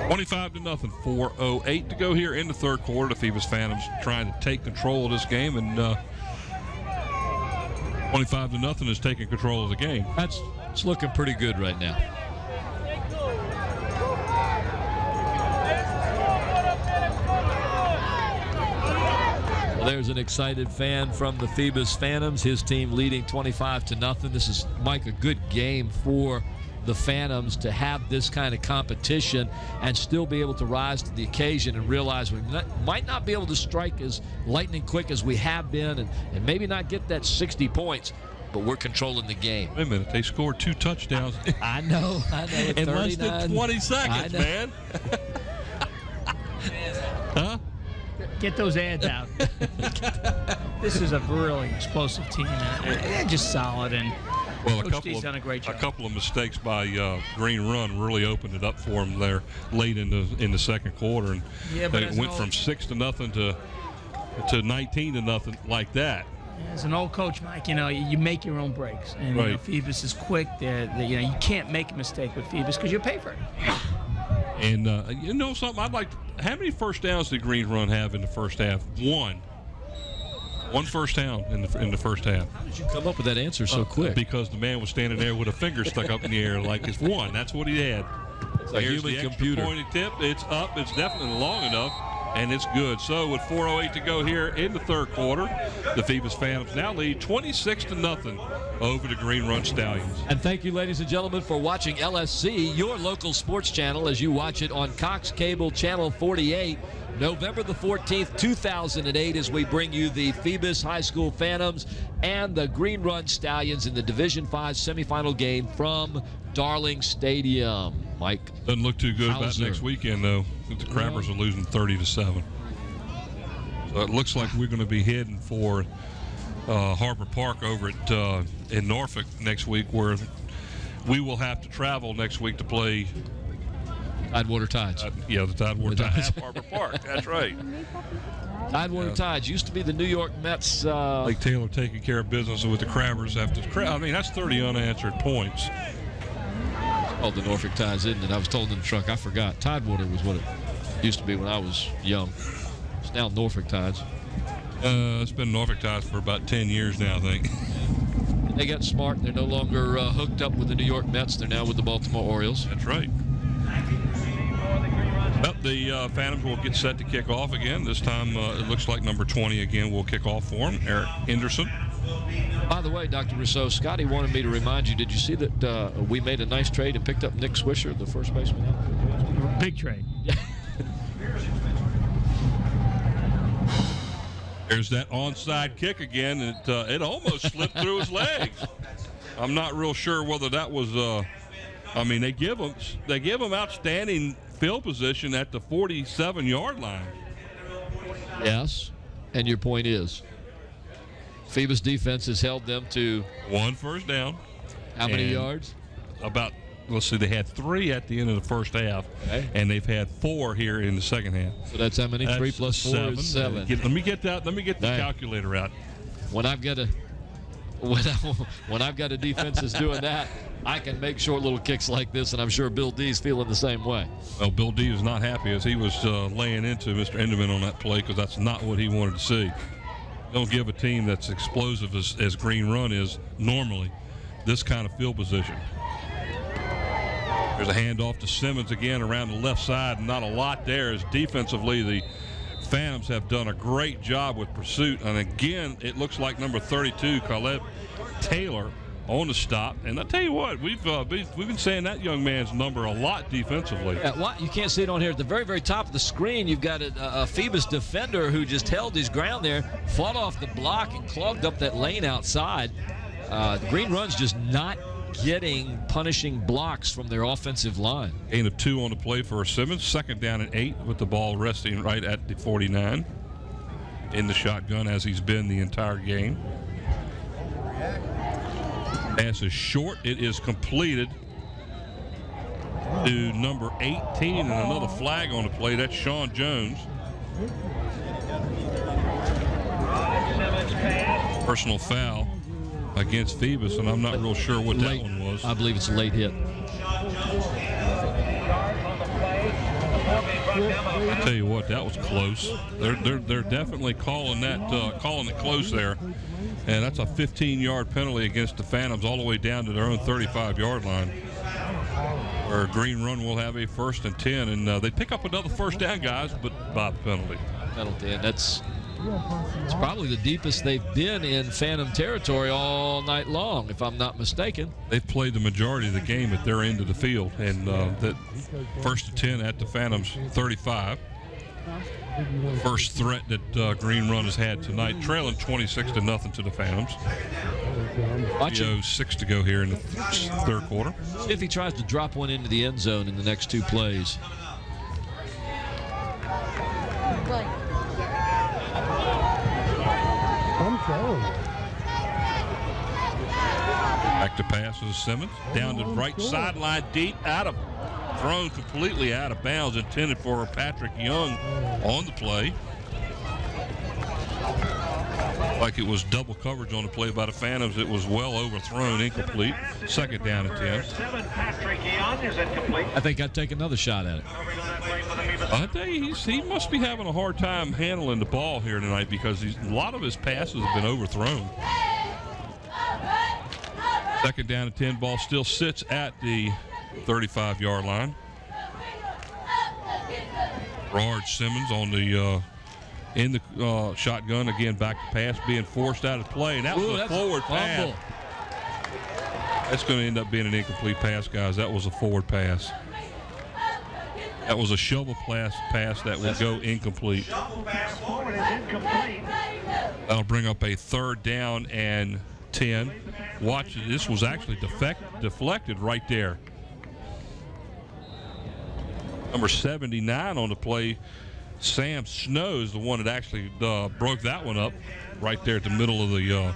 25-0, 4:08 to go here in the 3rd quarter. The Phoebus Phantoms trying to take control of this game, and 25-0 is taking control of the game. It's looking pretty good right now. Well, there's an excited fan from the Phoebus Phantoms. His team leading 25-0. This is, Mike, a good game for the Phantoms to have this kind of competition and still be able to rise to the occasion and realize we might not be able to strike as lightning quick as we have been and maybe not get that 60 points, but we're controlling the game. Wait a minute, they scored 2 touchdowns. I know. In less than 20 seconds, man. Huh? Get those ads out. This is a really explosive team. They're just solid, and Coach D's done a great job. A couple of mistakes by Green Run really opened it up for them there late in the 2nd quarter, and it went from 6-0 to 19-0 like that. As an old coach, Mike, you make your own breaks, and right. Phoebus is quick. You can't make a mistake with Phoebus because you pay for it. And you know something? How many first downs did Green Run have in the first half? One first down in the first half. How did you come up with that answer so quick? Because the man was standing there with a finger stuck up in the air like it's one. That's what he had. It's a human the computer. Pointed tip. It's up. It's definitely long enough, and it's good. So with 4:08 to go here in the 3rd quarter, the Phoebus Phantoms now lead 26-0 over the Green Run Stallions. And thank you, ladies and gentlemen, for watching LSC, your local sports channel, as you watch it on Cox Cable Channel 48. November the 14th, 2008, as we bring you the Phoebus High School Phantoms and the Green Run Stallions in the Division V semifinal game from Darling Stadium. Mike, doesn't look too good about next weekend, though. The Crabbers are losing 30-7. So it looks like we're going to be heading for Harbor Park over at in Norfolk next week, where we will have to travel next week to play Tidewater Tides. The Tidewater Tides at Harbor Park. That's right. Tidewater Tides used to be the New York Mets. Lake Taylor taking care of business with the Crabbers after. That's 30 unanswered points. Oh, the Norfolk Tides, isn't it? I was told in the truck. I forgot. Tidewater was what it used to be when I was young. It's now Norfolk Tides. It's been Norfolk Tides for about 10 years now, I think. They got smart. They're no longer hooked up with the New York Mets. They're now with the Baltimore Orioles. That's right. Well, the Phantoms will get set to kick off again. This time it looks like number 20 again will kick off for them, Eric Henderson. By the way, Dr. Rousseau, Scotty wanted me to remind you, did you see that we made a nice trade and picked up Nick Swisher, the first baseman? Big trade. There's that onside kick again. It almost slipped through his legs. I'm not real sure whether that was. They give him outstanding field position at the 47-yard line. Yes, and your point is, Phoebus defense has held them to 1 first down. How many yards? About. Let's see, they had 3 at the end of the first half, and they've had 4 here in the second half. So that's how many? 3 plus 4 is 7. Let me get the calculator out. When I've got a defense that's doing that, I can make short little kicks like this, and I'm sure Bill D's feeling the same way. Well, Bill D is not happy as he was laying into Mr. Enderman on that play because that's not what he wanted to see. Don't give a team that's explosive as Green Run is normally this kind of field position. There's a handoff to Simmons again around the left side. Not a lot there as defensively the Phantoms have done a great job with pursuit. And again, it looks like number 32, Caleb Taylor, on the stop. And I tell you what, we've been saying that young man's number a lot defensively. Yeah, you can't see it on here. At the very, very top of the screen, you've got a Phoebus defender who just held his ground there, fought off the block, and clogged up that lane outside. The Green Run's just not getting punishing blocks from their offensive line. Gain of 2 on the play for Simmons. 2nd down and 8 with the ball resting right at the 49 in the shotgun as he's been the entire game. Pass is short. It is completed to number 18 and another flag on the play. That's Sean Jones. Personal foul against Phoebus, and I'm not real sure what that one was. I believe it's a late hit. I tell you what, that was close. They're definitely calling it close there, and that's a 15-yard penalty against the Phantoms all the way down to their own 35-yard line. Where Green Run will have a 1st and 10, and they pick up another first down, guys, but by penalty. And it's probably the deepest they've been in Phantom territory all night long, if I'm not mistaken. They've played the majority of the game at their end of the field, and that 1st and 10 at the Phantoms 35. First threat that Green Run has had tonight, trailing 26-0 to the Phantoms. 3:06 to go here in the third quarter. See if he tries to drop one into the end zone in the next 2 plays. Back to pass is Simmons. Down the right sideline, deep, thrown completely out of bounds, intended for Patrick Young on the play. Like it was double coverage on the play by the Phantoms. It was well overthrown, incomplete. 2nd down and 10. I think I'd take another shot at it. I tell you, he must be having a hard time handling the ball here tonight because a lot of his passes have been overthrown. 2nd down and 10. Ball still sits at the 35-yard line. Gerard Simmons on the in the shotgun again. Back to pass, being forced out of play, and that was a forward pass. That's going to end up being an incomplete pass, guys. That was a forward pass. That was a shovel pass that would go incomplete. That'll bring up a 3rd down and 10. Watch it. This was actually deflected right there. Number 79 on the play, Sam Snow, is the one that actually broke that one up right there at the middle of the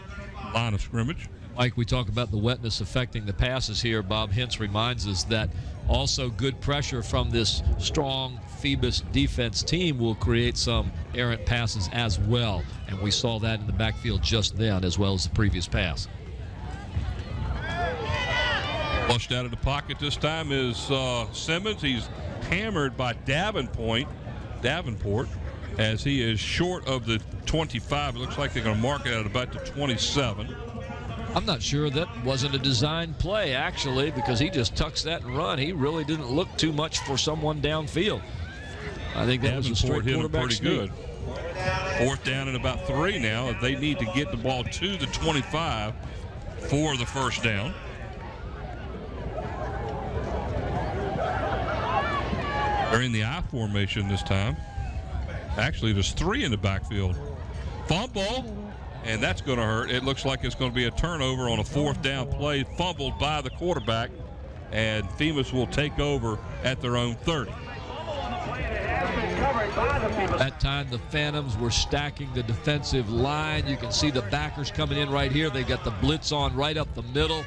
line of scrimmage. Mike, we talk about the wetness affecting the passes here. Bob Hintz reminds us that also good pressure from this strong Phoebus defense team will create some errant passes as well. And we saw that in the backfield just then, as well as the previous pass. Flushed out of the pocket this time is Simmons. He's hammered by Davenport as he is short of the 25. It looks like they're going to mark it at about the 27. I'm not sure that wasn't a design play, actually, because he just tucks that and run. He really didn't look too much for someone downfield. I think that was a straight quarterback pretty good. 4th down and about 3 now. They need to get the ball to the 25 for the first down. They're in the I formation this time. Actually, there's 3 in the backfield. Fumble, and that's going to hurt. It looks like it's going to be a turnover on a 4th down play, fumbled by the quarterback, and Phoebus will take over at their own 30. That time the Phantoms were stacking the defensive line. You can see the backers coming in right here. They got the blitz on right up the middle.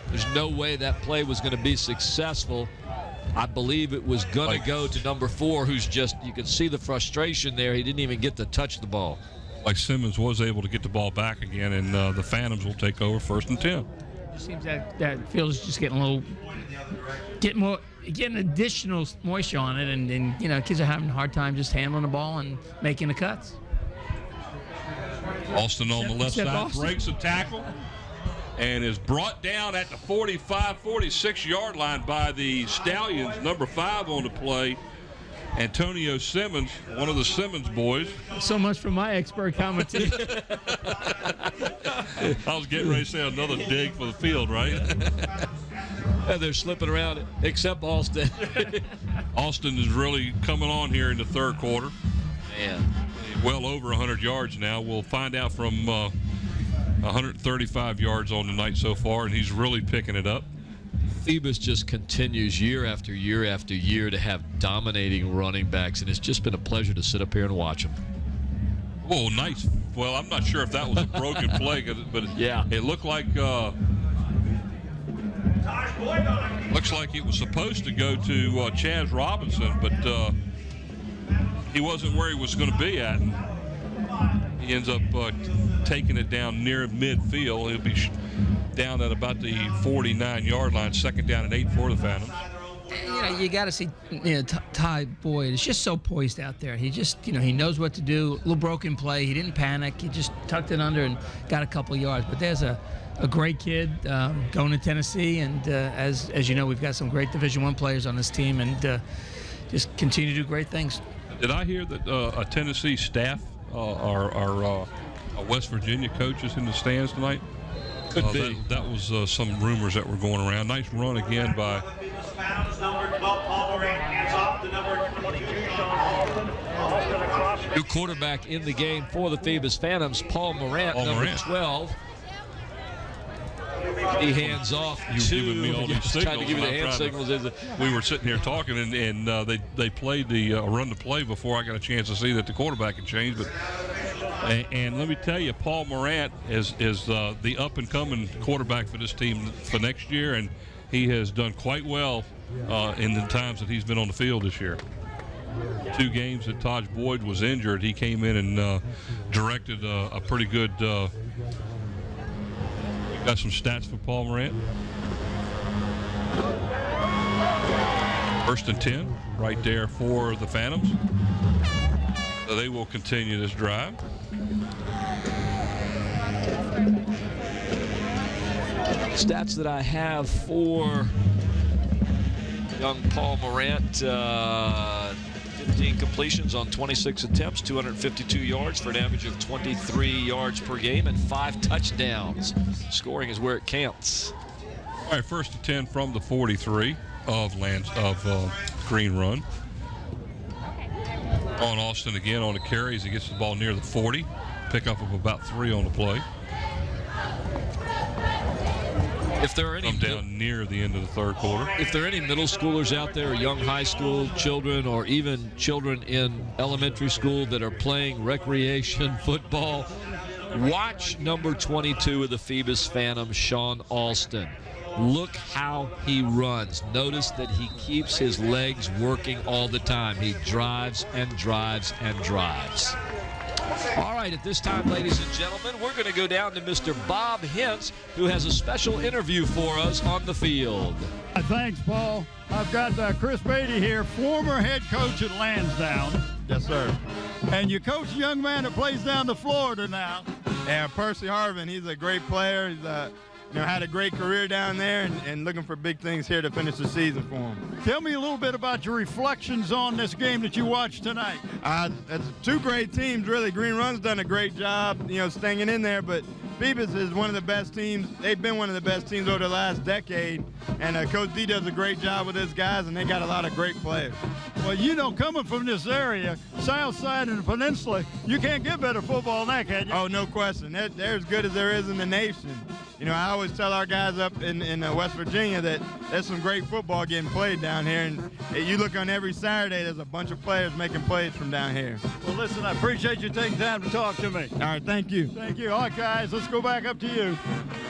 There's no way that play was going to be successful. I believe it was going to go to number 4, who's just, you can see the frustration there. He didn't even get to touch the ball. Like Simmons was able to get the ball back again, and the Phantoms will take over 1st and 10. It seems that field's just getting getting additional moisture on it, and you know, kids are having a hard time just handling the ball and making the cuts. Austin on the left side breaks a tackle and is brought down at the 45-46 yard line by the Stallions. Number 5 on the play, Antonio Simmons, one of the Simmons boys. So much for my expert commentary. I was getting ready to say another dig for the field, right? And they're slipping around, except Austin. Austin is really coming on here in the 3rd quarter. Man. Well over 100 yards now. We'll find out from 135 yards on the night so far, and he's really picking it up. Phoebus just continues year after year after year to have dominating running backs, and it's just been a pleasure to sit up here and watch them. Oh, nice. Well, I'm not sure if that was a broken play, but yeah, it looked like it was supposed to go to Chaz Robinson, but he wasn't where he was going to be at. And he ends up taking it down near midfield. He'll be down at about the 49-yard line, 2nd down and 8 for the Phantoms. You know, you got to see, Ty Boyd is just so poised out there. He just, he knows what to do. A little broken play. He didn't panic. He just tucked it under and got a couple yards. But there's a great kid going to Tennessee, and as you know, we've got some great Division I players on this team, and just continue to do great things. Did I hear that a Tennessee staff are West Virginia coaches in the stands tonight? Could be. That was some rumors that were going around. Nice run again by new quarterback in the game for the Phoebus Phantoms, Paul Morant, number 12. He hands off giving me all these signals. Trying to give you the hand signals. We were sitting here talking, and they played the run to play before I got a chance to see that the quarterback had changed. But and let me tell you, Paul Morant is the up-and-coming quarterback for this team for next year, and he has done quite well in the times that he's been on the field this year. 2 games that Taj Boyd was injured, he came in and directed a pretty good. Got some stats for Paul Morant. 1st and 10, right there for the Phantoms. So they will continue this drive. Stats that I have for young Paul Morant, 15 completions on 26 attempts, 252 yards for an average of 23 yards per game, and 5 touchdowns. Scoring is where it counts. All right, 1st and 10 from the 43 of Green Run. On Austin again on the carries. He gets the ball near the 40. Pickup of about 3 on the play. If there are any down near the end of the 3rd quarter. If there are any middle schoolers out there, or young high school children, or even children in elementary school that are playing recreation football, watch number 22 of the Phoebus Phantoms, Sean Alston. Look how he runs. Notice that he keeps his legs working all the time. He drives and drives and drives. All right, at this time, ladies and gentlemen, we're going to go down to Mr. Bob Hintz, who has a special interview for us on the field. Thanks, Paul. I've got Chris Beatty here, former head coach at Lansdowne. Yes, sir. And you coach a young man that plays down to Florida now. Yeah, Percy Harvin, he's a great player. He's had a great career down there and looking for big things here to finish the season for him. Tell me a little bit about your reflections on this game that you watched tonight. It's 2 great teams, really. Green Run's done a great job, staying in there, but Phoebus is one of the best teams. They've been one of the best teams over the last decade, and Coach D does a great job with his guys, and they got a lot of great players. Well, you know, coming from this area, South Side and the Peninsula, you can't get better football than that, can you? Oh, no question. They're as good as there is in the nation. You know, I always tell our guys up in West Virginia that there's some great football getting played down here, and you look on every Saturday, there's a bunch of players making plays from down here. Well, listen, I appreciate you taking time to talk to me. All right, thank you. Thank you. All right, guys, let's go back up to you.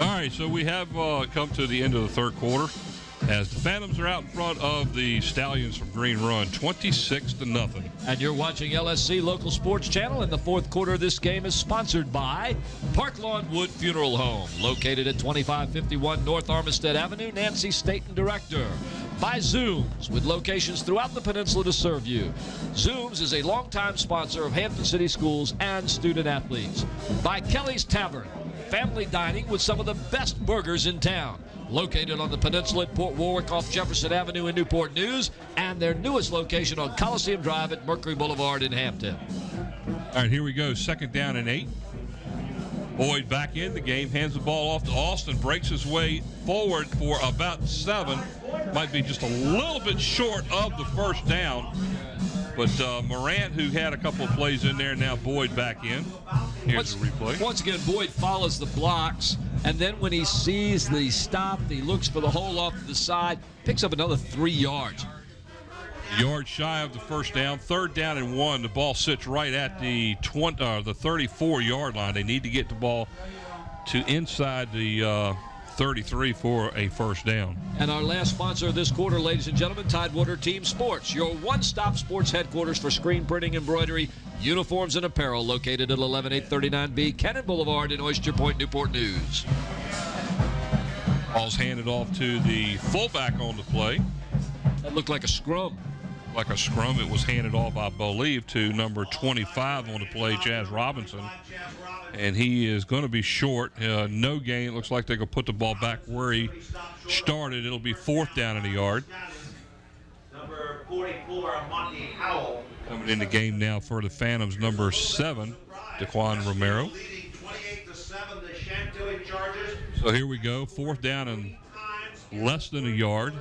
All right, so we have come to the end of the third quarter as the Phantoms are out in front of the Stallions from Green Run, 26-0. And you're watching LSC Local Sports Channel, and the fourth quarter of this game is sponsored by Park Lawn Wood Funeral Home, located at 2551 North Armistead Avenue, Nancy Staten Director. By Zooms, with locations throughout the peninsula to serve you. Zooms is a longtime sponsor of Hampton City Schools and student athletes. By Kelly's Tavern, family dining with some of the best burgers in town. Located on the peninsula at Port Warwick off Jefferson Avenue in Newport News, and their newest location on Coliseum Drive at Mercury Boulevard in Hampton. All right, here we go. 2nd down and 8. Boyd back in the game, hands the ball off to Austin, breaks his way forward for about 7. Might be just a little bit short of the first down. But Morant, who had a couple of plays in there, now Boyd back in. Here's the replay. Once again, Boyd follows the blocks, and then when he sees the stop, he looks for the hole off to the side, picks up another 3 yards. Yard shy of the first down. 3rd down and 1. The ball sits right at the 34-yard line. They need to get the ball to inside the 33 for a first down. And our last sponsor of this quarter, ladies and gentlemen, Tidewater Team Sports, your one-stop sports headquarters for screen printing, embroidery, uniforms, and apparel, located at 11839B Cannon Boulevard in Oyster Point, Newport News. Ball's handed off to the fullback on the play. That looked like a scrum. Like a scrum. It was handed off, I believe, to number 25 on the play, Jazz Robinson. And he is going to be short. No gain. It looks like they're going to put the ball back where he started. It'll be 4th down in the yard. Number 44, Monty Howell. Coming in the game now for the Phantoms, number 7, Daquan Romero. So here we go. 4th down and less than a yard.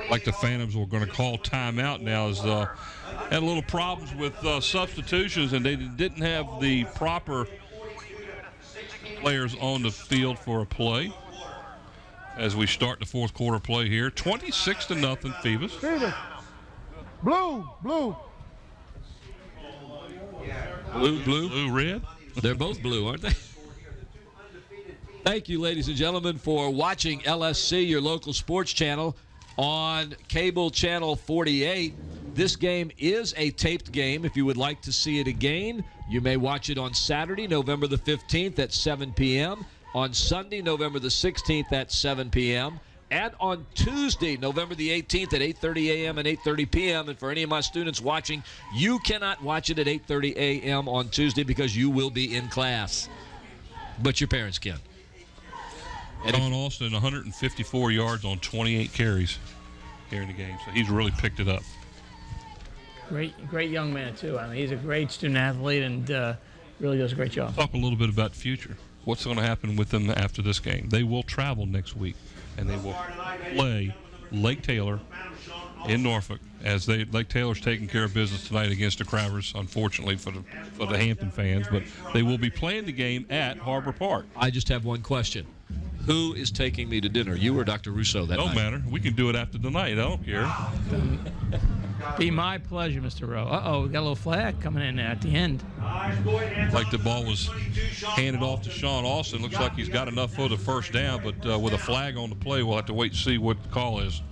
Like the Phantoms were going to call timeout now, as had a little problems with substitutions, and they didn't have the proper players on the field for a play. As we start the fourth quarter play here, 26-0 Phoebus. Blue. Blue, red. They're both blue, aren't they? Thank you, ladies and gentlemen, for watching LSC, your local sports channel, on cable channel 48. This game is a taped game. If you would like to see it again, you may watch it on Saturday, November the 15th at 7 p.m., on Sunday, November the 16th at 7 p.m., and on Tuesday, November the 18th at 8:30 a.m. and 8:30 p.m. And for any of my students watching, you cannot watch it at 8:30 a.m. on Tuesday because you will be in class. But your parents can. Don Austin, 154 yards on 28 carries here in the game. So he's really picked it up. Great young man, too. I mean, he's a great student athlete and really does a great job. Talk a little bit about the future. What's going to happen with them after this game? They will travel next week, and they will play Lake Taylor in Norfolk, as Lake Taylor's taking care of business tonight against the Crabbers, unfortunately for the Hampton fans. But they will be playing the game at Harbor Park. I just have one question. Who is taking me to dinner, you or Dr. Russo that night? Don't matter. We can do it after tonight. I don't care. Be my pleasure, Mr. Rowe. Uh-oh, we got a little flag coming in at the end. Like the ball was handed off to Sean Austin. Looks like he's got enough for the first down, but with a flag on the play, we'll have to wait and see what the call is.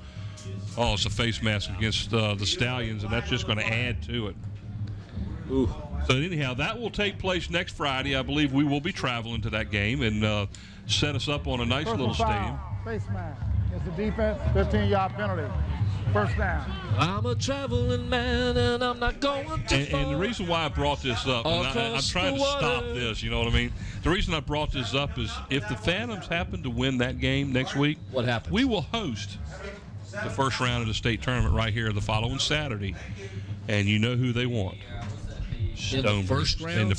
Oh, it's a face mask against the Stallions, and that's just going to add to it. Ooh. So anyhow, that will take place next Friday. I believe we will be traveling to that game and set us up on a nice little stadium. Face mask. It's the defense, 15-yard penalty. First down. I'm a traveling man, and I'm not going to and the reason why I brought this up, and I'm trying to stop this, you know what I mean? The reason I brought this up is if the Phantoms happen to win that game next week, what happens? We will host the first round of the state tournament right here the following Saturday, and you know who they want. in the first round? In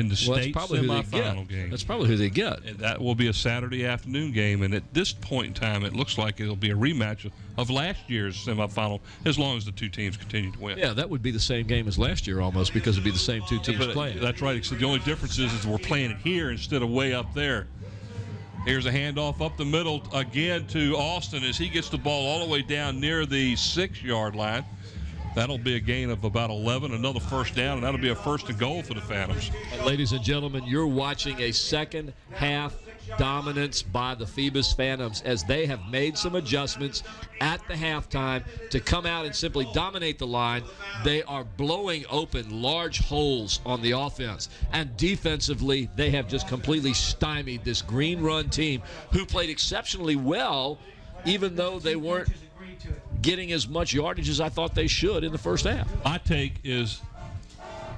the state semifinal game. That's probably who they get. And that will be a Saturday afternoon game. And at this point in time, it looks like it'll be a rematch of last year's semifinal, as long as the two teams continue to win. Yeah, that would be the same game as last year almost, because it'd be the same two teams playing. That's right. So the only difference is we're playing it here instead of way up there. Here's a handoff up the middle again to Austin as he gets the ball all the way down near the 6-yard line. That'll be a gain of about 11, another first down, and that'll be a 1st and goal for the Phantoms. And ladies and gentlemen, you're watching a second half dominance by the Phoebus Phantoms as they have made some adjustments at the halftime to come out and simply dominate the line. They are blowing open large holes on the offense, and defensively they have just completely stymied this Green Run team, who played exceptionally well, even though they weren't getting as much yardage as I thought they should in the first half. My take is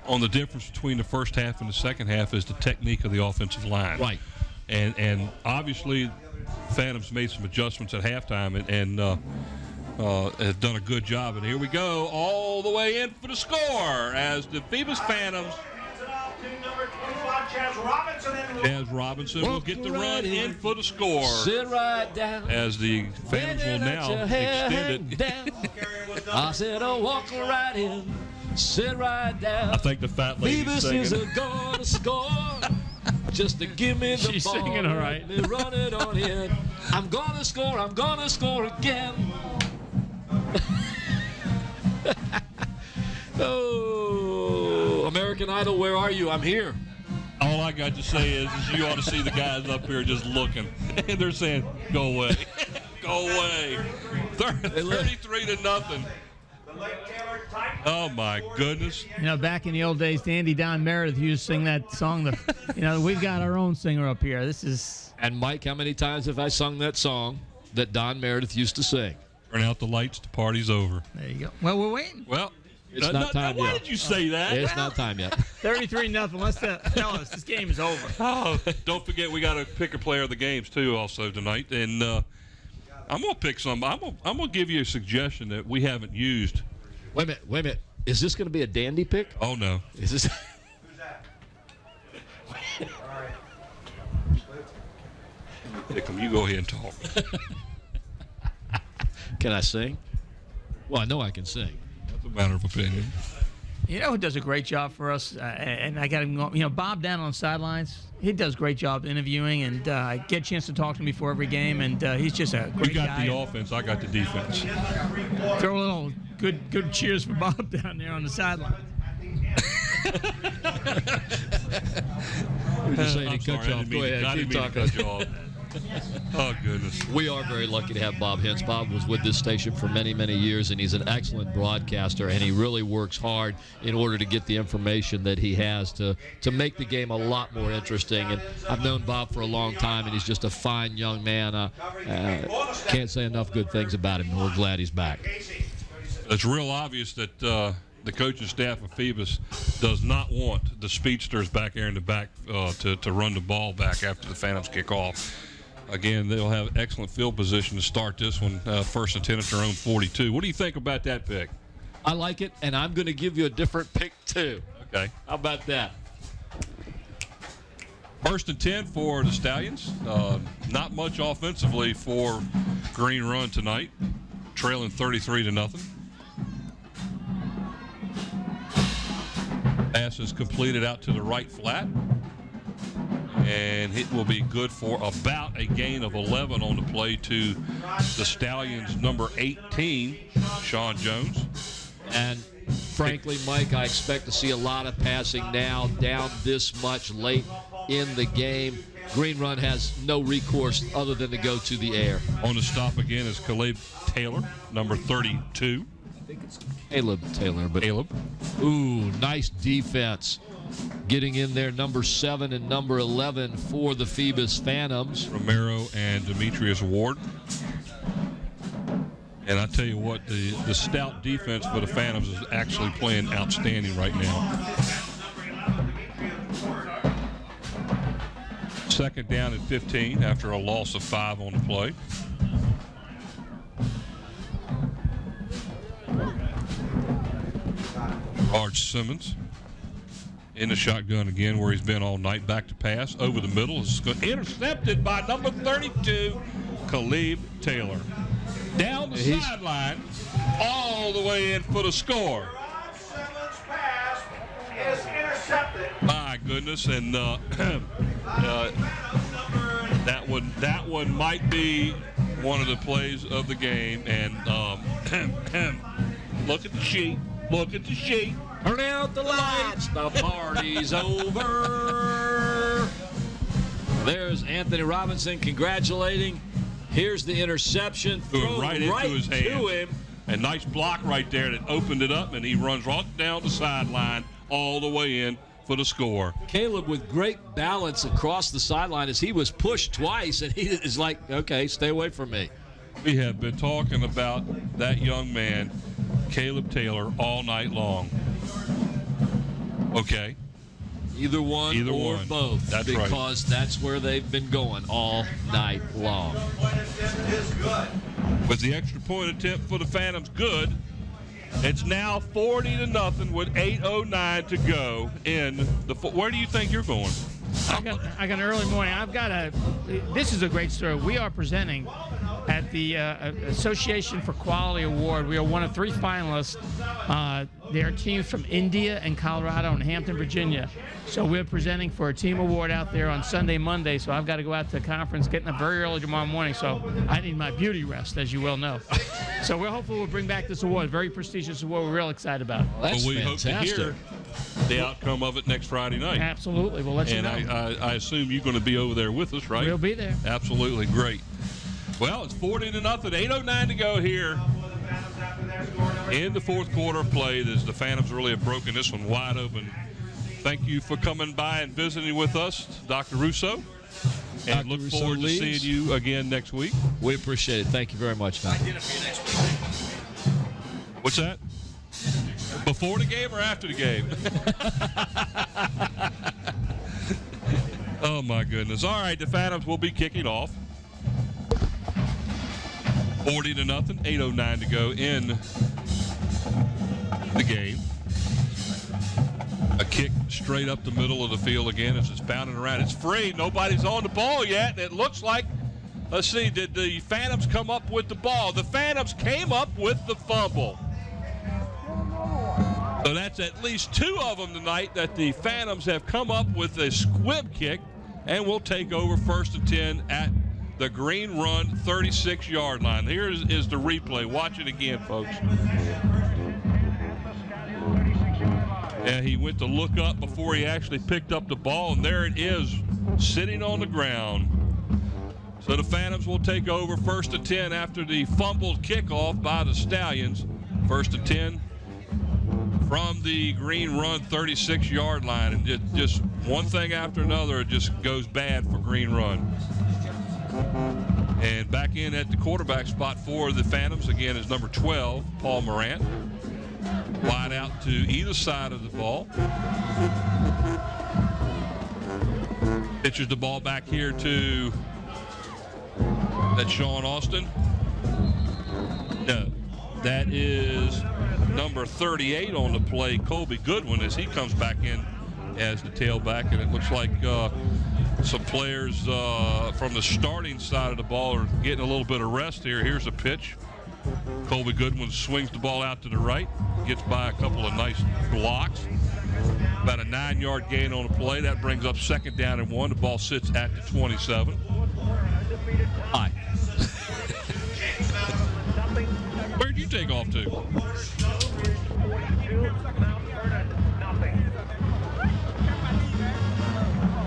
on the difference between the first half and the second half is the technique of the offensive line. Right. And obviously Phantoms made some adjustments at halftime and has done a good job. And here we go, all the way in for the score as the Phoebus Phantoms. Jazz Robinson will get the run in for the score. Sit right down. As the Phantoms will now extend it. I said, oh, walk right in. Sit right down. I think the fat lady's Phoebus singing. is going to score. Just to give me the She's ball. singing all right. Let me run it on in. I'm going to score. I'm going to score again. Oh, American Idol, where are you? I'm here. All I got to say is you ought to see the guys up here just looking. And they're saying, go away. Go away. 33-0. Oh, my goodness. You know, back in the old days, Andy Don Meredith used to sing that song. We've got our own singer up here. This is. And, Mike, how many times have I sung that song that Don Meredith used to sing? Turn out the lights, the party's over. There you go. Well, we're waiting. Well, it's not time yet. Why did you say that? It's not time yet. 33-0. Let's tell us this game is over. Oh, don't forget we got to pick a player of the games too, also tonight. And I'm gonna pick some. I'm gonna give you a suggestion that we haven't used. Wait a minute. Is this going to be a dandy pick? Oh no. Is this? Who's that? All right. Pick them. You go ahead and talk. Can I sing? Well, I know I can sing. That's a matter of opinion. You know who does a great job for us, and I got him going. Bob down on the sidelines. He does a great job interviewing, and I get a chance to talk to him before every game, and he's just a great guy. You got guy. the offense. I got the defense. Throw a little good cheers for Bob down there on the sideline. We're just saying he cut you off. Go ahead, keep talking. Oh, goodness. We are very lucky to have Bob Hintz. Bob was with this station for many, many years, and he's an excellent broadcaster, and he really works hard in order to get the information that he has to make the game a lot more interesting. And I've known Bob for a long time, and he's just a fine young man. Can't say enough good things about him, and we're glad he's back. It's real obvious that the coaching staff of Phoebus does not want the speedsters back there in the back to run the ball back after the Phantoms kick off. Again, they'll have excellent field position to start this one, 1st and 10 at their own 42. What do you think about that pick? I like it, and I'm going to give you a different pick, too. Okay. How about that? 1st and 10 for the Stallions. Not much offensively for Green Run tonight, trailing 33-0. Pass is completed out to the right flat. And it will be good for about a gain of 11 on the play to the Stallions' number 18, Sean Jones. And frankly, Mike, I expect to see a lot of passing now, down this much late in the game. Green Run has no recourse other than to go to the air. On the stop again is Caleb Taylor, number 32. I think it's Caleb Taylor, but Caleb. Ooh, nice defense. Getting in there, number 7 and number 11 for the Phoebus Phantoms. Romero and Demetrius Ward. And I tell you what, the stout defense for the Phantoms is actually playing outstanding right now. 2nd down at 15 after a loss of 5 on the play. Arch Simmons. in the shotgun again, where he's been all night. Back to pass over the middle. It's intercepted by number 32, Caleb Taylor. Down the sideline, all the way in for the score. Is intercepted. My goodness, and that one might be one of the plays of the game. And look at the sheet. Look at the sheet. Turn out the lights. The party's over. There's Anthony Robinson congratulating. Here's the interception. Threw it right into his to hands. him. A nice block right there that opened it up, and he runs right down the sideline all the way in for the score. Caleb with great balance across the sideline as he was pushed twice, and he is like, okay, stay away from me. We have been talking about that young man, Caleb Taylor, all night long. Okay. Either one or both. That's because right. Because that's where they've been going all night long. With the extra point attempt for the Phantoms good, it's now 40-0 with 8:09 to go in the. Where do you think you're going? I got an early morning. This is a great story. We are presenting at the Association for Quality Award. We are one of 3 finalists. There are teams from India and Colorado and Hampton, Virginia. So we're presenting for a team award out there on Sunday, Monday. So I've got to go out to the conference, getting up very early tomorrow morning. So I need my beauty rest, as you well know. So we're hopeful we'll bring back this award. Very prestigious award. We're real excited about it. Well, that's we fantastic. hope to hear the outcome of it next Friday night. Absolutely. We'll let you know. And I assume you're going to be over there with us, right? We'll be there. Absolutely. Great. Well, it's 40-0. 8:09 to go here in the fourth quarter of play. The Phantoms really have broken this one wide open. Thank you for coming by and visiting with us, Dr. Russo. And look forward to seeing you again next week. We appreciate it. Thank you very much, Doc. What's that? Before the game or after the game? Oh, my goodness. All right, the Phantoms will be kicking off. 40-0, 8:09 to go in the game. A kick straight up the middle of the field again as it's bounding around. It's free. Nobody's on the ball yet. And it looks like, let's see, did the Phantoms come up with the ball? The Phantoms came up with the fumble. So that's at least 2 of them tonight that the Phantoms have come up with a squib kick and will take over 1st and 10 at the Green Run 36-yard line. Here is the replay. Watch it again, folks. And he went to look up before he actually picked up the ball, and there it is, sitting on the ground. So the Phantoms will take over 1st and 10 after the fumbled kickoff by the Stallions. 1st and 10 from the Green Run 36-yard line. And just one thing after another, it just goes bad for Green Run. And back in at the quarterback spot for the Phantoms, again, is number 12, Paul Morant. Wide out to either side of the ball. Pitches the ball back here to Sean Austin. No, that is number 38 on the play, Colby Goodwin, as he comes back in as the tailback. And it looks like some players from the starting side of the ball are getting a little bit of rest here. Here's a pitch. Colby Goodwin swings the ball out to the right, gets by a couple of nice blocks. About a 9-yard gain on the play. That brings up 2nd down and 1. The ball sits at the 27. Hi. Where'd you take off to?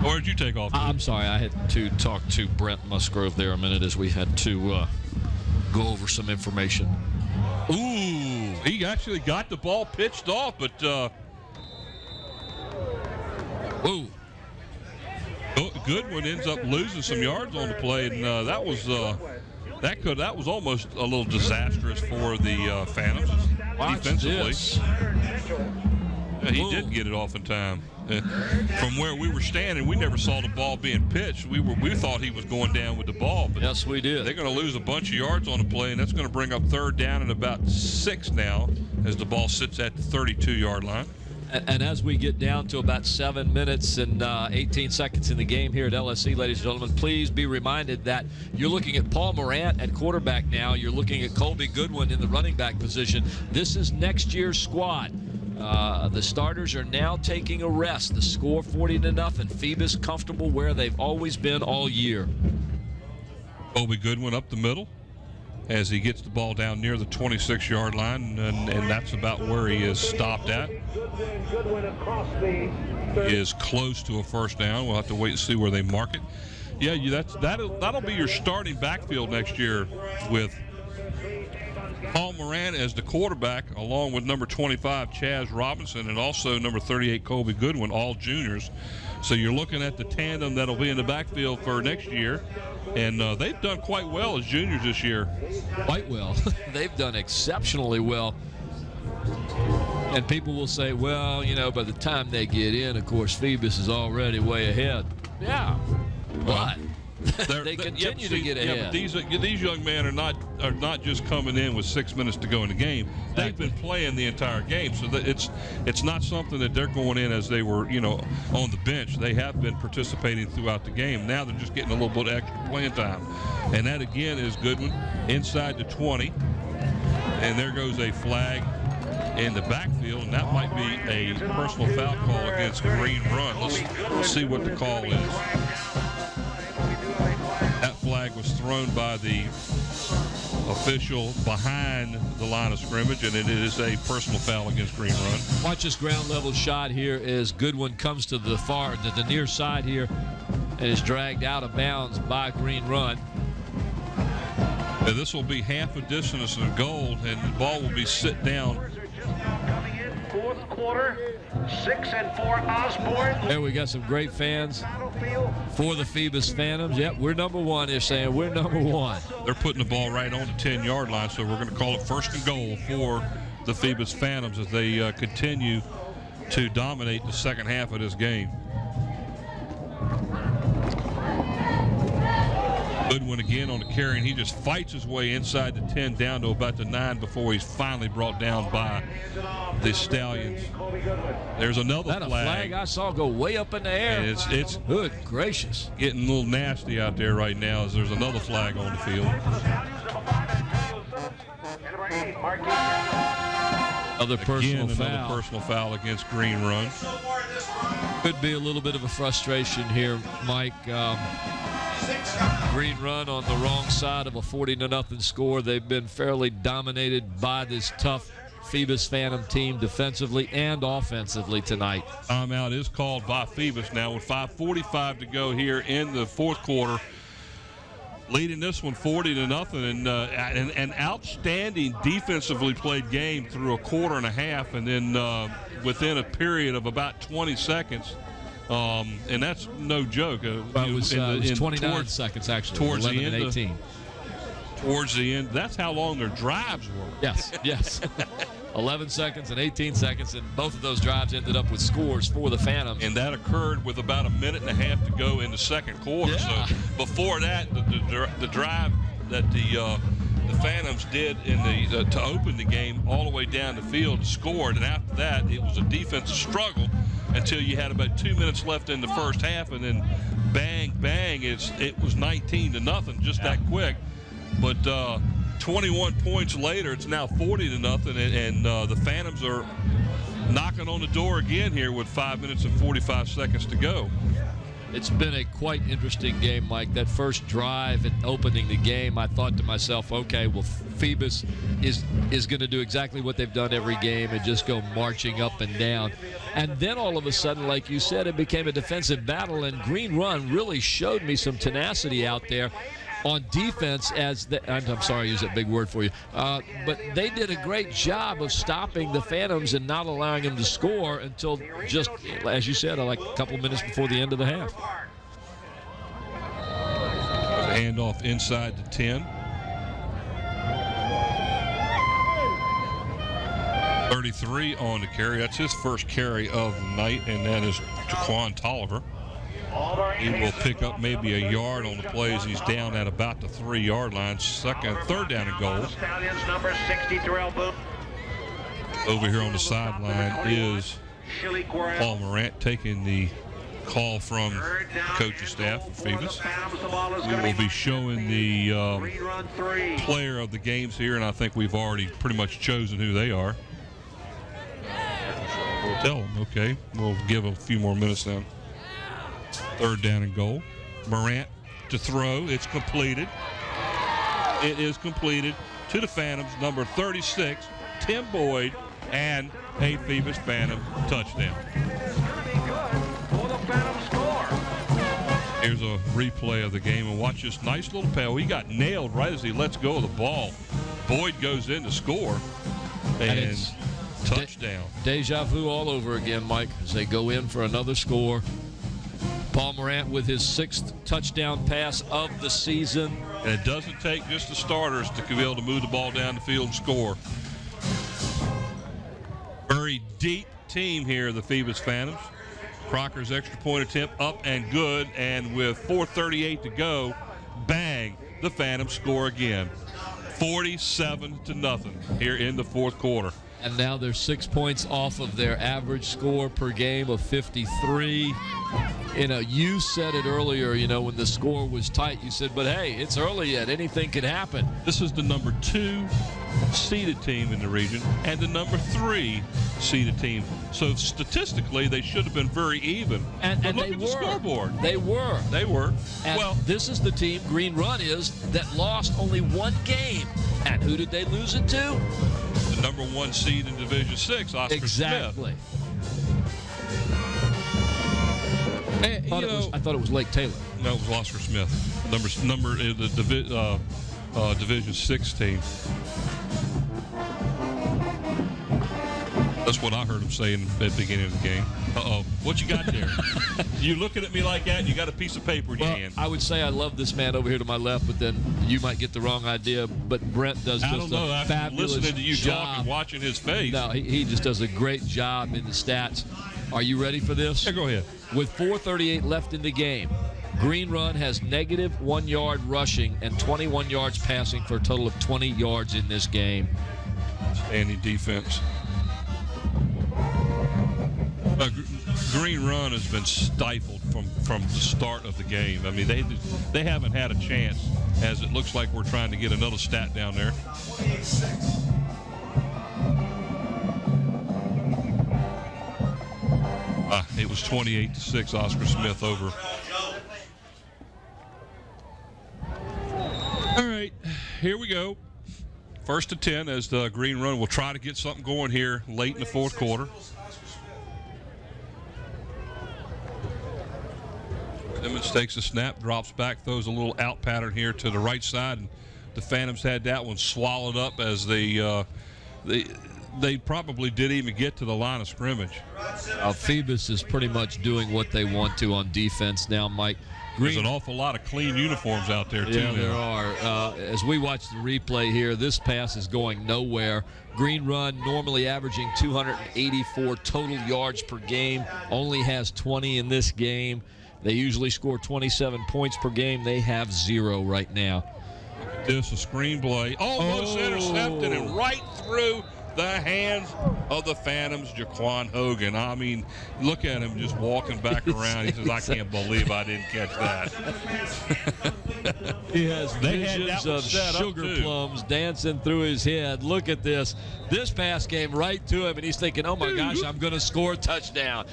Where'd you take off to? I'm sorry. I had to talk to Brent Musgrove there a minute as we had to go over some information. Ooh, he actually got the ball pitched off, but Goodwin ends up losing some yards on the play, and that was almost a little disastrous for the Phantoms defensively. Yeah, he didn't get it off in time. From where we were standing, we never saw the ball being pitched. We thought he was going down with the ball. But yes, we did. They're going to lose a bunch of yards on the play, and that's going to bring up 3rd down and about 6 now as the ball sits at the 32-yard line. And as we get down to about 7 minutes and 18 seconds in the game here at LSC, ladies and gentlemen, please be reminded that you're looking at Paul Morant at quarterback now. You're looking at Colby Goodwin in the running back position. This is next year's squad. The starters are now taking a rest. The score 40-0. Phoebus comfortable where they've always been all year. Colby Goodwin up the middle as he gets the ball down near the 26-yard line, and that's about where he is stopped at. He is close to a first down. We'll have to wait and see where they mark it. Yeah, that'll be your starting backfield next year with Paul Moran as the quarterback, along with number 25 Chaz Robinson and also number 38 Colby Goodwin, all juniors. So you're looking at the tandem that'll be in the backfield for next year. And they've done quite well as juniors this year. Quite well. They've done exceptionally well. And people will say, well, you know, by the time they get in, of course, Phoebus is already way ahead. Yeah, but they continue to get ahead. Yeah, but these young men are not just coming in with 6 minutes to go in the game. They've been playing the entire game, so that it's not something that they're going in as they were, you know, on the bench. They have been participating throughout the game. Now they're just getting a little bit extra playing time, and that again is Goodwin inside the 20, and there goes a flag in the backfield, and that might be a personal foul call against Green Run. Let's see what the call is. That flag was thrown by the official behind the line of scrimmage, and it is a personal foul against Green Run. Watch this ground level shot here as Goodwin comes to the near side here and is dragged out of bounds by Green Run. And this will be half a distance of goal, and the ball will be sit down. Coming in fourth quarter, 6-4 Osborne. There we got some great fans for the Phoebus Phantoms. Yep, we're number one. They're saying we're number one. They're putting the ball right on the 10-yard line, so we're going to call it first and goal for the Phoebus Phantoms as they continue to dominate the second half of this game. Goodwin again on the carry, and he just fights his way inside the 10 down to about the 9 before he's finally brought down by the Stallions. There's another flag. That a flag I saw go way up in the air. And it's good gracious. Getting a little nasty out there right now as there's another flag on the field. Another personal foul against Green Run. Could be a little bit of a frustration here, Mike. Green Run on the wrong side of a 40-0 score. They've been fairly dominated by this tough Phoebus Phantom team defensively and offensively tonight. Timeout is called by Phoebus now with 5:45 to go here in the fourth quarter. Leading this one 40-0, and an outstanding defensively played game through a quarter and a half, and then within a period of about 20 seconds. And that's no joke. It was 29 seconds, actually. Towards 11 the end and 18. Towards the end. That's how long their drives were. Yes. 11 seconds and 18 seconds, and both of those drives ended up with scores for the Phantoms. And that occurred with about a minute and a half to go in the second quarter. Yeah. So before that, the drive that the Phantoms did to open the game all the way down the field scored, and after that it was a defensive struggle until you had about 2 minutes left in the first half, and then bang, it was 19-0 just that quick. But 21 points later, it's now 40-0, and the Phantoms are knocking on the door again here with 5 minutes and 45 seconds to go. It's been a quite interesting game, Mike. That first drive and opening the game, I thought to myself, okay, well, Phoebus is going to do exactly what they've done every game and just go marching up and down. And then all of a sudden, like you said, it became a defensive battle, and Green Run really showed me some tenacity out there on defense. I'm sorry I used that big word for you, but they did a great job of stopping the Phantoms and not allowing them to score until just, as you said, like a couple minutes before the end of the half. Handoff inside the 10. 33 on the carry. That's his first carry of the night, and that is Jaquan Tolliver. He will pick up maybe a yard on the play as he's down at about the 3-yard line. Third down and goal. Stallions number 60, Terrell Boone. Over here on the sideline is Paul Morant taking the call from coach's staff for Phoebus. We will be showing the player of the games here, and I think we've already pretty much chosen who they are. We'll tell them, okay. We'll give a few more minutes then. 3rd down and goal. Morant to throw. It's completed. It is completed to the Phantoms, number 36, Tim Boyd, and a Phoebus Phantom touchdown. Here's a replay of the game, and watch this nice little pass. He got nailed right as he lets go of the ball. Boyd goes in to score, and touchdown. Deja vu all over again, Mike, as they go in for another score. Paul Morant with his 6th touchdown pass of the season. And it doesn't take just the starters to be able to move the ball down the field and score. Very deep team here, the Phoebus Phantoms. Crocker's extra point attempt up and good, and with 4:38 to go, bang, the Phantoms score again. 47-0 here in the 4th quarter. And now they're 6 points off of their average score per game of 53. You said it earlier, when the score was tight, you said, but hey, it's early yet. Anything could happen. This is the number 2 seeded team in the region and the number 3 seeded team. So statistically, they should have been very even. And look they at were. the scoreboard. They were. They were. And this is the team, Green Run is, that lost only 1 game. And who did they lose it to? The number 1 seed in Division 6, Oscar exactly. Smith. I thought it was Lake Taylor. No, it was Oscar Smith. The Division 6 team. That's what I heard him saying at the beginning of the game. Uh-oh. What you got there? You looking at me like that, and you got a piece of paper in your hand. I would say I love this man over here to my left, but then you might get the wrong idea. But Brent does just a fabulous listening to you job. talk and watching his face. No, he just does a great job in the stats. Are you ready for this? Yeah, go ahead. With 4:38 left in the game, Green Run has -1 yard rushing and 21 yards passing for a total of 20 yards in this game. Standing defense. Green Run has been stifled from the start of the game. I mean, they haven't had a chance, as it looks like we're trying to get another stat down there. It was 28-6, Oscar Smith over. All right, here we go. 1st and 10 as the Green Run will try to get something going here late in the 4th quarter. Emmons takes a snap, drops back, throws a little out pattern here to the right side, and the Phantoms had that one swallowed up as they probably didn't even get to the line of scrimmage. Phoebus is pretty much doing what they want to on defense now, Mike. There's an awful lot of clean uniforms out there, too. Yeah, there are. As we watch the replay here, this pass is going nowhere. Green Run, normally averaging 284 total yards per game, only has 20 in this game. They usually score 27 points per game. They have 0 right now. This is a screenplay. Almost intercepted and right through the hands of the Phantoms, Jaquan Hogan. I mean, look at him just walking back around. He says, I can't believe I didn't catch that. He has visions of sugar plums dancing through his head. Look at this. This pass came right to him, and he's thinking, oh, my gosh, I'm going to score a touchdown.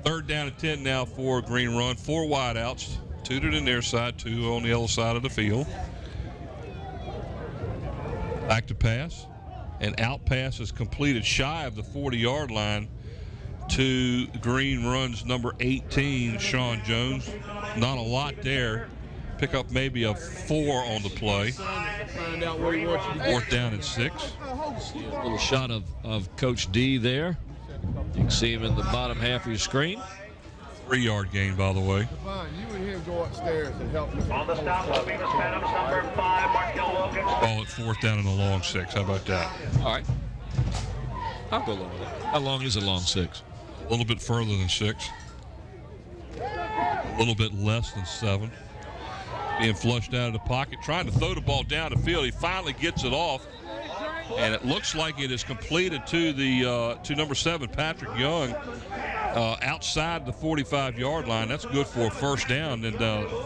3rd down and 10 now for Green Run. 4 wideouts, 2 to the near side, 2 on the other side of the field. Back to pass. An out pass is completed shy of the 40-yard line to Green Run's number 18, Sean Jones. Not a lot there. Pick up maybe a 4 on the play. 4th down and 6. A little shot of Coach D there. You can see him in the bottom half of your screen. 3-yard gain, by the way. You and him go upstairs and help me. On the stop, Phoebus Phantoms, number 5, Markel Logan. Ball at 4th down and a long 6. How about that? All right. I'll go along with that. How long is a long 6? A little bit further than 6. A little bit less than 7. Being flushed out of the pocket, trying to throw the ball down the field. He finally gets it off. and it looks like it is completed to the to number 7, Patrick Young, outside the 45-yard line. That's good for a first down, and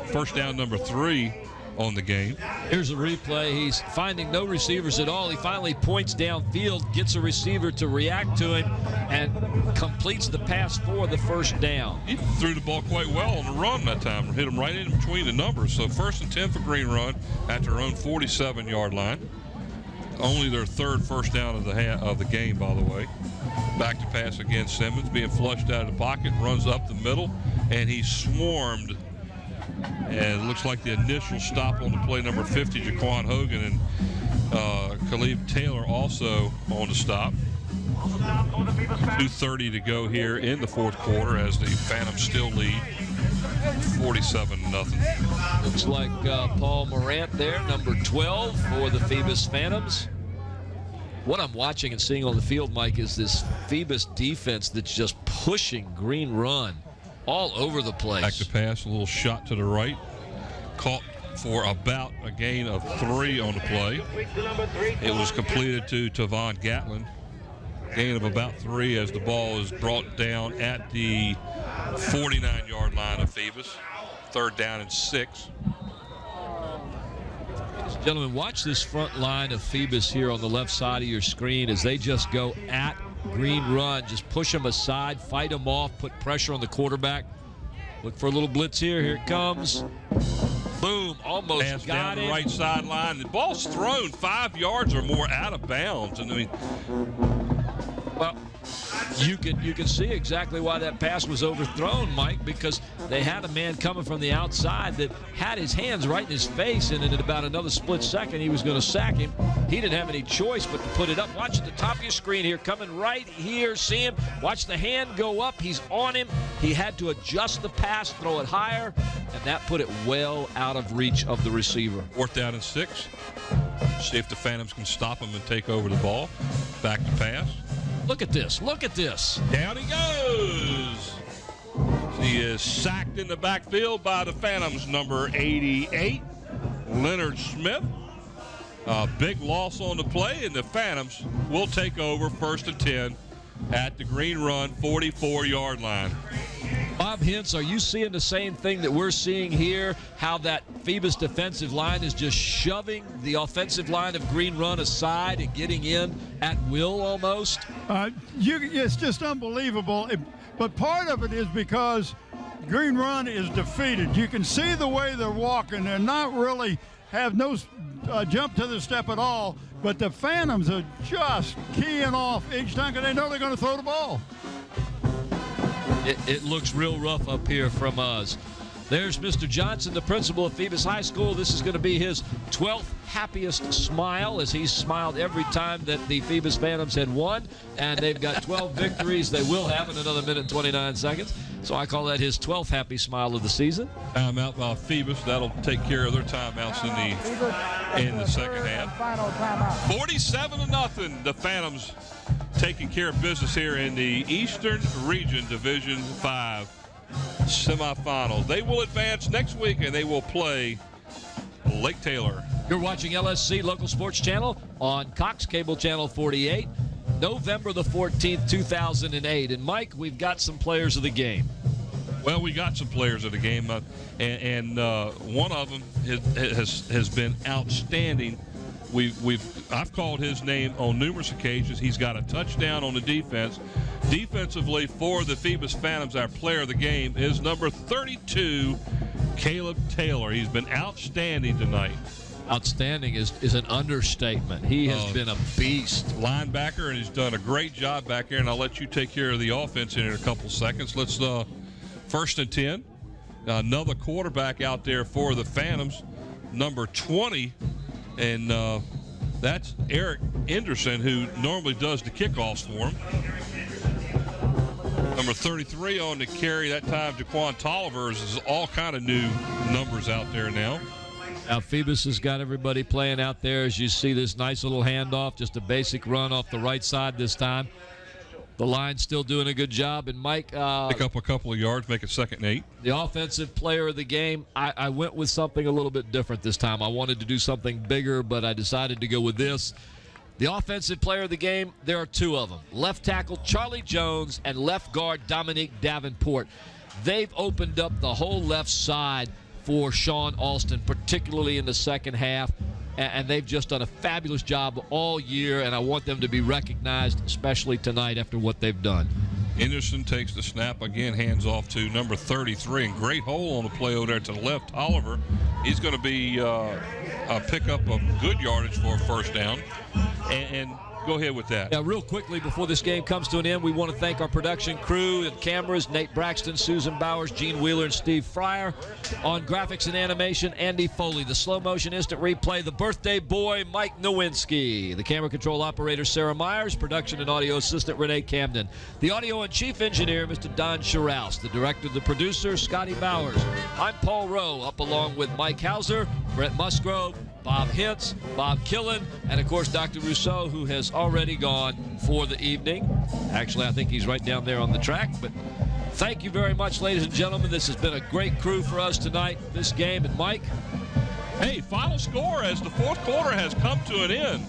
first down number 3 on the game. Here's a replay. He's finding no receivers at all. He finally points downfield, gets a receiver to react to him, and completes the pass for the first down. He threw the ball quite well on the run that time. Hit him right in between the numbers. So 1st and 10 for Green Run at their own 47-yard line. Only their 3rd first down of the game, by the way. Back to pass again. Simmons being flushed out of the pocket, runs up the middle, and he's swarmed. And it looks like the initial stop on the play, number 50, Jaquan Hogan, and Khalib Taylor also on the stop. 2:30 to go here in the 4th quarter as the Phantoms still lead 47-0. Looks like Paul Morant there, number 12 for the Phoebus Phantoms. What I'm watching and seeing on the field, Mike, is this Phoebus defense that's just pushing Green Run all over the place. Back to pass, a little shot to the right. Caught for about a gain of 3 on the play. It was completed to Tavon Gatlin. Gain of about 3 as the ball is brought down at the 49-yard line of Phoebus. 3rd down and 6. Gentlemen, watch this front line of Phoebus here on the left side of your screen as they just go at Green Run. Just push them aside, fight them off, put pressure on the quarterback. Look for a little blitz here. Here it comes. Boom, almost pass got down it. The right sideline. The ball's thrown 5 yards or more out of bounds. And I mean, well, you can see exactly why that pass was overthrown, Mike, because they had a man coming from the outside that had his hands right in his face, and in about another split second he was going to sack him. He didn't have any choice but to put it up. Watch at the top of your screen here, coming right here. See him? Watch the hand go up. He's on him. He had to adjust the pass, throw it higher, and that put it well out of reach of the receiver. 4th down and 6. See if the Phantoms can stop him and take over the ball. Back to pass. Look at this. Look at this. Down he goes. He is sacked in the backfield by the Phantoms, number 88, Leonard Smith. A big loss on the play, and the Phantoms will take over 1st and 10 at the Green Run 44-yard line. Bob Hintz, are you seeing the same thing that we're seeing here? How that Phoebus defensive line is just shoving the offensive line of Green Run aside and getting in at will almost? It's just unbelievable. But part of it is because Green Run is defeated. You can see the way they're walking. They're not really have no jump to the step at all. But the Phantoms are just keying off each time because they know they're going to throw the ball. It looks real rough up here from us. There's Mr. Johnson, the principal of Phoebus High School. This is going to be his 12th happiest smile, as he's smiled every time that the Phoebus Phantoms had won, and they've got 12 victories they will have in another minute and 29 seconds. So I call that his 12th happy smile of the season. Timeout by Phoebus. That'll take care of their timeouts in the second half. 47-0. The Phantoms taking care of business here in the Eastern Region Division 5 semifinals. They will advance next week, and they will play Lake Taylor. You're watching LSC Local Sports Channel on Cox Cable Channel 48, November the 14th, 2008. And Mike, we've got some players of the game. Well, we got some players of the game, and one of them has been outstanding. I've called his name on numerous occasions. He's got a touchdown on the defense. Defensively for the Phoebus Phantoms, our player of the game is number 32, Caleb Taylor. He's been outstanding tonight. Outstanding is an understatement. He has been a beast. Linebacker, and he's done a great job back there, and I'll let you take care of the offense in a couple seconds. Let's 1st and 10. Another quarterback out there for the Phantoms, number 20, and that's Eric Anderson, who normally does the kickoffs for him. Number 33 on the carry that time, Jaquan Tolliver's is all kind of new numbers out there now. Now Phoebus has got everybody playing out there. As you see this nice little handoff, just a basic run off the right side this time. The line's still doing a good job. And Mike, pick up a couple of yards, make it 2nd and 8. The offensive player of the game, I went with something a little bit different this time. I wanted to do something bigger, but I decided to go with this. The offensive player of the game, there are two of them. Left tackle Charlie Jones and left guard Dominique Davenport. They've opened up the whole left side for Sean Alston, particularly in the second half. And they've just done a fabulous job all year, and I want them to be recognized, especially tonight after what they've done. Henderson takes the snap again, hands off to number 33, and great hole on the play over there to the left. Oliver, he's going to be a pickup of good yardage for a first down. And go ahead with that. Yeah, real quickly before this game comes to an end, we want to thank our production crew and cameras, Nate Braxton, Susan Bowers, Gene Wheeler, and Steve Fryer. On graphics and animation, Andy Foley. The slow motion instant replay, the birthday boy, Mike Nowinski. The camera control operator, Sarah Myers. Production and audio assistant, Renee Camden. The audio and chief engineer, Mr. Don Scharouse. The director, the producer, Scotty Bowers. I'm Paul Rowe, up along with Mike Hauser, Brett Musgrove, Bob Hintz, Bob Killen, and of course Dr. Rousseau, who has already gone for the evening. Actually, I think he's right down there on the track, but thank you very much, ladies and gentlemen. This has been a great crew for us tonight, this game. And Mike? Hey, final score as the fourth quarter has come to an end.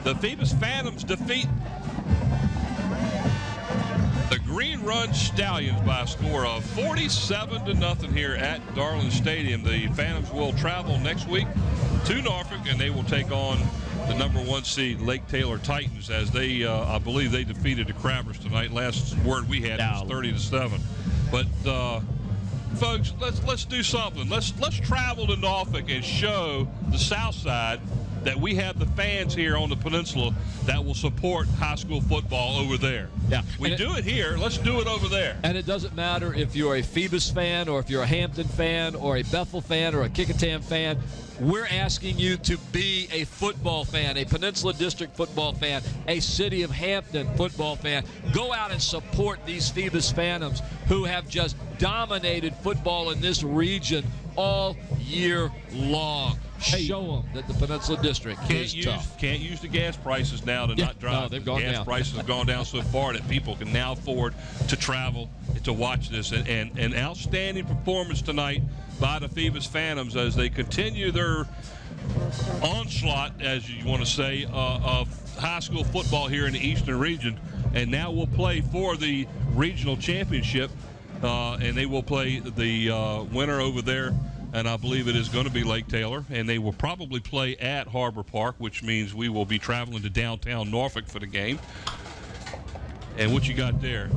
The Phoebus Phantoms defeat the Green Run Stallions by a score of 47-0 here at Darling Stadium. The Phantoms will travel next week to Norfolk, and they will take on the number 1 seed Lake Taylor Titans, as they, I believe, they defeated the Crabbers tonight. Last word we had was 30-7. But folks, let's do something. Let's travel to Norfolk and show the South Side that we have the fans here on the peninsula that will support high school football over there. Yeah, we do it here. Let's do it over there. And it doesn't matter if you're a Phoebus fan or if you're a Hampton fan or a Bethel fan or a Kickingham fan. We're asking you to be a football fan, a Peninsula District football fan, a City of Hampton football fan. Go out and support these Phoebus Phantoms who have just dominated football in this region all year long. Show them that the Peninsula District is tough. Can't use the gas prices now to not drive. No, they've gone gas down. prices have gone down so far that people can now afford to travel to watch this. And an outstanding performance tonight by the Phoebus Phantoms as they continue their onslaught, as you want to say, of high school football here in the Eastern region. And now we'll play for the regional championship, and they will play the winner over there. And I believe it is going to be Lake Taylor, and they will probably play at Harbor Park, which means we will be traveling to downtown Norfolk for the game. And what you got there?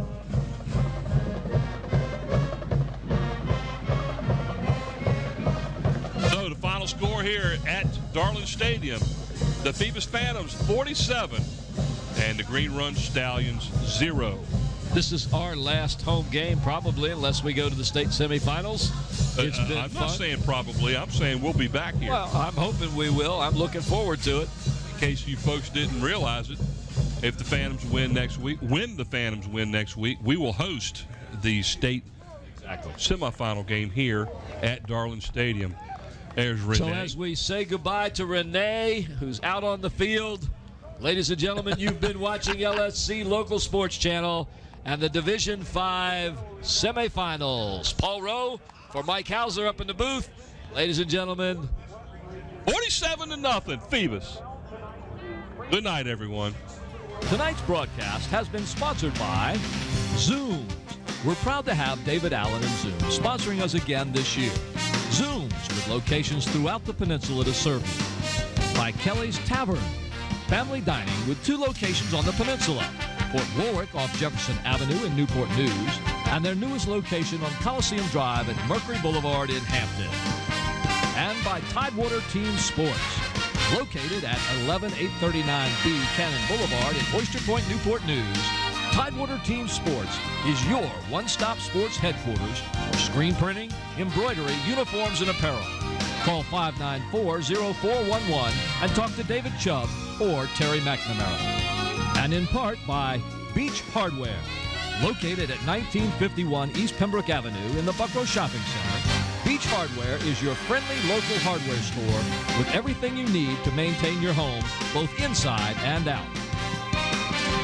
So the final score here at Darling Stadium, the Phoebus Phantoms 47 and the Green Run Stallions 0. This is our last home game, probably, unless we go to the state semifinals. It's been I'm fun. not saying probably. I'm saying we'll be back here. Well, I'm hoping we will. I'm looking forward to it. In case you folks didn't realize it, if the Phantoms win next week, we will host the state semifinal game here at Darling Stadium. There's Renee. So as we say goodbye to Renee, who's out on the field, ladies and gentlemen, you've been watching LSC Local Sports Channel and the Division 5 semifinals. Paul Rowe for Mike Hauser up in the booth. Ladies and gentlemen, 47-0, Phoebus. Good night, everyone. Tonight's broadcast has been sponsored by Zooms. We're proud to have David Allen and Zoom sponsoring us again this year. Zooms with locations throughout the peninsula to serve you. By Kelly's Tavern, family dining with 2 locations on the peninsula. Port Warwick off Jefferson Avenue in Newport News, and their newest location on Coliseum Drive at Mercury Boulevard in Hampton. And by Tidewater Team Sports, located at 11839B Cannon Boulevard in Oyster Point, Newport News. Tidewater Team Sports is your one-stop sports headquarters for screen printing, embroidery, uniforms, and apparel. Call 594-0411 and talk to David Chubb or Terry McNamara. And in part by Beach Hardware, located at 1951 East Pembroke Avenue in the Buckrow Shopping Center. Beach Hardware is your friendly local hardware store with everything you need to maintain your home, both inside and out.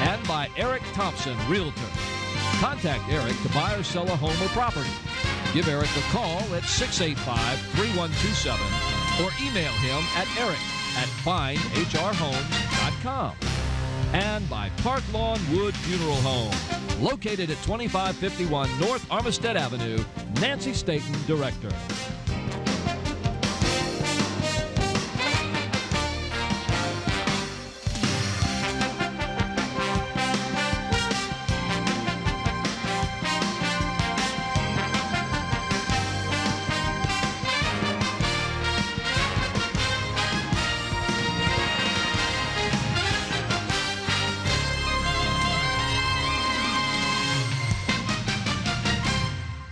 And by Eric Thompson, Realtor. Contact Eric to buy or sell a home or property. Give Eric a call at 685-3127 or email him at eric@findhrhomes.com. and by Park Lawn Wood Funeral Home. Located at 2551 North Armistead Avenue, Nancy Staton, Director.